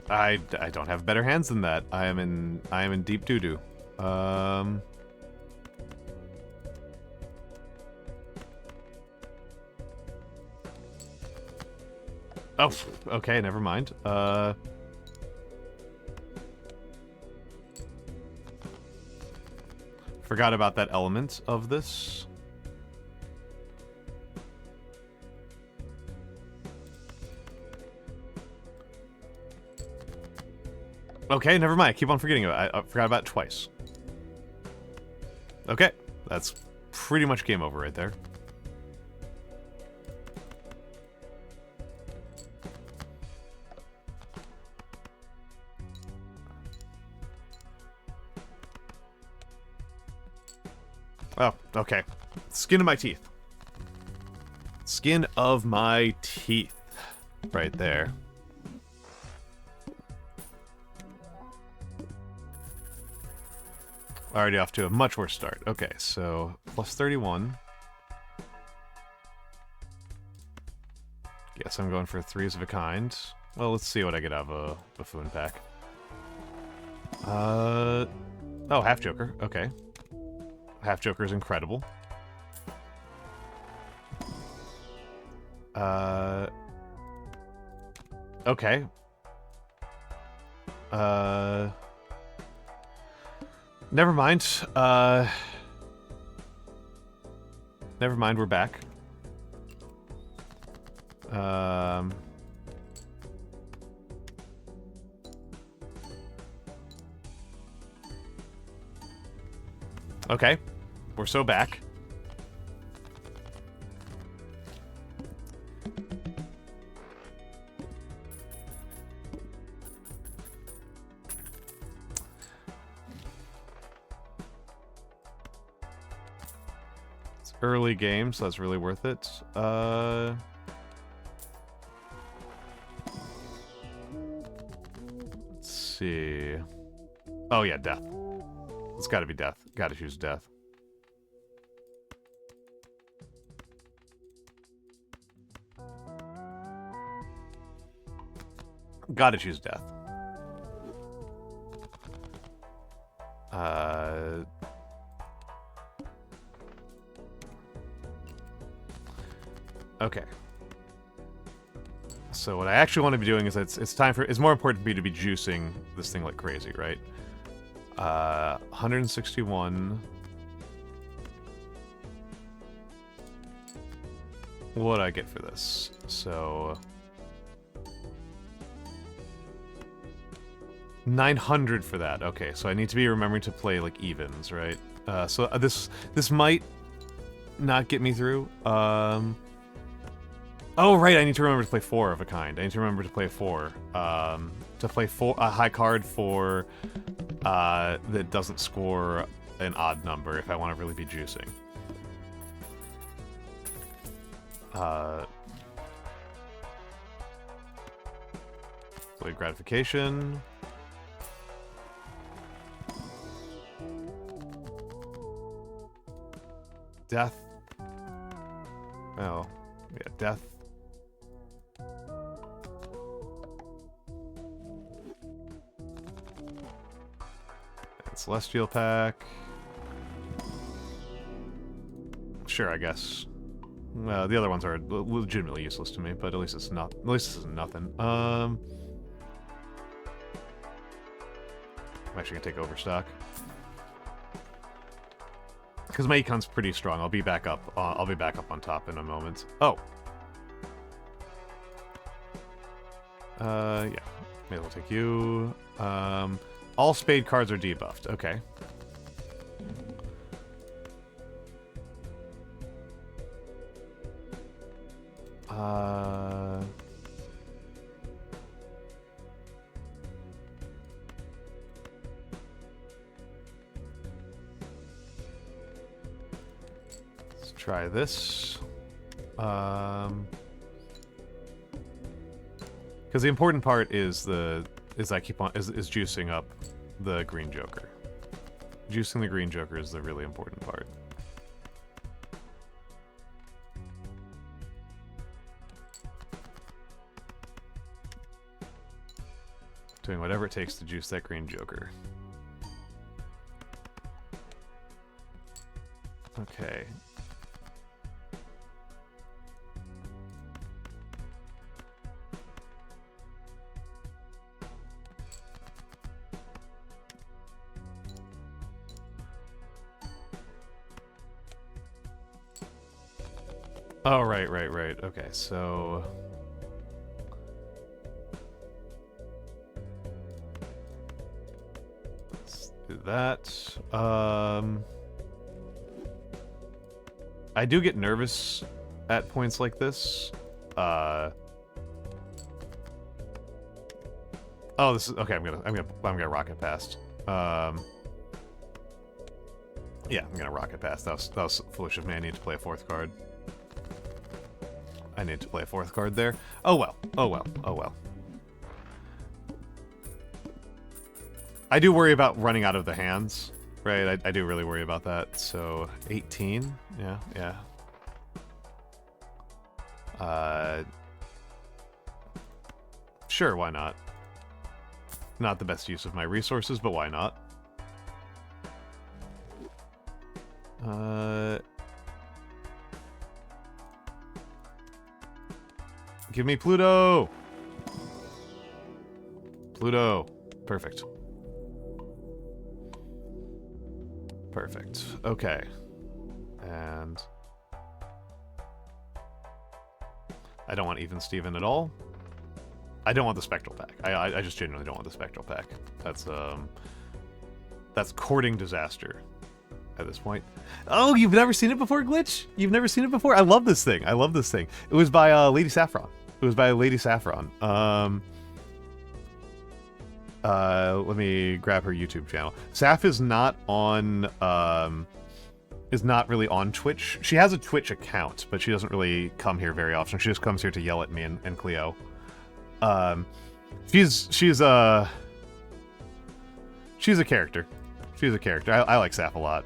I don't have better hands than that. I am in deep doo-doo. Oh, okay, never mind. Forgot about that element of this. Okay, never mind. I keep on forgetting about it. I forgot about it twice. Okay, that's pretty much game over right there. Oh, okay. Skin of my teeth. Skin of my teeth. Right there. Already off to a much worse start. Okay, so plus 31. Guess I'm going for threes of a kind. Well, let's see what I get out of a buffoon pack. Oh, half Joker. Okay. Half Joker is incredible. Okay. Never mind. Never mind, we're back. Okay. We're so back. It's early game, so that's really worth it. Let's see. Oh yeah, death. It's gotta be death. Gotta choose death. Gotta choose death. Okay. So what I actually want to be doing is it's time for it's more important for me to be juicing this thing like crazy, right? 161. What do I get for this? So 900 for that. Okay, so I need to be remembering to play like evens, right? So this might not get me through. Oh right, I need to remember to play 4 of a kind. I need to remember to play 4. To play a high card for that doesn't score an odd number if I want to really be juicing. Delayed gratification. Death. Oh, yeah, death. And Celestial Pack. Sure, I guess. The other ones are legitimately useless to me, but at least it's not. At least this isn't nothing. I'm actually gonna take Overstock because my econ's pretty strong. I'll be back up. I'll be back up on top in a moment. Oh. Yeah. Maybe we'll take you. All spade cards are debuffed. Okay. Let's try this. Because the important part is I keep on is juicing up the green joker. Juicing the green joker is the really important part. Doing whatever it takes to juice that green joker. Okay. Oh, right. Okay, so... let's do that. I do get nervous at points like this. Oh, this is... okay, I'm gonna rocket past. Yeah, I'm gonna rocket past. That was foolish of me. I need to play a 4th card. I need to play a 4th card there. Oh well. I do worry about running out of the hands, right? I do really worry about that. So 18, yeah. Sure, why not? Not the best use of my resources, but why not? Give me Pluto! Pluto. Perfect. Perfect. Okay. And... I don't want Even Steven at all. I don't want the Spectral Pack. I just genuinely don't want the Spectral Pack. That's courting disaster at this point. Oh, you've never seen it before, Glitch? You've never seen it before? I love this thing. I love this thing. It was by Lady Saffron. It was by Lady Saffron. Let me grab her YouTube channel. Saff is not on, is not really on Twitch. She has a Twitch account, but she doesn't really come here very often. She just comes here to yell at me and Cleo. She's a character. She's a character. I like Saff a lot.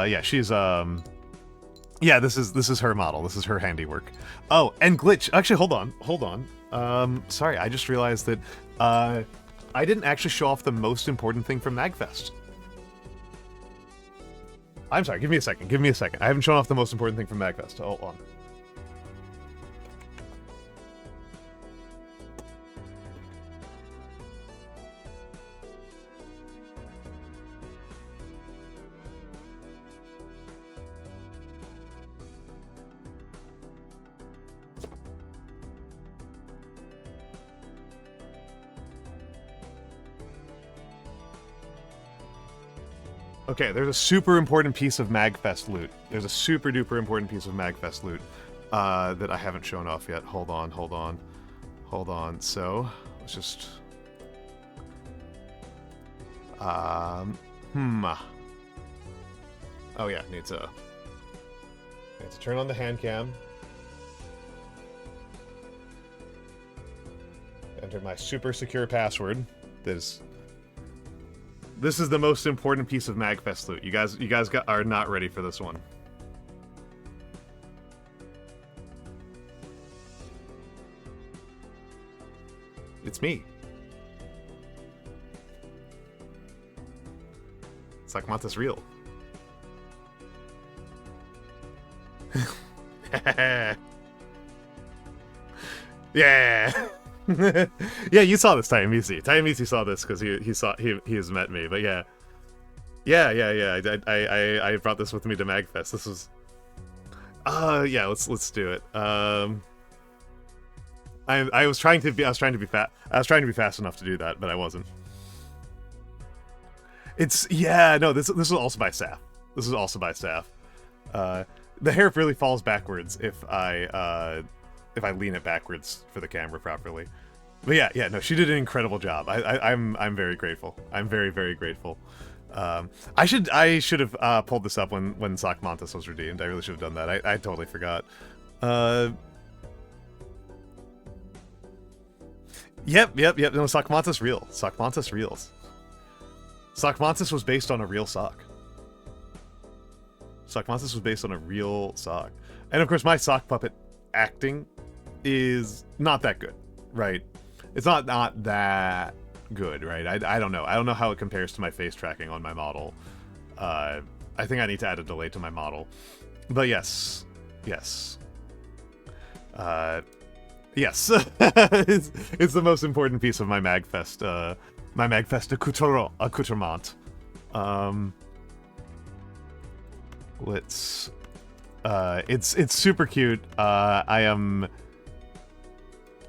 Yeah, she's, yeah, this is her model. This is her handiwork. Oh, and Glitch. Actually, hold on. Sorry, I just realized that, I didn't actually show off the most important thing from Magfest. I'm sorry, give me a second. I haven't shown off the most important thing from Magfest. Hold on. Okay, there's a super important piece of Magfest loot. There's a super duper important piece of Magfest loot that I haven't shown off yet. Hold on, hold on, hold on. So, let's just... Oh yeah, need to turn on the hand cam. Enter my super secure password. This is the most important piece of Magfest loot. You guys are not ready for this one. It's me. It's like Almantas real. Yeah. Yeah, you saw this, Taimisi. Taimisi saw this because he has met me. But yeah, I brought this with me to Magfest. This was, yeah. Let's do it. I was trying to be fast enough to do that, but I wasn't. No. This is also by staff. This is also by staff. The hair really falls backwards if I lean it backwards for the camera properly. But yeah, no, she did an incredible job. I'm very grateful. I'm very, very grateful. I should have pulled this up when Sock Mantas was redeemed. I really should have done that. I totally forgot. Yep. No, Sock Mantas real. Sock Mantas reals. Sock Mantas was based on a real sock. Sock Mantas was based on a real sock. And of course, my sock puppet acting is not that good, right? It's not that good, right? I don't know. I don't know how it compares to my face tracking on my model. I think I need to add a delay to my model. But yes. Yes. Yes. it's the most important piece of my Magfest, accoutrement. It's super cute. I am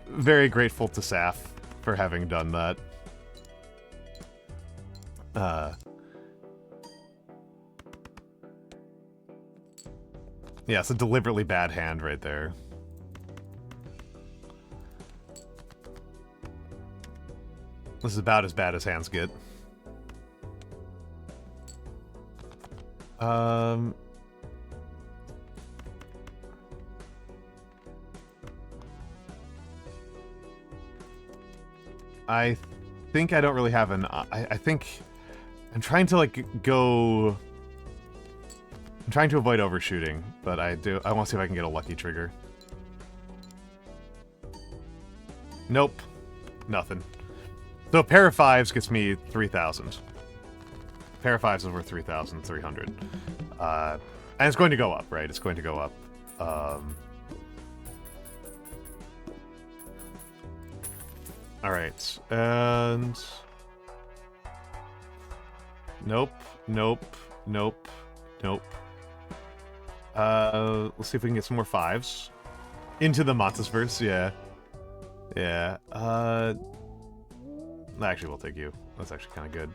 very grateful to Saf for having done that. Yeah, it's a deliberately bad hand right there. This is about as bad as hands get. I think I don't really have an... I think... I'm trying to, like, go... I'm trying to avoid overshooting, but I want to see if I can get a lucky trigger. Nope. Nothing. So a pair of fives gets me 3,000. A pair of fives is worth 3,300. And it's going to go up, right? It's going to go up. Alright, and... Nope. Let's see if we can get some more fives. Into the Mantasverse, yeah. Yeah, actually, we'll take you. That's actually kind of good.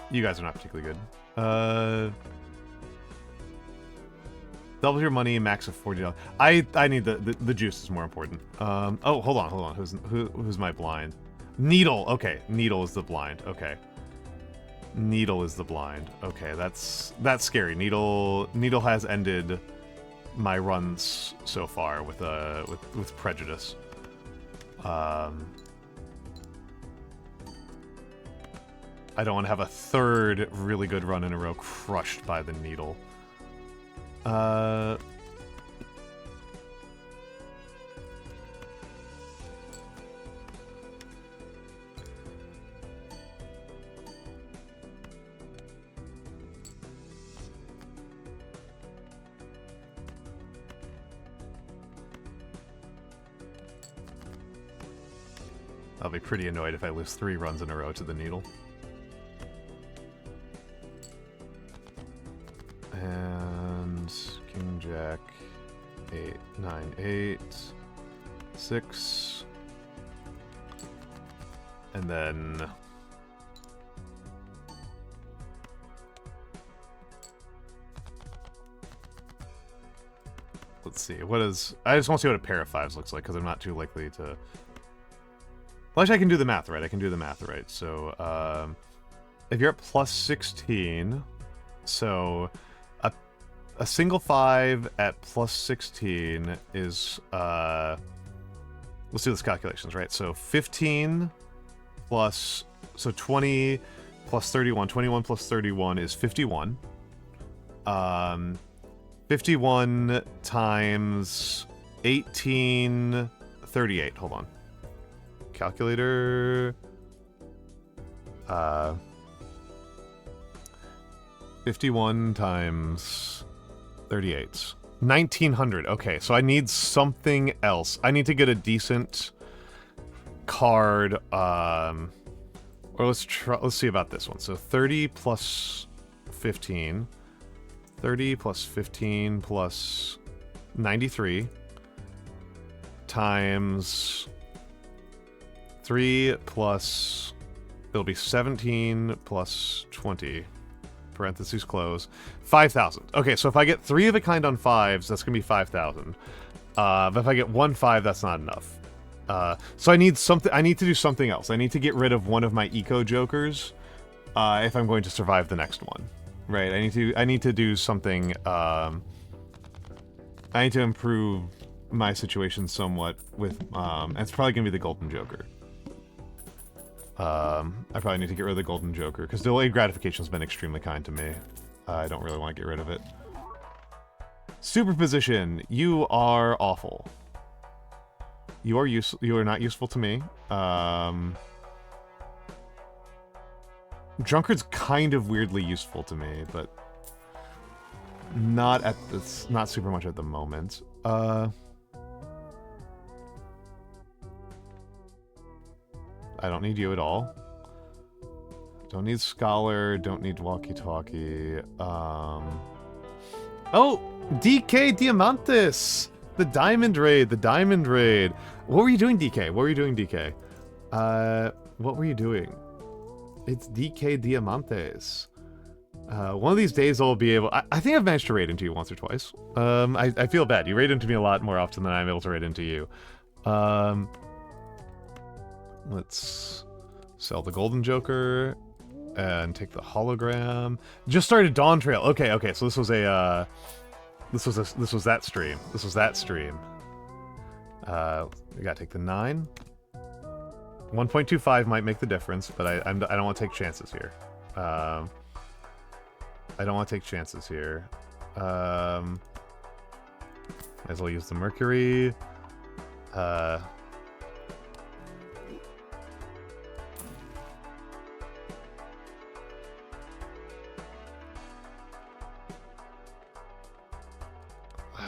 You guys are not particularly good. Double your money, max of $40. I need the juice is more important. Oh, hold on. Who's my blind? Needle. Okay, Needle is the blind. Okay. Needle is the blind. Okay, that's scary. Needle has ended my runs so far with prejudice. I don't want to have a third really good run in a row crushed by the Needle. I'll be pretty annoyed if I lose 3 runs in a row to the Needle. And King Jack 8, 9, 8, 6. And then... let's see, what is... I just want to see what a pair of 5s looks like, because I'm not too likely to... well, actually, I can do the math right. I can do the math right. So, if you're at plus 16, so a single 5 at plus 16 is, let's do this calculations, right? So 15 plus, so 20 plus 31. 21 plus 31 is 51. 51 times 1838. Hold on. Calculator. 51 times 38. 1900. Okay, so I need something else. I need to get a decent card. Or let's see about this one. So 30 plus 15. 30 plus 15 plus 93 times 3 plus, it'll be 17 plus 20, parentheses close, 5,000. Okay, so if I get 3 of a kind on 5s, that's going to be 5,000. But if I get 1 5, that's not enough. So I need something, I need to do something else. I need to get rid of one of my eco jokers if I'm going to survive the next one. Right, I need to do something, I need to improve my situation somewhat with, and it's probably going to be the Golden Joker. I probably need to get rid of the Golden Joker, because delayed gratification has been extremely kind to me. I don't really want to get rid of it. Superposition, you are awful. You are not useful to me. Drunkard's kind of weirdly useful to me, but not at this, not super much at the moment. I don't need you at all. Don't need Scholar, don't need Walkie-Talkie. Oh! DK Diamantis! The Diamond Raid, the Diamond Raid! What were you doing, DK? What were you doing, DK? What were you doing? It's DK Diamantes. One of these days I'll be able... I think I've managed to raid into you once or twice. I feel bad. You raid into me a lot more often than I'm able to raid into you. Let's sell the Golden Joker and take the hologram. Just started Dawn Trail. Okay, so this was a... This was that stream. This was that stream. We gotta take the 9. 1.25 might make the difference, but I don't want to take chances here. I don't want to take chances here. Might as well use the Mercury.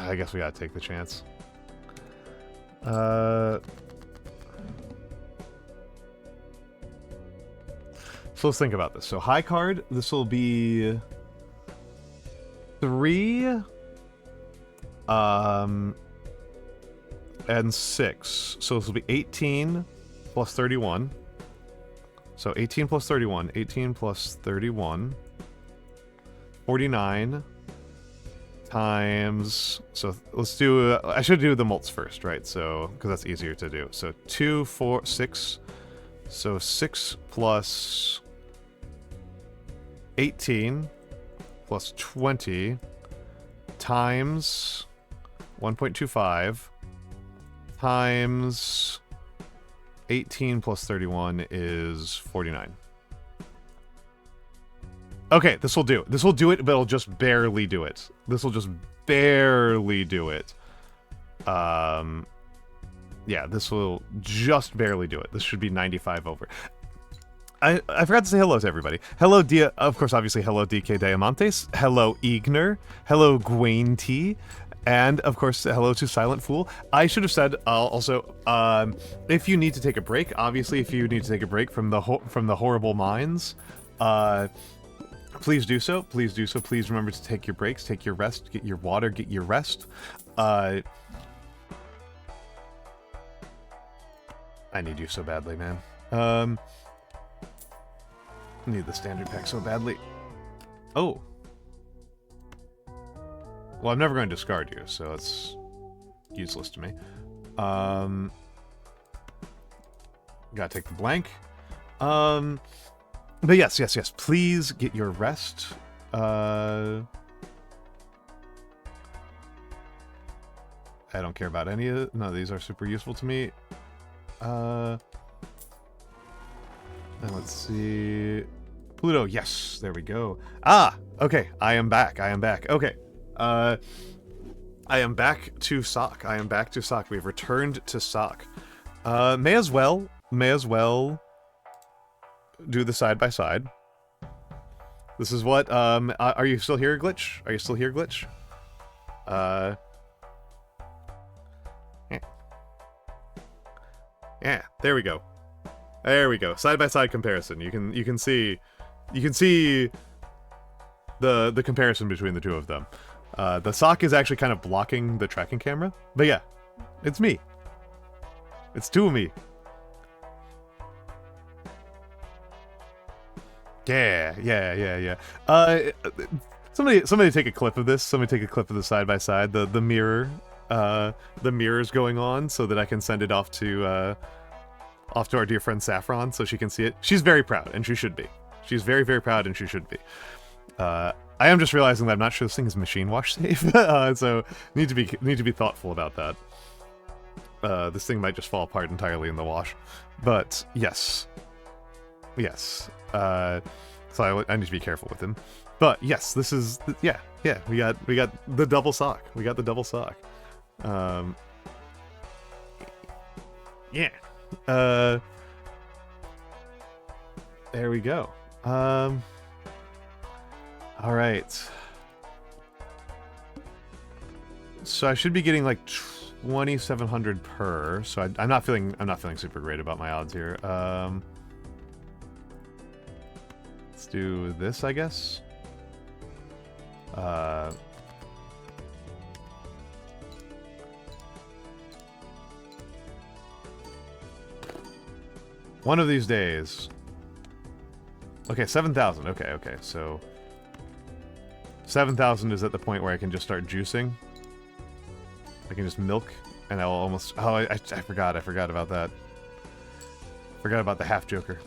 I guess we gotta take the chance. So let's think about this. So high card, this will be 3 and 6. So this will be 18 plus 31. So 18 plus 31, 18 plus 31, 49 times, so let's do, I should do the mults first, right? So, because that's easier to do. So 2, 4, 6. So 6 plus 18 plus 20 times 1.25 times 18 plus 31 is 49. Okay, this will do. This will do it, but it'll just barely do it. This will just barely do it. Yeah, this will just barely do it. This should be 95 over. I forgot to say hello to everybody. Hello, of course, obviously, hello, DK Diamantes. Hello, Igner. Hello, Gwaine T. And, of course, hello to Silent Fool. I should have said, also, if you need to take a break, obviously, if you need to take a break from the horrible minds, please do so. Please do so. Please remember to take your breaks, take your rest, get your water, get your rest. I need you so badly, man. Need the standard pack so badly. Oh. Well, I'm never going to discard you, so it's useless to me. Gotta take the blank. But yes. Please get your rest. I don't care about any of it. None of these are super useful to me. And let's see. Pluto, yes, there we go. Ah, okay, I am back. Okay. I am back to sock. We've returned to sock. May as well do the side by side. This is what, are you still here, Glitch? Yeah, there we go. Side by side comparison. You can see the comparison between the two of them. The sock is actually kind of blocking the tracking camera, but yeah, it's me. It's two of me. Yeah. Somebody take a clip of this. Somebody take a clip of the side by side. The mirror, the mirrors going on, so that I can send it off to our dear friend Saffron, so she can see it. She's very proud, and she should be. She's very, very proud, and she should be. I am just realizing that I'm not sure this thing is machine wash safe, so need to be thoughtful about that. This thing might just fall apart entirely in the wash, but yes. So I need to be careful with him. But yes, this is yeah. We got the double sock. Yeah. There we go. All right. So I should be getting like 2,700 per. So I'm not feeling super great about my odds here. Let's do this, I guess. One of these days. Okay, 7,000. Okay. So 7,000 is at the point where I can just start juicing. I can just milk, and I'll almost. Oh, I forgot. I forgot about that. Forgot about the half Joker.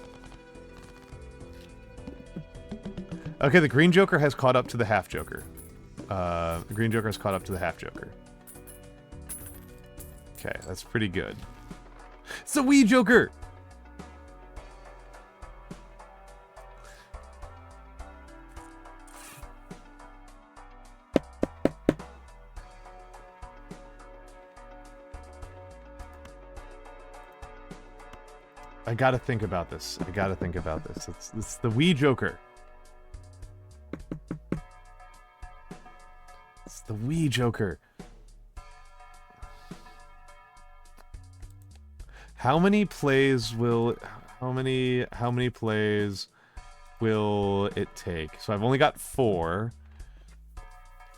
Okay, the green Joker has caught up to the half Joker. The green Joker has caught up to the half Joker. Okay, that's pretty good. It's the wee Joker! I gotta think about this. It's the wee Joker. It's the wee Joker. How many plays will it take? So I've only got 4.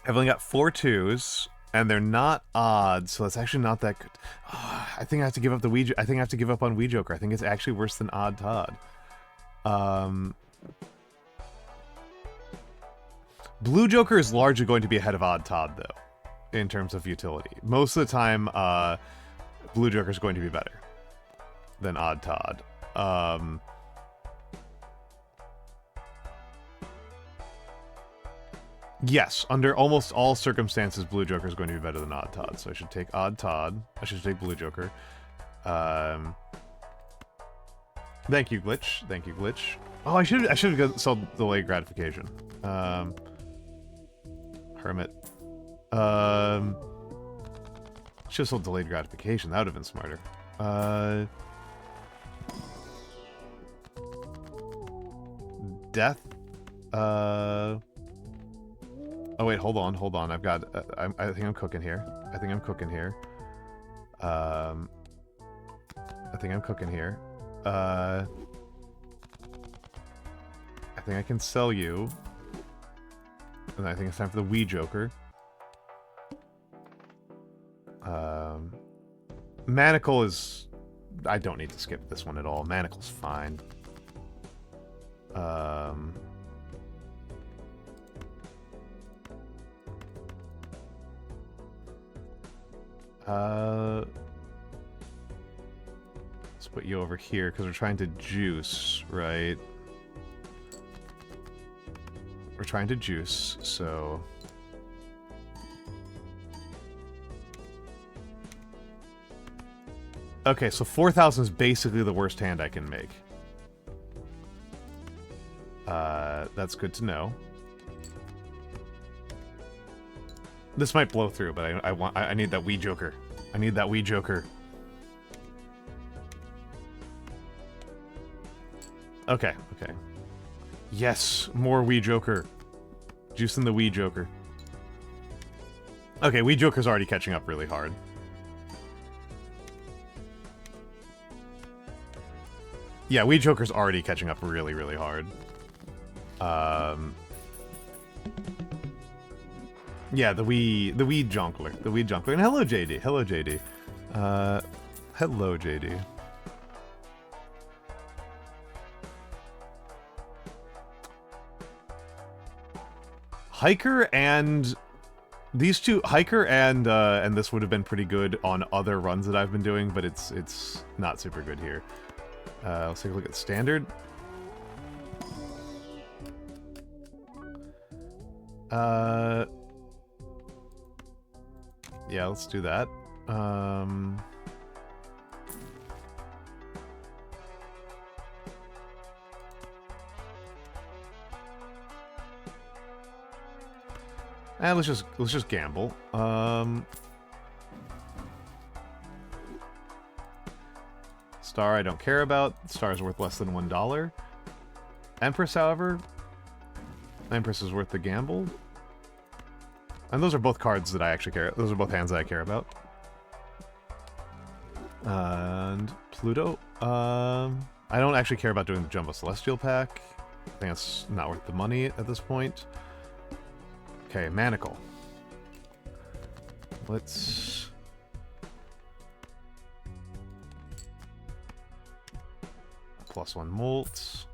I've only got 4 twos, and they're not odd, so it's actually not that good. Oh, I think I have to give up the Wii. I think I have to give up on Wii Joker. I think it's actually worse than Odd Todd. Blue Joker is largely going to be ahead of Odd Todd, though, in terms of utility. Most of the time, Blue Joker is going to be better than Odd Todd. Yes, under almost all circumstances, Blue Joker is going to be better than Odd Todd. So I should take Odd Todd. I should take Blue Joker. Thank you, Glitch. Thank you, Glitch. Oh, I should have sold delayed gratification. Hermit. Should have sold delayed gratification. That would have been smarter. Death. Oh wait, hold on. I've got. I think I'm cooking here. I think I'm cooking here. I think I can sell you. And I think it's time for the Wii Joker. Manacle is I don't need to skip this one at all. Manacle's fine. Let's put you over here because we're trying to juice, right? We're trying to juice, so... Okay, so 4,000 is basically the worst hand I can make. That's good to know. This might blow through, but I need that wee joker. I need that wee joker. Okay, okay. Yes, more wee joker. Juicing the wee joker. Okay, wee joker's already catching up really hard. Yeah, wee joker's already catching up really, really hard. Yeah, the wee jonkler. The wee jonkler. And hello, JD. Hello, JD. Hello, JD. Hiker and... These two, Hiker and this would have been pretty good on other runs that I've been doing, but it's not super good here. Let's take a look at standard. Yeah, let's do that. Let's just gamble. Star I don't care about. Star is worth less than $1. Empress, however, Empress is worth the gamble. And those are both cards that I actually care. Those are both hands that I care about. And Pluto. I don't actually care about doing the Jumbo Celestial pack. I think that's not worth the money at this point. Okay, Manacle. Let's... +1 Molt.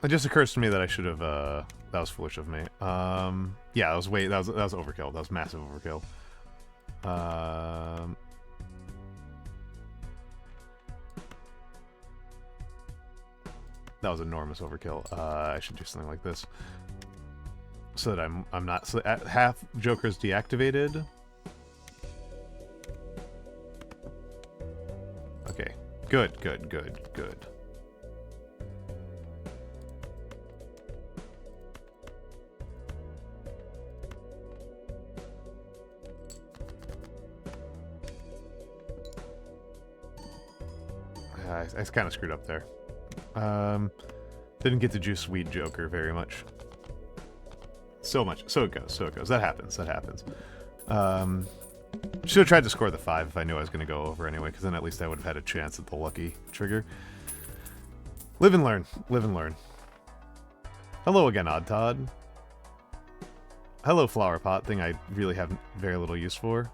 It just occurs to me that I should have, that was foolish of me. Yeah, that was overkill. That was massive overkill. That was enormous overkill. I should do something like this. So that I'm not... So at half Joker's deactivated. Okay. Good, good, good, good. I kind of screwed up there. Didn't get to juice Weed Joker very much. So it goes. That happens. Should have tried to score the 5 if I knew I was going to go over anyway, because then at least I would have had a chance at the lucky trigger. Live and learn. Live and learn. Hello again, Odd Todd. Hello, Flower Pot, thing I really have very little use for.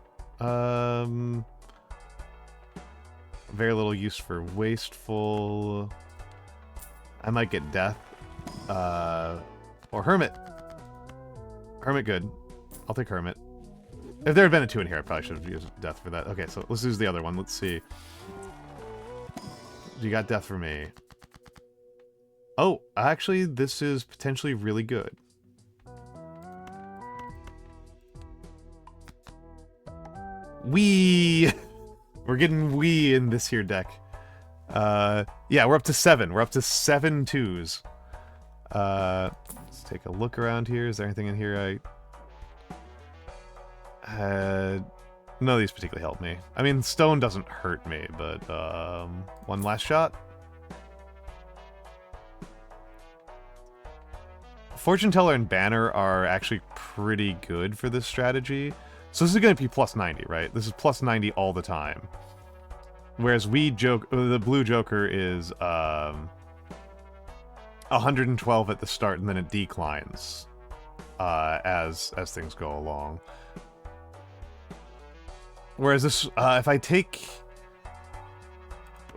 Very little use for Wasteful. I might get Death. Or Hermit. Hermit good. I'll take Hermit. If there had been a 2 in here, I probably should have used Death for that. Okay, so let's use the other one. Let's see. You got Death for me. Oh, actually, this is potentially really good. Wee! We're getting wee in this here deck. Yeah, we're up to 7. We're up to 7 2s. Let's take a look around here. Is there anything in here none of these particularly help me. I mean, stone doesn't hurt me, but, one last shot. Fortune Teller and Banner are actually pretty good for this strategy. So this is going to be +90, right? This is +90 all the time. Whereas the Blue Joker is 112 at the start, and then it declines as things go along. Whereas this, if I take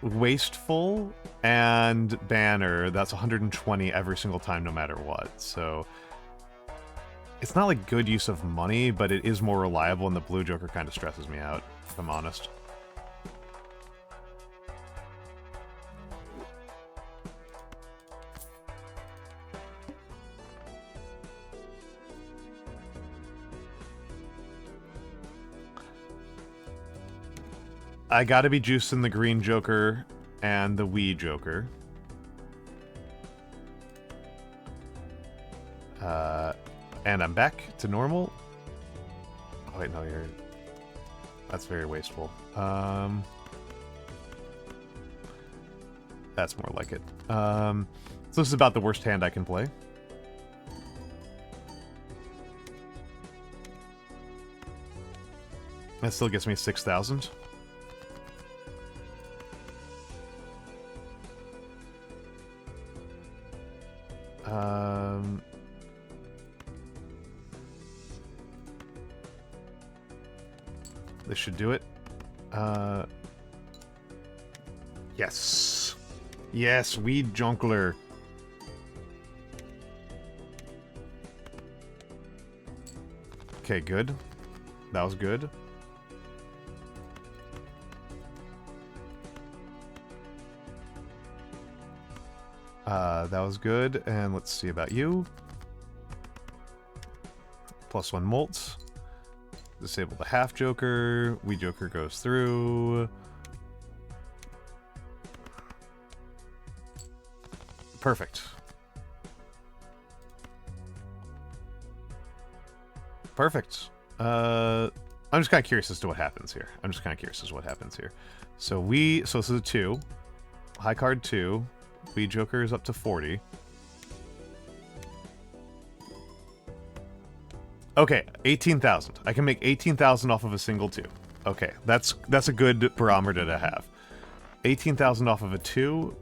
Wasteful and Banner, that's 120 every single time, no matter what. So it's not like good use of money, but it is more reliable, and the blue Joker kind of stresses me out, if I'm honest. I gotta be juicing the green Joker and the Wii Joker. And I'm back to normal. Oh wait, no, you're... That's very wasteful. That's more like it. So this is about the worst hand I can play. That still gets me 6,000. This should do it. Yes. Yes, Weed Jonkler. Okay, good. That was good. That was good. And let's see about you. +1 Molt. Disable the half Joker. Wee Joker goes through. Perfect. Perfect. I'm just kind of curious as to what happens here. So this is a 2. High card 2. Wee Joker is up to 40. Okay, 18,000. I can make 18,000 off of a single 2. Okay, that's a good barometer to have. 18,000 off of a 2.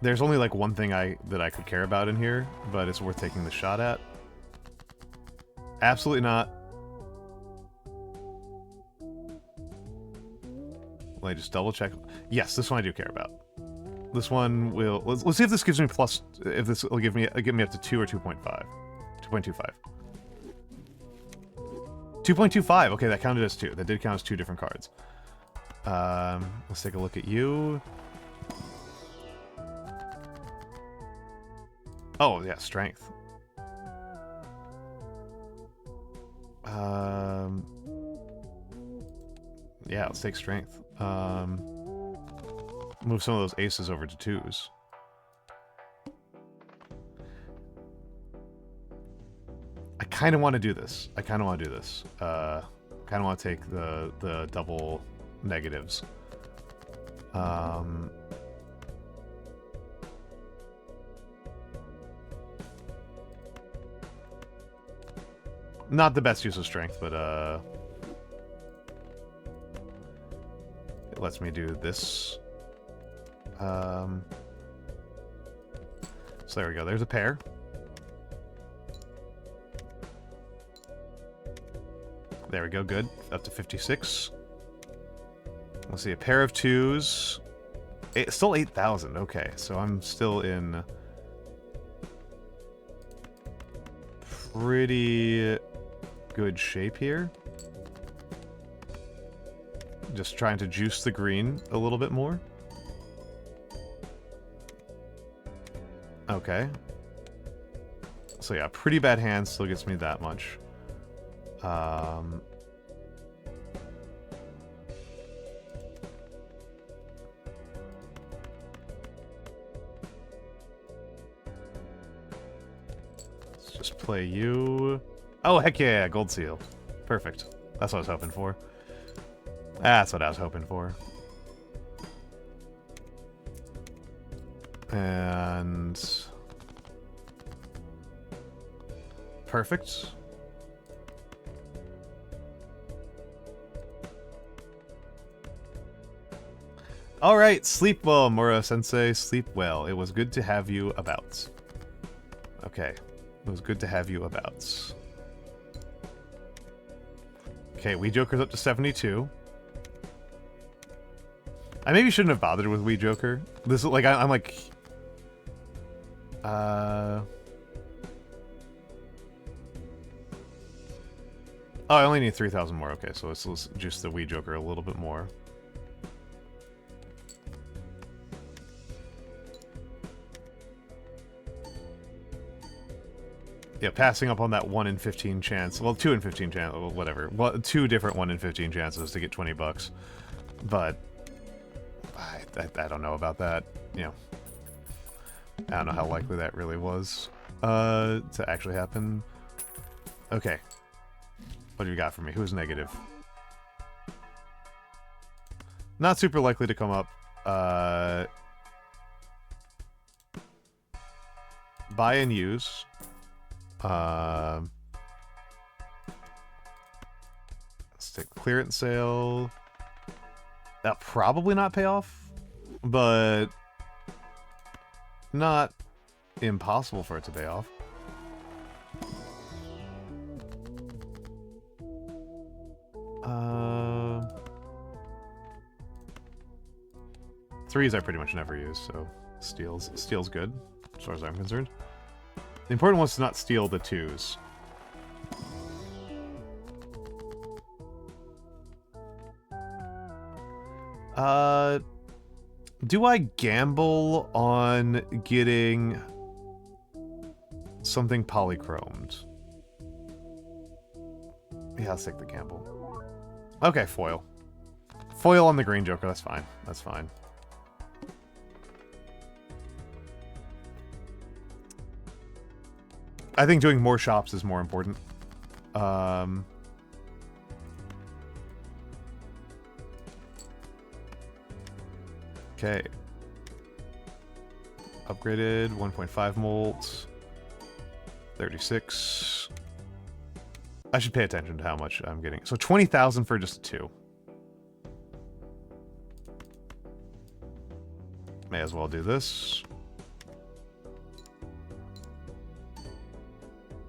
There's only like one thing that I could care about in here, but it's worth taking the shot at. Absolutely not. Let me just double check. Yes, this one I do care about. This one will... Let's see if this gives me plus... If this will give me up to 2 or 2.5. 2.25. 2.25! Okay, that counted as 2. That did count as 2 different cards. Let's take a look at you. Oh, yeah, strength. Yeah, let's take strength. Move some of those aces over to 2s. I kind of want to do this. Kind of want to take the double negatives. Not the best use of strength, but it lets me do this. So there we go. There's a pair. There we go. Good. Up to 56. Let's see. A pair of 2s. Still 8,000. Okay. So I'm still in pretty good shape here. Just trying to juice the green a little bit more. Okay. So yeah, pretty bad hand still gets me that much. Let's just play you. Oh, heck yeah, gold seal. Perfect. That's what I was hoping for. That's what I was hoping for. And... perfect. All right, sleep well, Mura Sensei. Sleep well. It was good to have you about. Okay, it was good to have you about. Okay, Wii Joker's up to 72. I maybe shouldn't have bothered with Wii Joker. This is like I'm like. Oh, I only need 3,000 more. Okay, so let's juice the Wii Joker a little bit more. Yeah, passing up on that 1 in 15 chance. Well, 2 in 15 chance, whatever. Well, 2 different 1 in 15 chances to get 20 bucks. But I don't know about that. You know, I don't know how likely that really was to actually happen. Okay. What do you got for me? Who's negative? Not super likely to come up. Buy and use. Let's take clearance sale. That'll probably not pay off, but not impossible for it to pay off. Threes I pretty much never use, so steal's good, as far as I'm concerned. The important one's to not steal the 2s. Do I gamble on getting something polychromed? Yeah, let's take the gamble. Okay, foil. Foil on the green Joker, that's fine. That's fine. I think doing more shops is more important. Okay. Upgraded, 1.5 molt. 36. I should pay attention to how much I'm getting. So 20,000 for just 2. May as well do this.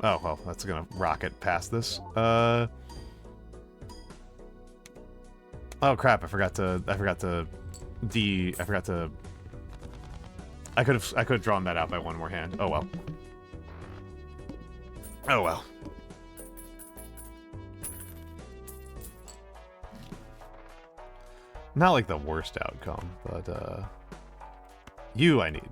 Oh, well, that's gonna rocket past this. Oh crap, I forgot to I could have drawn that out by one more hand. Oh well. Oh well. Not like the worst outcome, but you I need.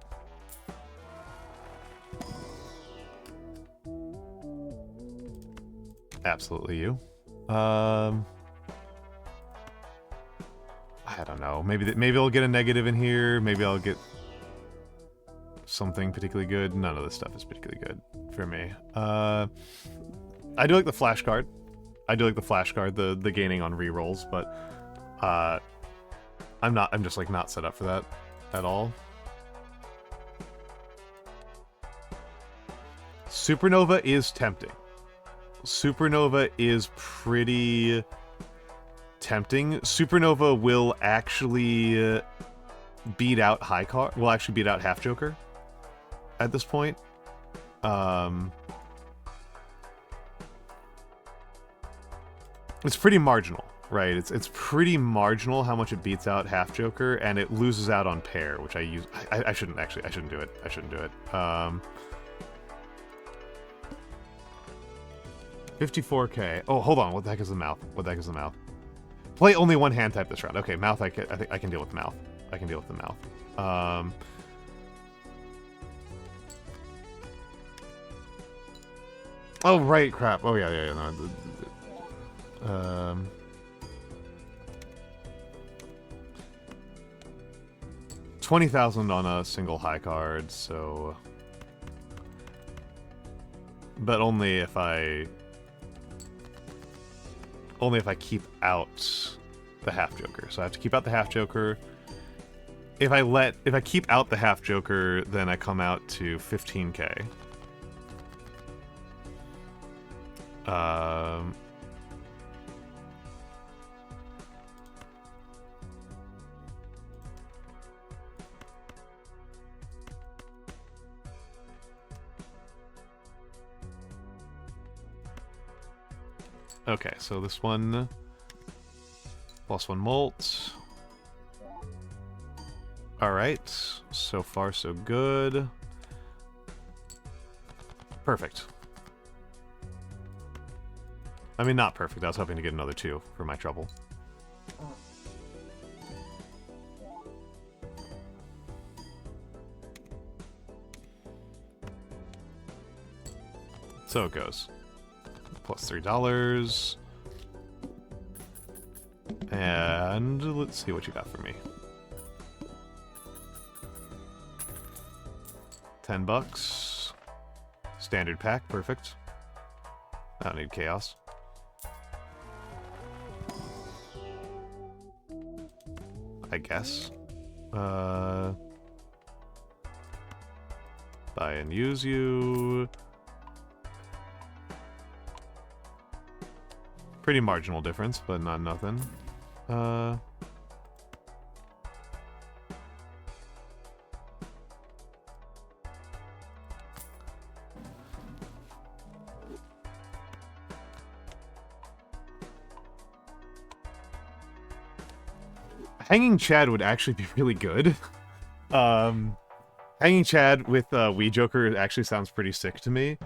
Absolutely you. I don't know. Maybe I'll get a negative in here. Maybe I'll get something particularly good. None of this stuff is particularly good for me. I do like the flash card. The gaining on rerolls, but I'm just like not set up for that at all. Supernova is tempting. Supernova is pretty tempting. Supernova will actually beat out high card. Will actually beat out half Joker at this point. It's pretty marginal, right? It's pretty marginal how much it beats out half Joker, and it loses out on pair, which I use. I shouldn't do it. I shouldn't do it. 54k. Oh, hold on. What the heck is the mouth? What the heck is the mouth? Play only one hand type this round. Okay, mouth. I think I can deal with mouth. I can deal with the mouth. Oh right, crap. Oh yeah. No. 20,000 on a single high card. So, but only if I keep out the half Joker. So I have to keep out the half Joker. If I keep out the half Joker, then I come out to 15k. Okay, so this one +1 molt. Alright, so far so good. Perfect. I mean, not perfect. I was hoping to get another 2 for my trouble. So it goes. Plus $3. And let's see what you got for me. $10. Standard pack, perfect. I don't need chaos. I guess. Buy and use you. Pretty marginal difference, but not nothing. Hanging Chad would actually be really good. Hanging Chad with Wii Joker actually sounds pretty sick to me,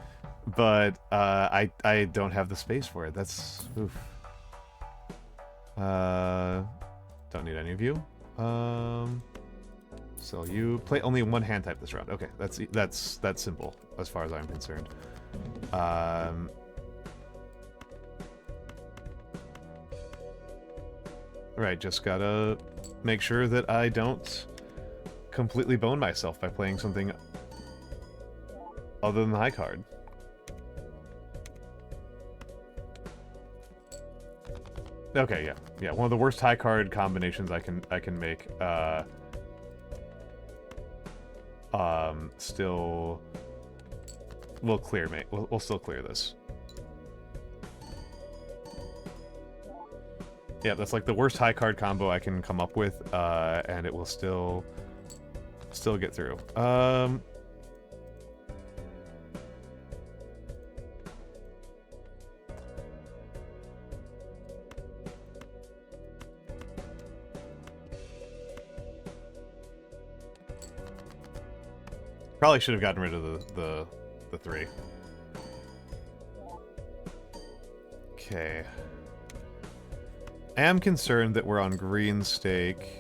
but I don't have the space for it. That's oof. Don't need any of you. So you play only one hand type this round. Okay, that's simple as far as I'm concerned. Right, just gotta make sure that I don't completely bone myself by playing something other than the high card. Okay, yeah, one of the worst high card combinations I can make. Still, we'll clear, mate. We'll still clear this. Yeah, that's like the worst high card combo I can come up with, and it will still get through. Probably should have gotten rid of the 3. Okay. I am concerned that we're on green stake.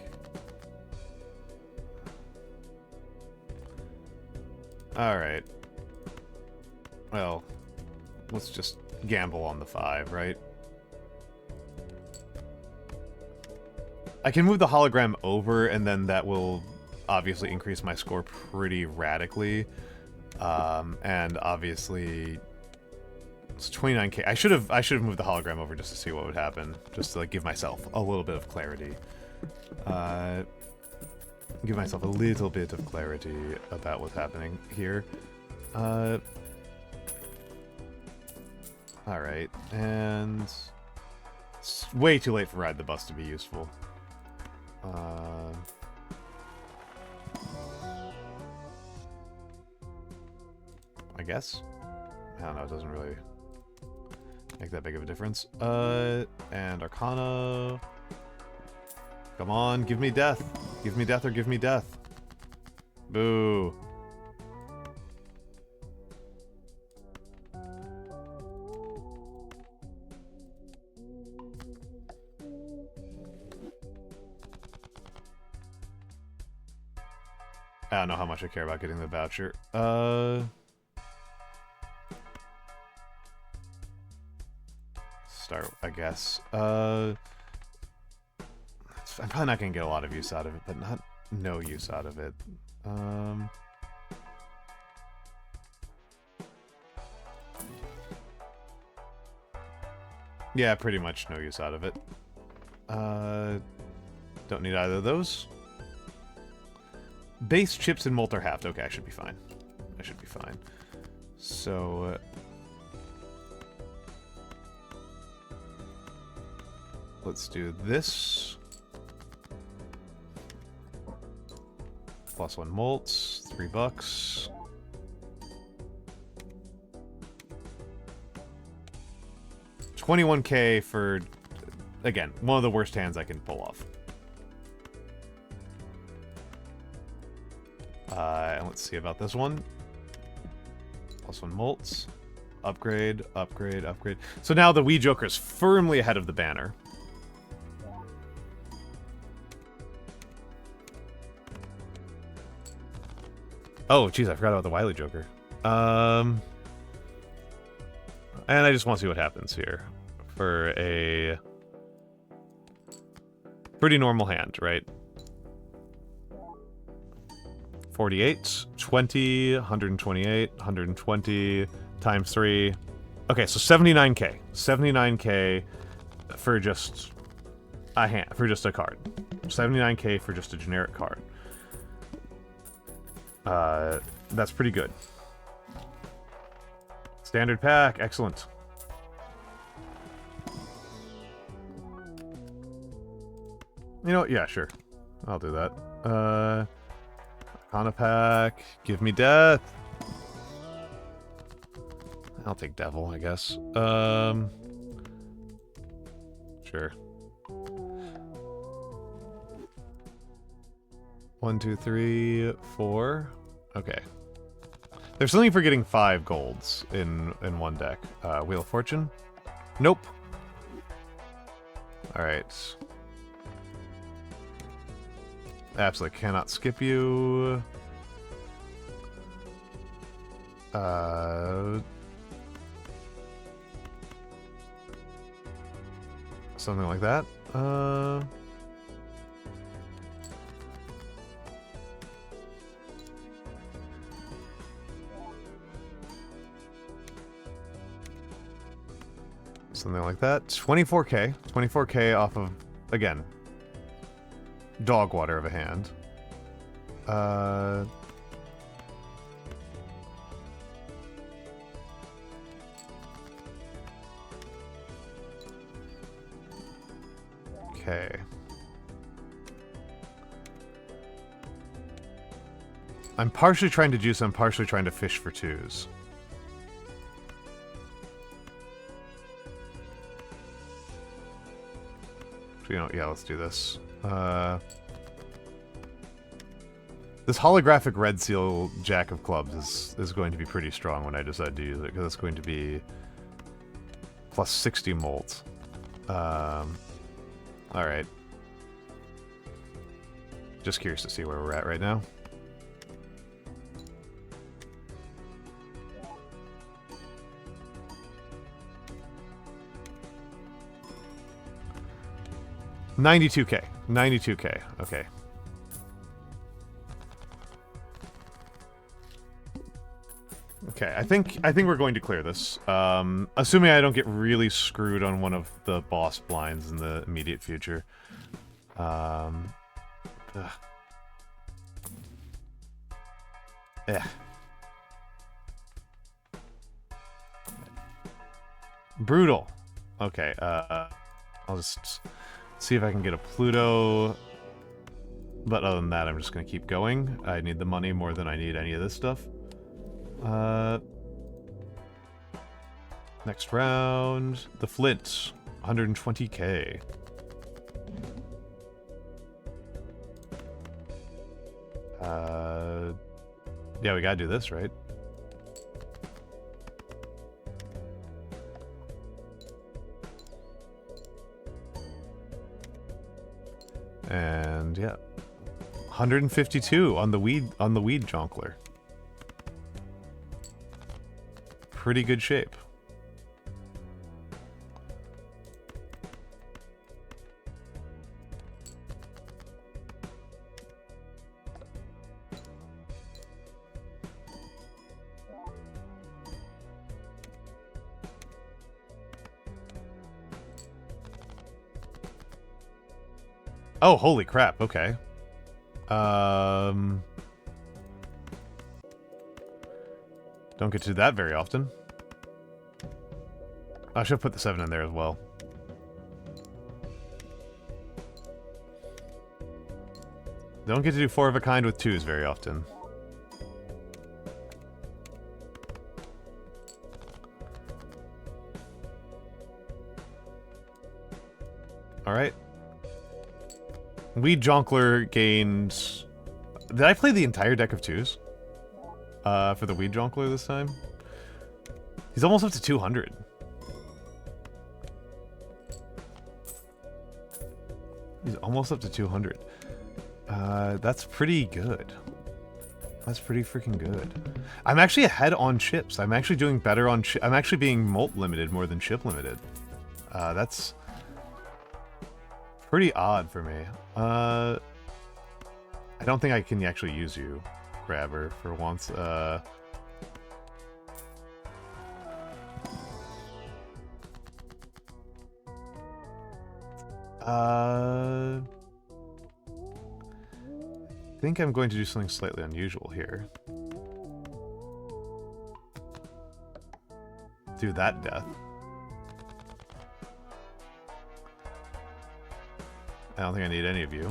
Alright. Well, let's just gamble on the 5, right? I can move the hologram over, and then that will obviously increase my score pretty radically. And obviously it's 29k. I should have moved the hologram over just to see what would happen, just to like give myself a little bit of clarity. Give myself a little bit of clarity about what's happening here. Alright, and it's way too late for Ride the Bus to be useful. I guess? I don't know, it doesn't really make that big of a difference. And Arcana. Come on, give me death. Give me death or give me death. Boo. I don't know how much I care about getting the voucher. Start, I guess. I'm probably not gonna get a lot of use out of it, but not no use out of it. Yeah, pretty much no use out of it. Don't need either of those. Base, chips, and molt are halved. Okay, I should be fine. I should be fine. So... let's do this. +1 molts, $3. 21k for, again, one of the worst hands I can pull off. And let's see about this one. Plus 1 molts. Upgrade, upgrade, upgrade. So now the Wii Joker is firmly ahead of the banner. Oh, jeez, I forgot about the Wily Joker. And I just want to see what happens here. For a pretty normal hand, right? 48, 20, 128, 120, times 3. Okay, so 79k. 79k for just a hand, for just a card. 79k for just a generic card. That's pretty good. Standard pack, excellent. You know what? Yeah, sure. I'll do that. Arcana pack, give me death. I'll take devil, I guess. Sure. 1, 2, 3, 4. Okay. There's something for getting 5 golds in one deck. Wheel of Fortune? Nope. Alright. Absolutely cannot skip you. Something like that. Something like that. 24k. 24k off of, again, dog water of a hand. Okay. I'm partially trying to juice, I'm partially trying to fish for 2s. You know, yeah, let's do this. This holographic red seal Jack of Clubs is going to be pretty strong when I decide to use it, because it's going to be plus 60 molt. Alright. Just curious to see where we're at right now. $92k. 92k. Okay. Okay, I think we're going to clear this. Assuming I don't get really screwed on one of the boss blinds in the immediate future. Brutal. Okay, I'll just see if I can get a Pluto. But other than that, I'm just going to keep going. I need the money more than I need any of this stuff. Next round. The Flint. 120k. Yeah, we gotta do this, right? And yeah, 152 on the weed jonkler. Pretty good shape. Oh, holy crap, okay. Don't get to do that very often. I should have put the 7 in there as well. Don't get to do 4 of a kind with 2s very often. Alright. Weed Jonkler gained... Did I play the entire deck of 2s? For the Weed Jonkler this time? He's almost up to 200. He's almost up to 200. That's pretty good. That's pretty freaking good. I'm actually ahead on chips. I'm actually doing better on I'm actually being molt limited more than chip limited. That's pretty odd for me. I don't think I can actually use you, Grabber, for once. I think I'm going to do something slightly unusual here. Do that death. I don't think I need any of you.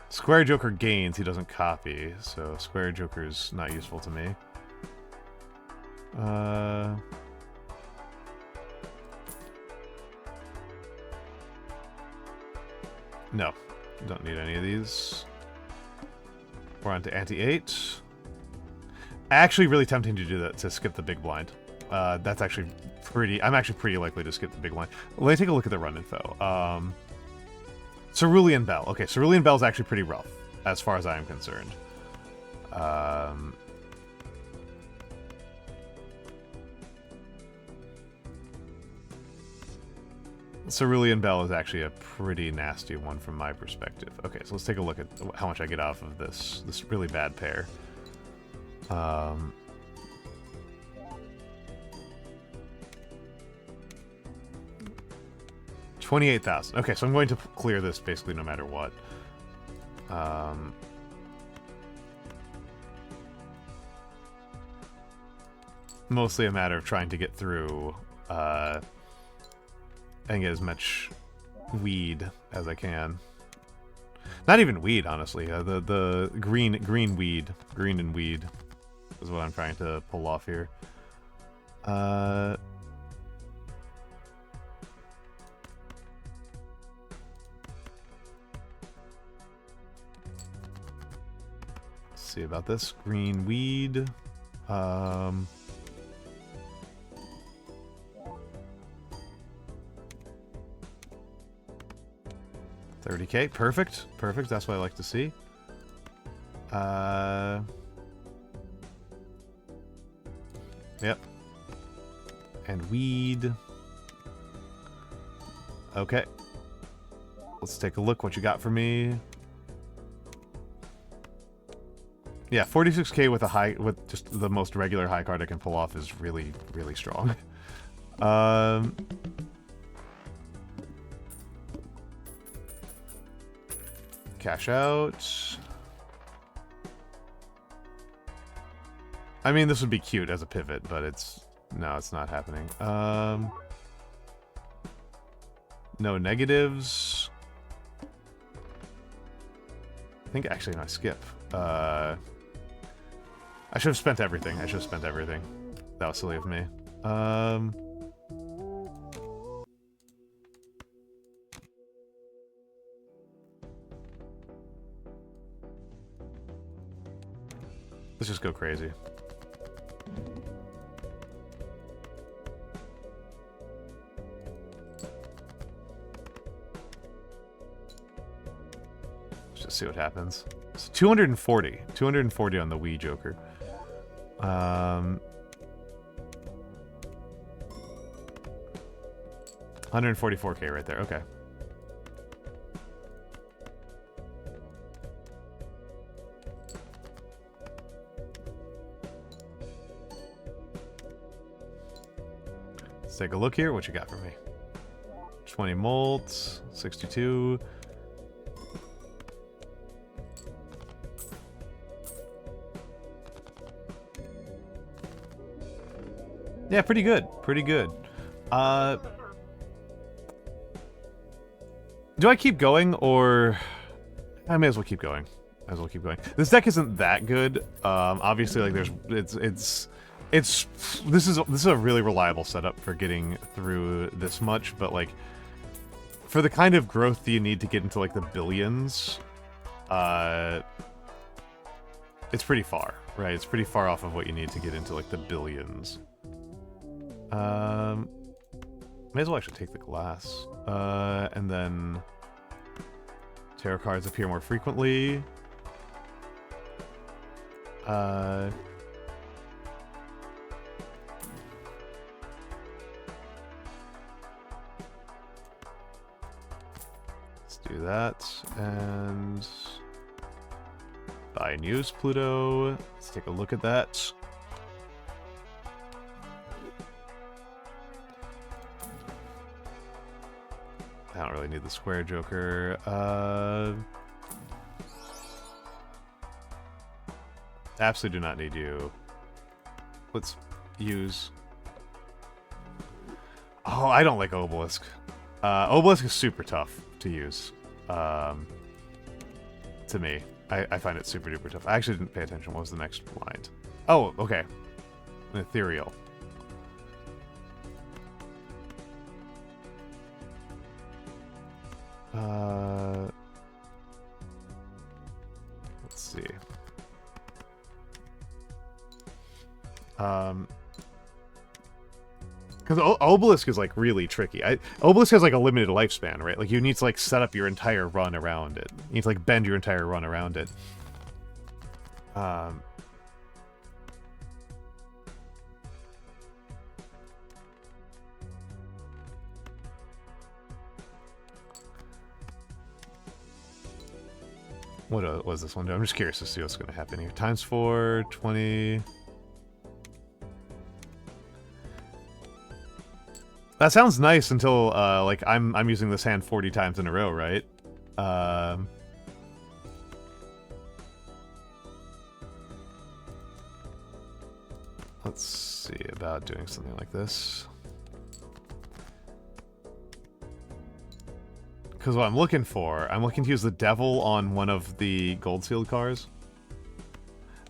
Square Joker gains, he doesn't copy, so Square Joker's not useful to me. No, don't need any of these. We're on to anti-8. Actually really tempting to do that, to skip the big blind. That's actually pretty... I'm actually pretty likely to skip the big blind. Let me take a look at the run info. Cerulean Bell. Okay, Cerulean Bell's actually pretty rough, as far as I am concerned. Cerulean Bell is actually a pretty nasty one from my perspective. Okay, so let's take a look at how much I get off of this really bad pair. 28,000. Okay, so I'm going to clear this basically no matter what. Mostly a matter of trying to get through and get as much weed as I can. Not even weed, honestly. The green weed, green and weed, is what I'm trying to pull off here. See about this green weed. 30K, perfect, perfect. That's what I like to see. Yep. And weed. Okay. Let's take a look what you got for me. Yeah, 46K with a high, with just the most regular high card I can pull off is really, really strong. Cash out. I mean, this would be cute as a pivot, but no, it's not happening. No negatives. I think actually, no, I skip. I should have spent everything. I should have spent everything. That was silly of me. Let's just go crazy. Let's just see what happens. So 240. 240 on the Wii Joker. 144K right there. Okay. Let's take a look here. What you got for me? 20 molts, 62. Yeah, pretty good. Pretty good. Do I keep going, or... I may as well keep going. Might as well keep going. This deck isn't that good. Obviously, like, it's this is a really reliable setup for getting through this much, but like for the kind of growth that you need to get into like the billions, it's pretty far, right? It's pretty far off of what you need to get into like the billions. May as well actually take the glass, and then tarot cards appear more frequently. Let's do that, and buy news, Pluto. Let's take a look at that. I don't really need the square joker. Absolutely do not need you. Let's use... Oh, I don't like Obelisk. Obelisk is super tough to use. To me. I find it super duper tough. I actually didn't pay attention. What was the next blind? Oh, okay. An ethereal. Let's see. Because Obelisk is like really tricky. Obelisk has like a limited lifespan, right? Like you need to like set up your entire run around it. You need to like bend your entire run around it. What was this one do? I'm just curious to see what's going to happen here. Times 4, 20. That sounds nice until like I'm using this hand 40 times in a row, right? Let's see about doing something like this. Because what I'm looking to use the devil on one of the gold sealed cars.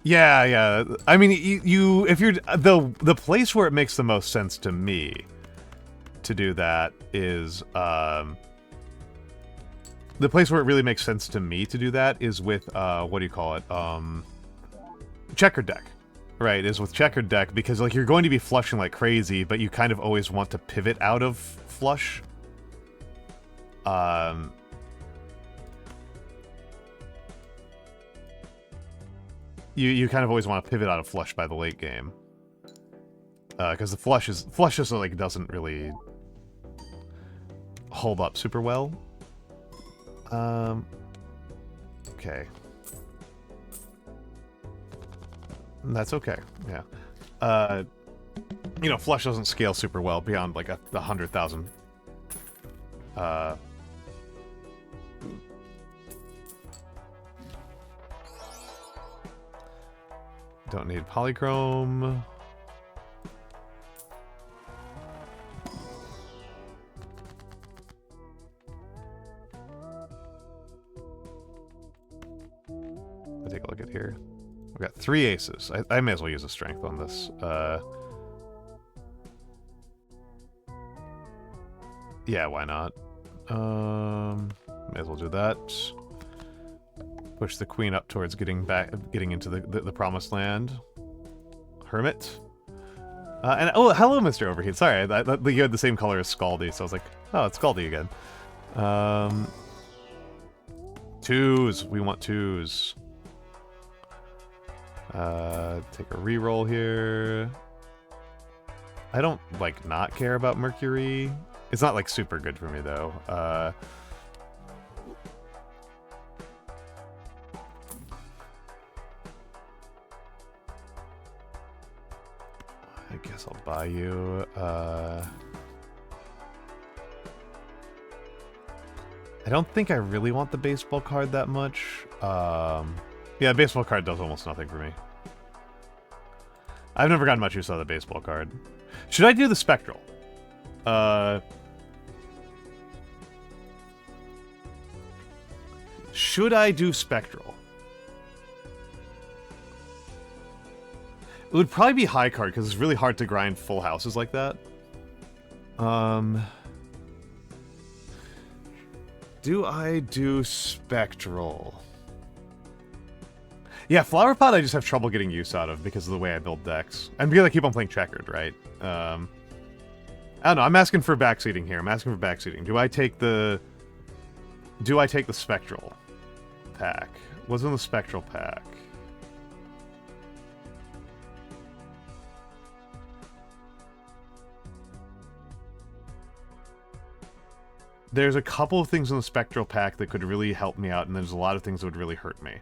Yeah. I mean, if you're the place where it makes the most sense to me to do that is the place where it really makes sense to me to do that is with what do you call it? Checkered deck. Right, is with checkered deck because like you're going to be flushing like crazy, but you kind of always want to pivot out of flush. You kind of always want to pivot out of flush by the late game. Because the flush just like doesn't really hold up super well. Okay. That's okay, yeah. You know, flush doesn't scale super well beyond like 100,000. Don't need polychrome. I'll take a look at here. We've got 3 aces. I may as well use a strength on this. Yeah, why not? May as well do that. Push the queen up towards getting into the promised land. Hermit. And oh, hello, Mr. Overheat. Sorry, you had the same color as Scaldy, so I was like, oh, it's Scaldy again. 2s. We want 2s. Take a reroll here. I don't, like, not care about Mercury. It's not, like, super good for me, though. I guess I'll buy you. I don't think I really want the baseball card that much. Yeah, baseball card does almost nothing for me. I've never gotten much use out of the baseball card. Should I do the spectral? Should I do spectral? It would probably be high card because it's really hard to grind full houses like that. Do I do spectral? Yeah, flower pot I just have trouble getting use out of because of the way I build decks. And because I keep on playing checkered, right? I don't know, I'm asking for backseating here. I'm asking for backseating. Do I take the spectral pack? What's in the spectral pack? There's a couple of things in the spectral pack that could really help me out, and there's a lot of things that would really hurt me.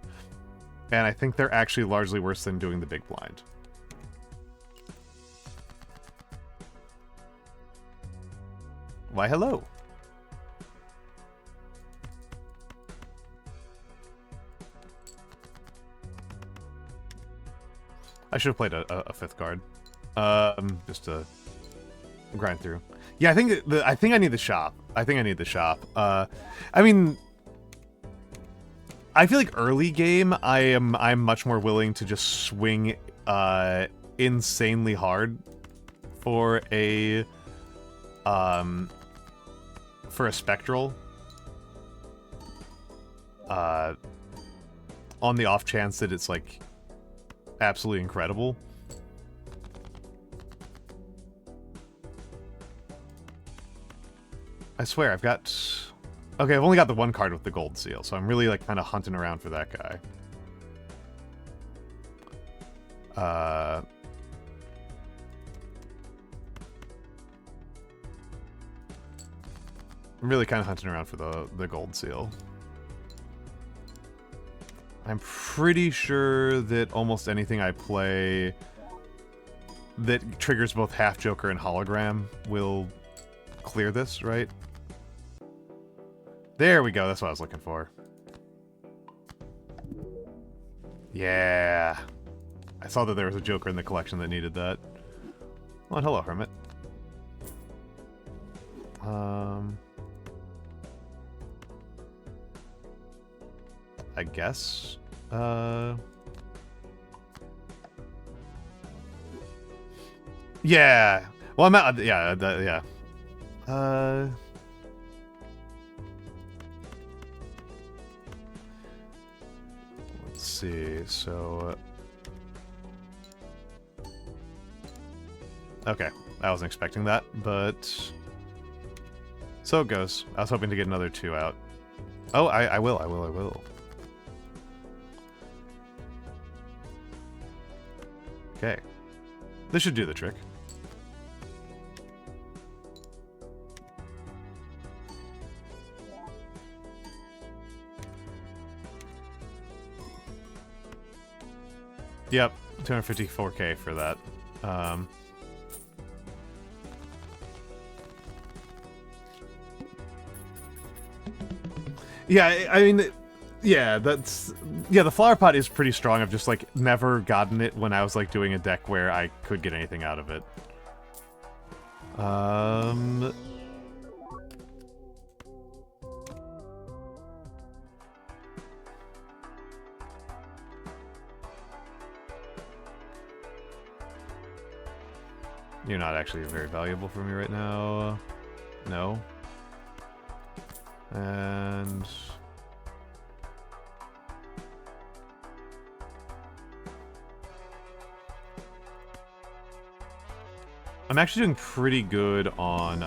And I think they're actually largely worse than doing the big blind. Why, hello. I should have played a fifth card. Just to grind through. Yeah, I think I need the shop. I think I need the shop. I mean, I feel like early game, I'm much more willing to just swing insanely hard for a spectral. On the off chance that it's like absolutely incredible. I swear, I've got... Okay, I've only got the one card with the gold seal, so I'm really, like, kind of hunting around for that guy. I'm really kind of hunting around for the gold seal. I'm pretty sure that almost anything I play that triggers both half Joker and hologram will clear this, right? There we go, that's what I was looking for. Yeah. I saw that there was a Joker in the collection that needed that. Well, hello, Hermit. I guess. Yeah. Well, I'm out. Yeah. Yeah. Let's see. So. Okay. I wasn't expecting that, but. So it goes. I was hoping to get another 2 out. Oh, I will. Okay. This should do the trick. Yep, 254k for that. Yeah, I mean, yeah, that's... Yeah, the flower pot is pretty strong. I've just, like, never gotten it when I was, like, doing a deck where I could get anything out of it. You're not actually very valuable for me right now. No. And... I'm actually doing pretty good on,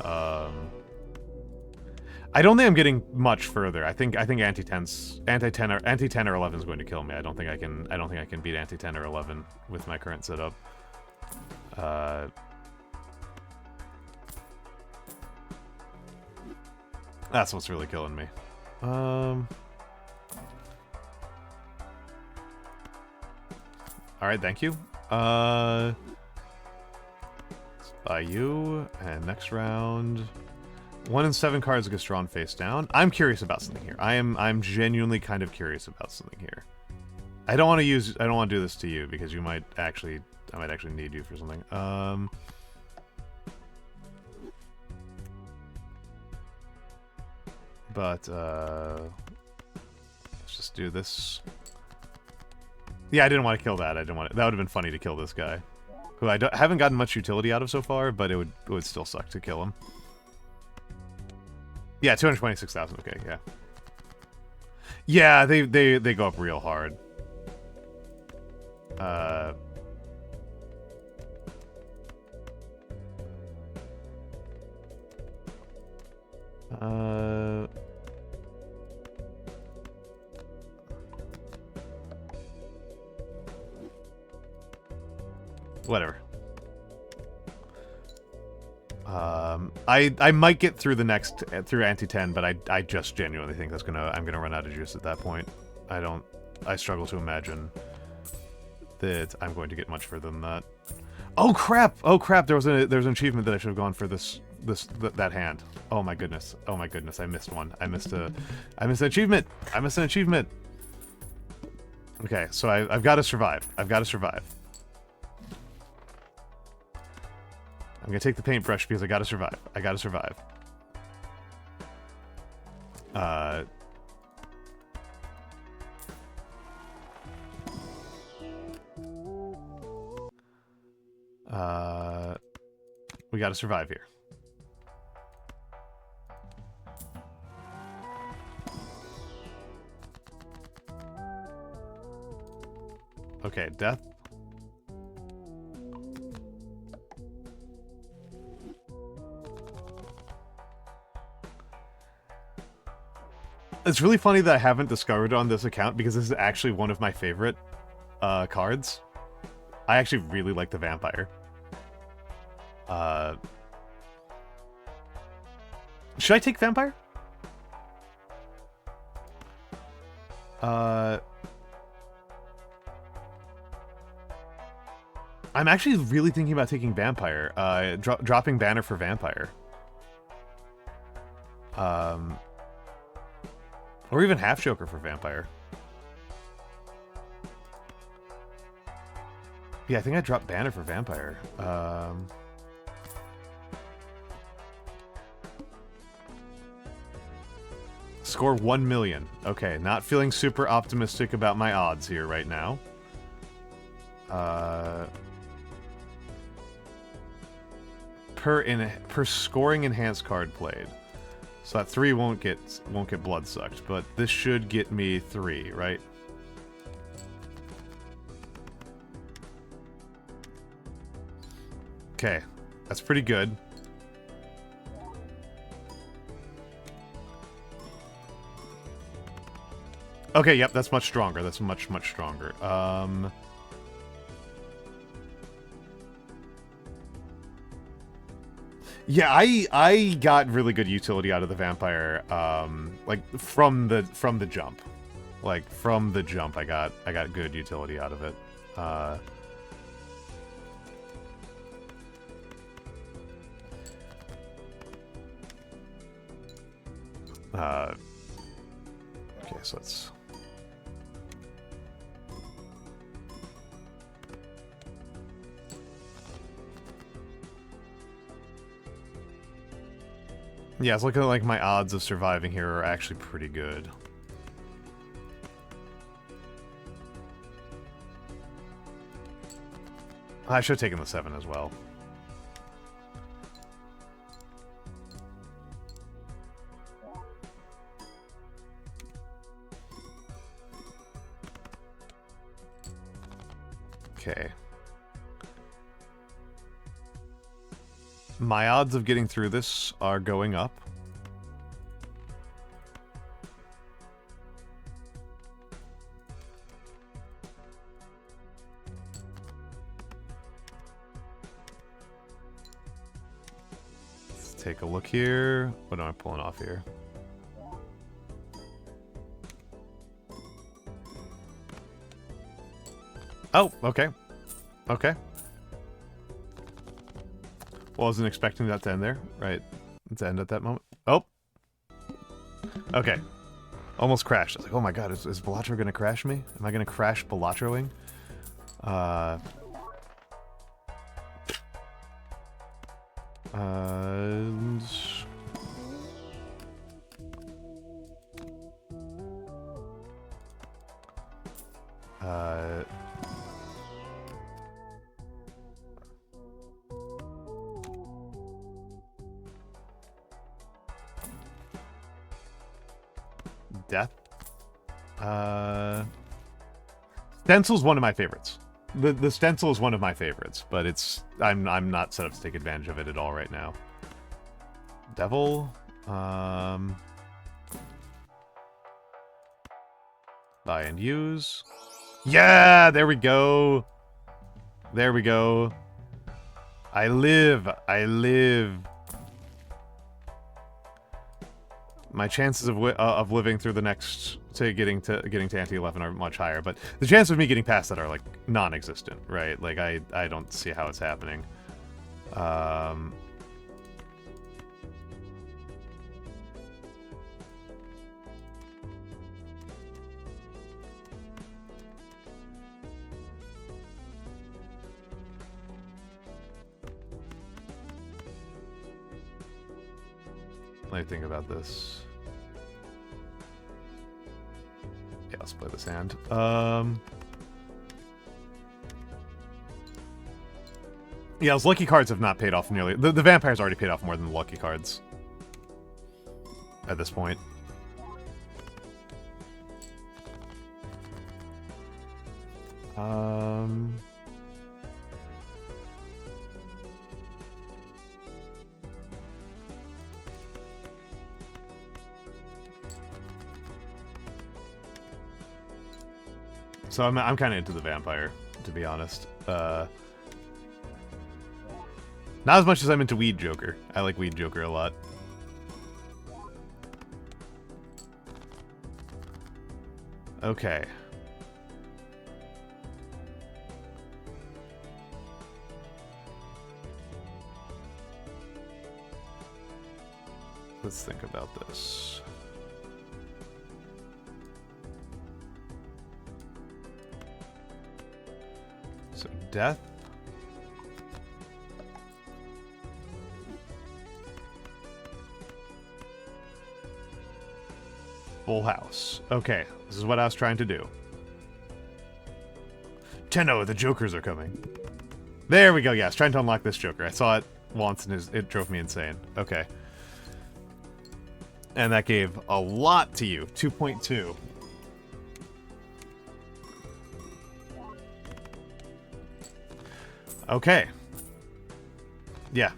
I don't think I'm getting much further. I think anti-10 or 11 is going to kill me. I don't think I can beat anti-10 or 11 with my current setup. That's what's really killing me. Alright, thank you. By you, and next round, 1 in 7 cards gets drawn face down. I'm curious about something here. I'm genuinely kind of curious about something here. I don't want to do this to you because I might actually need you for something. But let's just do this. Yeah, I didn't want to kill that. That would have been funny to kill this guy. who I haven't gotten much utility out of so far, but it would still suck to kill him. Yeah, 226,000. Okay, yeah. Yeah, they go up real hard. Whatever. I might get through the next through Anti 10, but I just genuinely think I'm gonna run out of juice at that point. I struggle to imagine that I'm going to get much further than that. Oh crap! Oh crap! There's an achievement that I should have gone for that hand. Oh my goodness! Oh my goodness! I missed one. I missed an achievement. I missed an achievement. Okay, so I've got to survive. I've got to survive. I'm gonna take the paintbrush because I gotta survive. I gotta survive. We gotta survive here. Okay, death. It's really funny that I haven't discovered on this account because this is actually one of my favorite cards. I actually really like the vampire. Should I take vampire? I'm actually really thinking about taking vampire. Dropping banner for vampire. Or even half Joker for vampire. Yeah, I think I dropped banner for vampire. Score 1 million. Okay, not feeling super optimistic about my odds here right now. Per scoring enhanced card played. So that 3 won't get blood sucked, but this should get me 3, right? Okay, that's pretty good. Okay, yep, that's much stronger. That's much stronger. Yeah, I got really good utility out of the vampire, like from the jump. Like from the jump I got good utility out of it. Okay, so let's... Yeah, it's looking like my odds of surviving here are actually pretty good. I should have taken the 7 as well. Okay. My odds of getting through this are going up. Let's take a look here. What am I pulling off here? Oh, okay. Okay. Wasn't expecting that to end there, right? To end at that moment. Oh! Okay. Almost crashed. I was like, oh my god, is Balatro gonna crash me? Am I gonna crash Balatroing? Death. Stencil's one of my favorites. The stencil is one of my favorites, but I'm not set up to take advantage of it at all right now. Devil. Buy and use. Yeah, there we go. There we go. I live. I live. My chances of living through the next getting to Anti-11 are much higher, but the chances of me getting past that are like non-existent, right? Like I don't see how it's happening. Let me think about this. Yeah, let's play this hand. Yeah, those lucky cards have not paid off nearly. The vampires already paid off more than the lucky cards at this point. So I'm kind of into the vampire, to be honest. Not as much as I'm into Weed Joker. I like Weed Joker a lot. Okay. Let's think about this. So, death. Full house. Okay, this is what I was trying to do. Tenno, the Jokers are coming. There we go, yeah, I was trying to unlock this Joker. I saw it once and it drove me insane. Okay. And that gave a lot to you. 2.2. Okay. Yeah.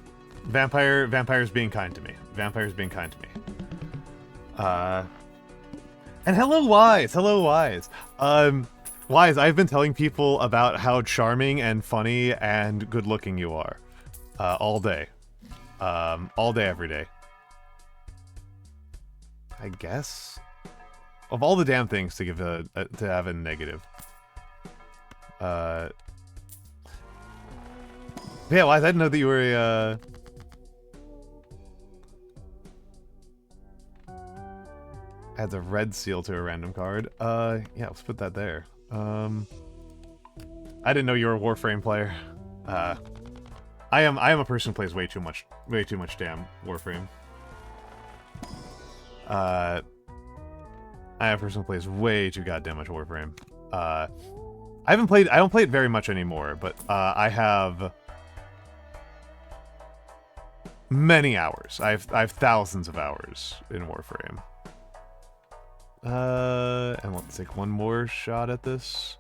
Vampires being kind to me. Vampires being kind to me. And hello, Wise! Hello, Wise! Wise, I've been telling people about how charming and funny and good-looking you are. All day. All day, every day. I guess? Of all the damn things to give to have a negative. Yeah, Wise, I didn't know that you were adds a red seal to a random card. Yeah, let's put that there. I didn't know you were a Warframe player. I am a person who plays way too much damn Warframe. I am a person who plays way too goddamn much Warframe. I don't play it very much anymore, but I have many hours. I have thousands of hours in Warframe. And let's take one more shot at this.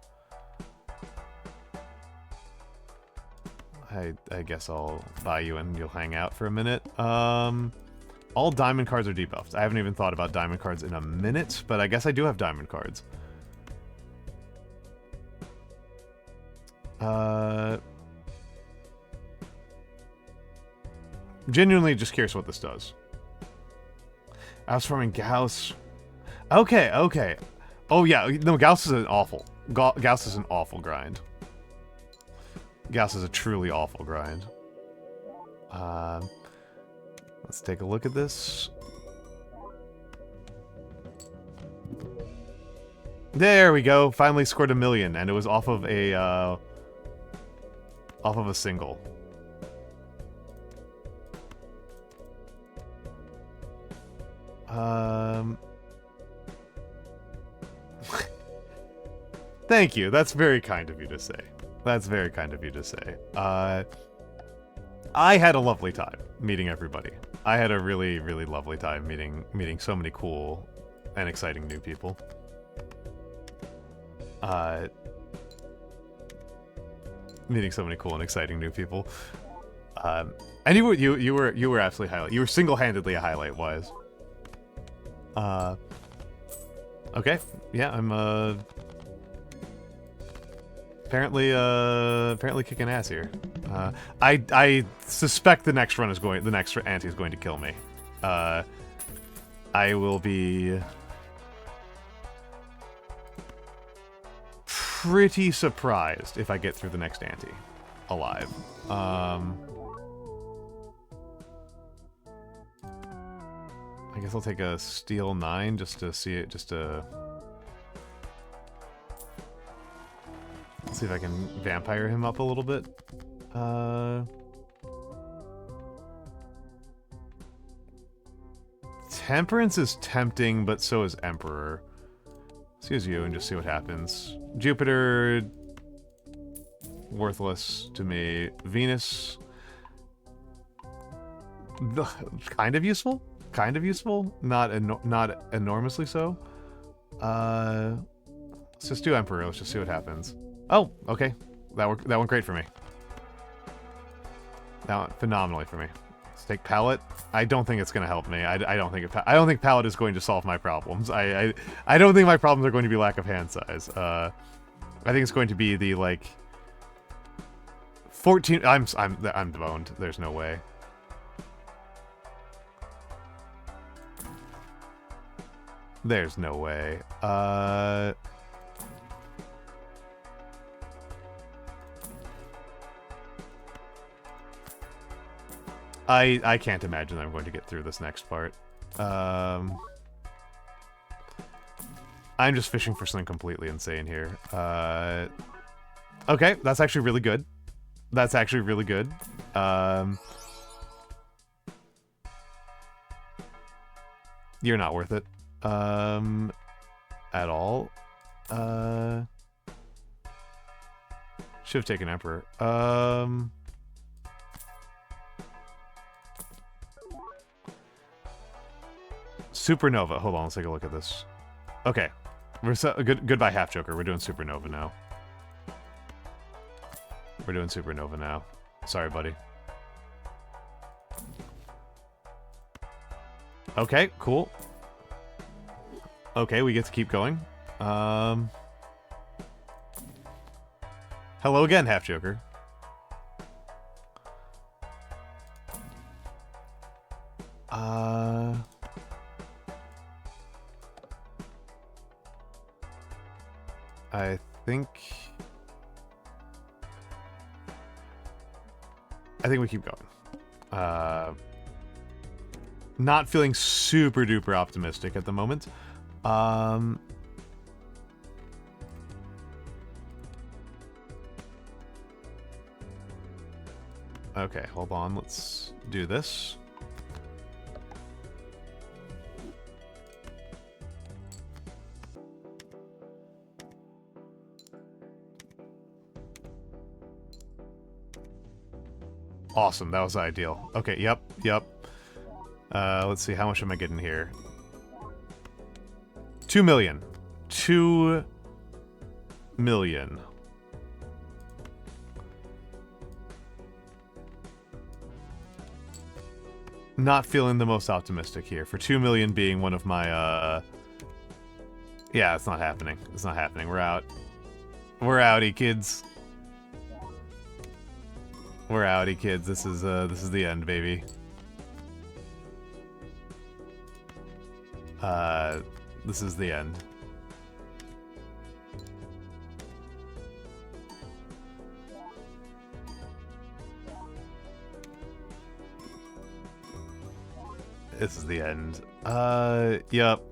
I guess I'll buy you and you'll hang out for a minute. All diamond cards are debuffs. I haven't even thought about diamond cards in a minute, but I guess I do have diamond cards. Genuinely just curious what this does. I was farming Gauss. Okay, okay. Oh yeah, no, Gauss is an awful. Gauss is an awful grind. Gauss is a truly awful grind. Let's take a look at this. There we go. Finally scored 1 million, and it was off of a single. Thank you. That's very kind of you to say. That's very kind of you to say. I had a lovely time meeting everybody. I had a really, really lovely time meeting so many cool and exciting new people. Meeting so many cool and exciting new people. And you were absolutely highlight. You were single-handedly a highlight, Wise. Okay, yeah, I'm apparently kicking ass here. I suspect the next ante is going to kill me. I will be pretty surprised if I get through the next ante alive. I guess I'll take a steel 9 just to see it, just to see if I can vampire him up a little bit. Temperance is tempting, but so is Emperor. Let's use you and just see what happens. Jupiter, worthless to me. Venus, kind of useful. Kind of useful, not enormously so. Let's just do Emperor. Let's just see what happens. Oh, okay, that went great for me. That went phenomenally for me. Let's take Palette. I don't think it's gonna help me. I don't think Palette is going to solve my problems. I don't think my problems are going to be lack of hand size. I think it's going to be the like 14. I'm boned. There's no way. There's no way. I can't imagine I'm going to get through this next part. I'm just fishing for something completely insane here. Okay, that's actually really good. That's actually really good. You're not worth it. At all. Should have taken Emperor. Supernova. Hold on, let's take a look at this. Okay. We're goodbye, Half Joker. We're doing Supernova now. We're doing Supernova now. Sorry, buddy. Okay, cool. Okay, we get to keep going. Hello again, Half Joker. I think we keep going. Not feeling super duper optimistic at the moment. Okay, hold on. Let's do this. Awesome, that was ideal. Okay, yep. Let's see, how much am I getting here? 2 million. 2 million. Not feeling the most optimistic here. For 2 million being one of my, yeah, it's not happening. It's not happening. We're out. We're outie, kids. We're outie, kids. This is the end, baby. This is the end. This is the end. Yep.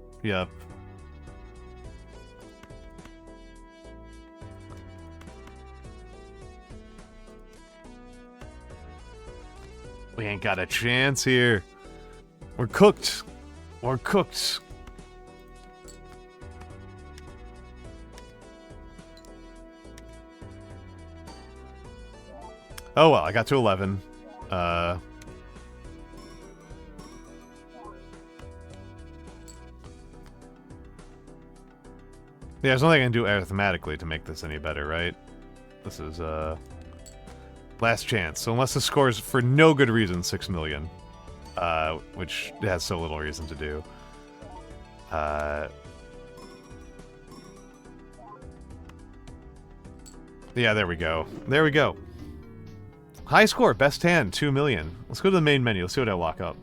We ain't got a chance here. We're cooked. We're cooked. Oh well, I got to 11. Yeah, there's nothing I can do arithmetically to make this any better, right? This is, last chance. So unless the score is, for no good reason, 6 million, which it has so little reason to do. Yeah, there we go. There we go. High score, best hand, 2 million. Let's go to the main menu. Let's see what I lock up.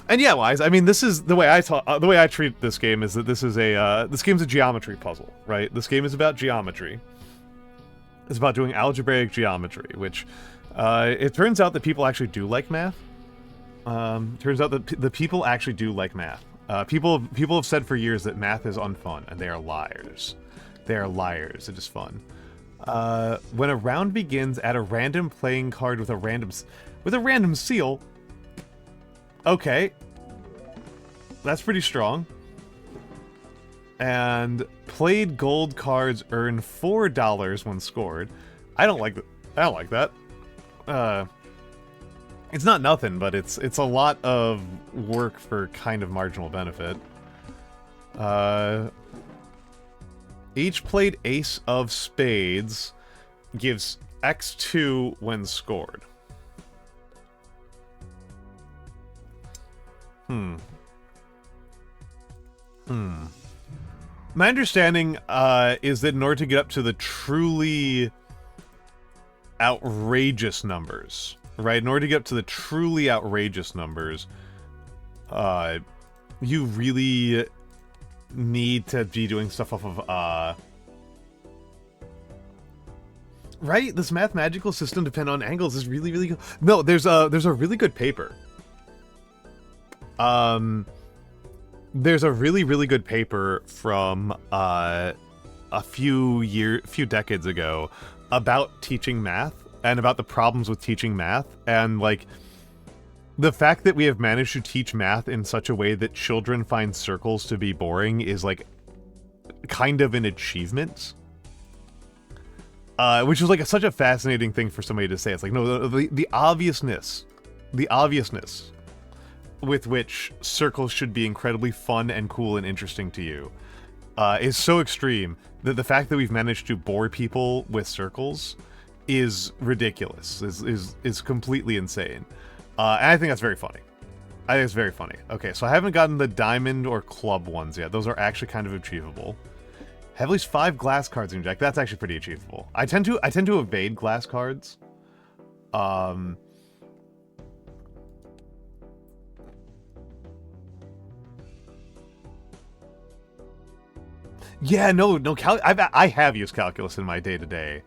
And yeah, Wise, I mean, this is the way the way I treat this game is that this is this game's a geometry puzzle, right? This game is about geometry. It's about doing algebraic geometry, which, it turns out that people actually do like math. Turns out that the people actually do like math. People have said for years that math is unfun, and they are liars. They are liars. It is fun. When a round begins, add a random playing card with a random seal. Okay. That's pretty strong. And played gold cards earn $4 when scored. I don't like that. I don't like that. It's not nothing, but it's a lot of work for kind of marginal benefit. Each played ace of spades gives X2 when scored. My understanding is that in order to get up to the truly outrageous numbers, right? In order to get up to the truly outrageous numbers, you really need to be doing stuff off of, right? This mathematical system depend on angles is really, really good. No, there's a really good paper. There's a really, really good paper from, a few decades ago about teaching math and about the problems with teaching math, and, like, the fact that we have managed to teach math in such a way that children find circles to be boring is, like, kind of an achievement. Which is, like, such a fascinating thing for somebody to say. It's like, no, the obviousness with which circles should be incredibly fun and cool and interesting to you is so extreme that the fact that we've managed to bore people with circles is ridiculous, is completely insane. And I think that's very funny. I think it's very funny. Okay, so I haven't gotten the diamond or club ones yet. Those are actually kind of achievable. Have at least 5 glass cards in your deck. That's actually pretty achievable. I tend to evade glass cards. Yeah, no, I have used calculus in my day-to-day.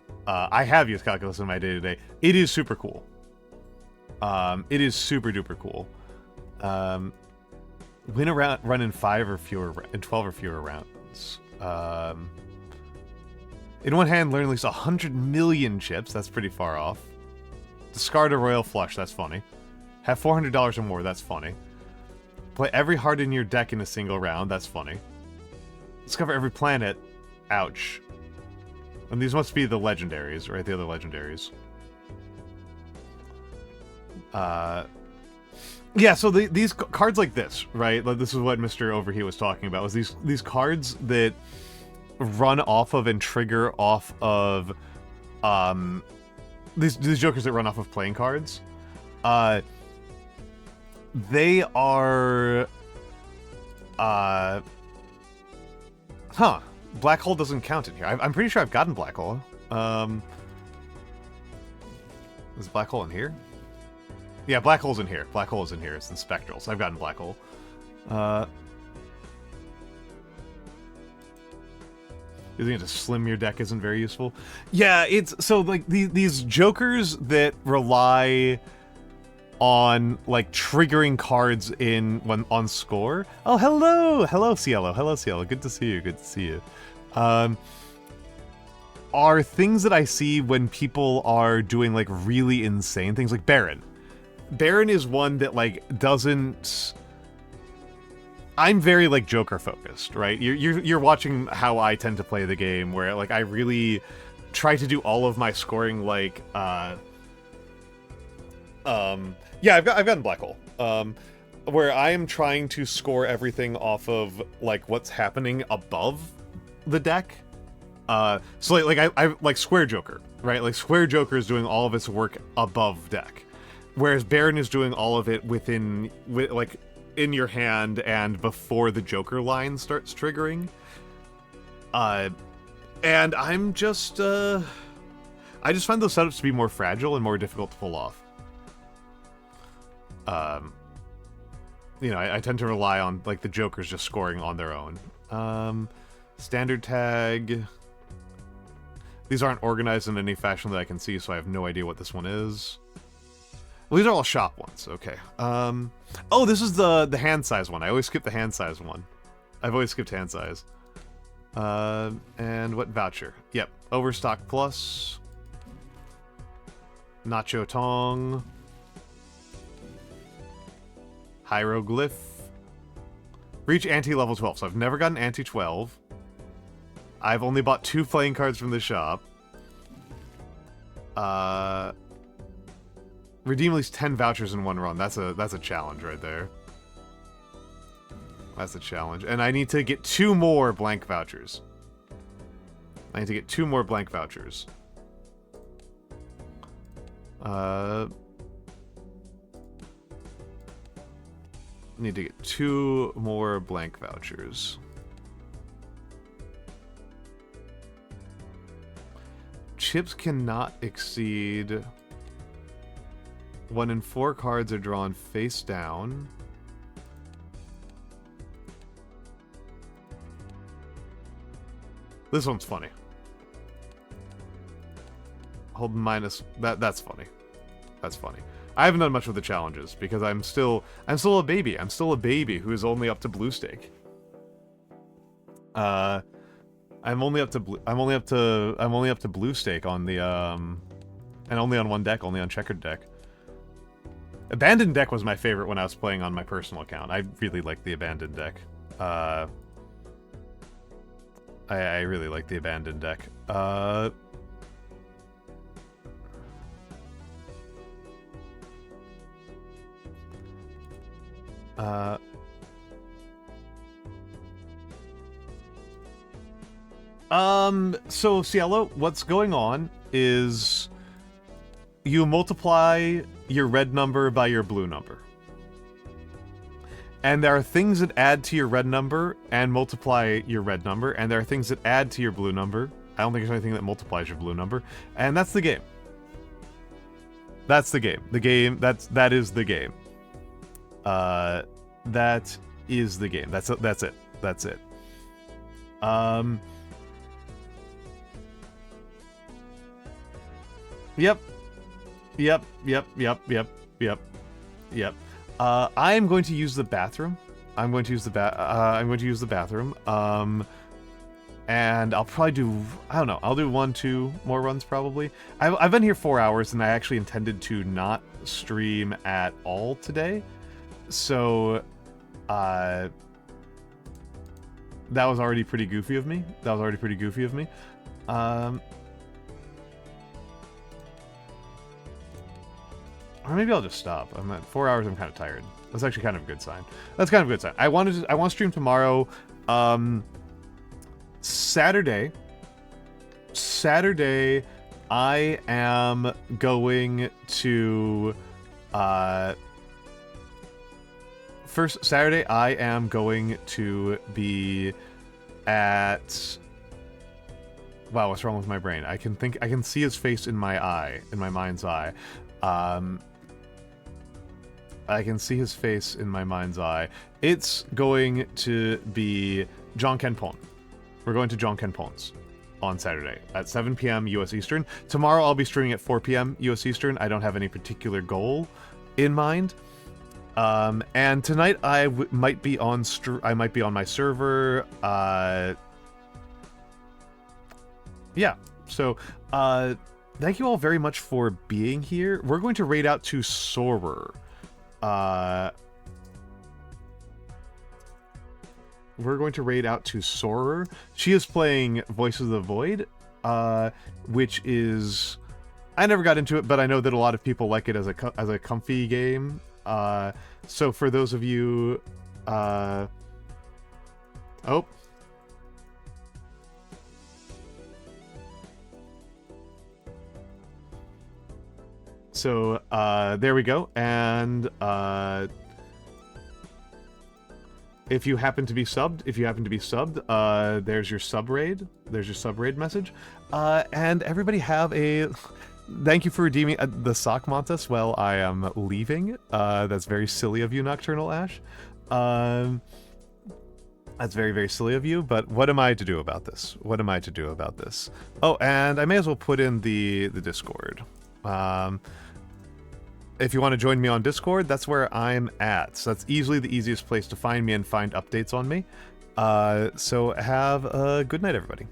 It is super cool. It is super duper cool. Win a round, run in 5 or fewer, in 12 or fewer rounds. In one hand, learn at least 100 million chips. That's pretty far off. Discard a royal flush. That's funny. Have $400 or more. That's funny. Play every heart in your deck in a single round. That's funny. Discover every planet. Ouch. And these must be the legendaries, right? The other legendaries. Yeah, so these cards like this, right? Like, this is what Mr. Overheat was talking about, was these cards that run off of and trigger off of, these jokers that run off of playing cards. They are, Black Hole doesn't count in here. I'm pretty sure I've gotten Black Hole. Is Black Hole in here? Yeah, Black Hole's in here. Black Hole is in here. It's in Spectral, so I've gotten Black Hole. Using it to slim your deck isn't very useful. Yeah, it's... So, like, these jokers that rely on, like, triggering cards on score. Oh, hello! Hello, Cielo. Hello, Cielo. Good to see you. Good to see you. Are things that I see when people are doing, like, really insane things. Like Baron. Baron is one that, like, doesn't... I'm very, like, Joker focused, right? You're watching how I tend to play the game, where, like, I really try to do all of my scoring, like, yeah, I've gotten Black Hole. where I am trying to score everything off of like what's happening above the deck. So I like Square Joker, right? Like Square Joker is doing all of its work above deck, whereas Baron is doing all of it like in your hand and before the Joker line starts triggering. And I'm just I just find those setups to be more fragile and more difficult to pull off. You know, I tend to rely on like the Jokers just scoring on their own. Standard tag. These aren't organized in any fashion that I can see, so I have no idea what this one is. Well, these are all shop ones. Okay. Oh, this is the hand size one. I always skip the hand size one. I've always skipped hand size. And what voucher? Yep. Overstock Plus. Nacho Tong. Hieroglyph. Reach anti-level 12. So I've never gotten anti-12. I've only bought 2 playing cards from the shop. Redeem at least 10 vouchers in one run. That's a challenge right there. That's a challenge. And I need to get 2 more blank vouchers. I need to get 2 more blank vouchers. Need to get 2 more blank vouchers. Chips cannot exceed 1 in 4 cards are drawn face down. This one's funny. Hold minus that's funny. That's funny. I haven't done much with the challenges because I'm still a baby. I'm still a baby who is only up to blue stake. I'm only up to blue stake on the and only on one deck, only on checkered deck. Abandoned deck was my favorite when I was playing on my personal account. I really like the abandoned deck. I really like the abandoned deck. So Cielo, what's going on is you multiply your red number by your blue number. And there are things that add to your red number and multiply your red number, and there are things that add to your blue number. I don't think there's anything that multiplies your blue number, and that's the game. That's the game. That is the game. That is the game. That's it. That's it. Yep. I'm going to use the bathroom. I'm going to use the bathroom. And I'll probably do, I don't know, I'll do 1-2 more runs probably. I've been here 4 hours and I actually intended to not stream at all today. So, that was already pretty goofy of me. Or maybe I'll just stop. I'm at 4 hours. I'm kind of tired. That's actually kind of a good sign. That's kind of a good sign. I want to stream tomorrow. Saturday, I am going to. First Saturday, I am going to be at. Wow, what's wrong with my brain? I can see his face in my eye, in my mind's eye. I can see his face in my mind's eye. It's going to be John Ken Pon. We're going to John Ken Pon's on Saturday at 7 p.m. US Eastern. Tomorrow I'll be streaming at 4 p.m. US Eastern. I don't have any particular goal in mind. And tonight I might be on my server. Yeah. So, thank you all very much for being here. We're going to raid out to Sorer. We're going to raid out to Sorer. She is playing Voice of the Void, which is... I never got into it, but I know that a lot of people like it as a comfy game. So for those of you, oh. So, there we go, and, if you happen to be subbed, there's your sub raid. There's your sub raid message. And everybody have a... Thank you for redeeming the sock Mantas while I am leaving. That's very silly of you, Nocturnal Ash. That's very, very silly of you, but what am I to do about this? What am I to do about this? Oh, and I may as well put in the Discord. If you want to join me on Discord, that's where I'm at. So that's easily the easiest place to find me and find updates on me. So have a good night, everybody.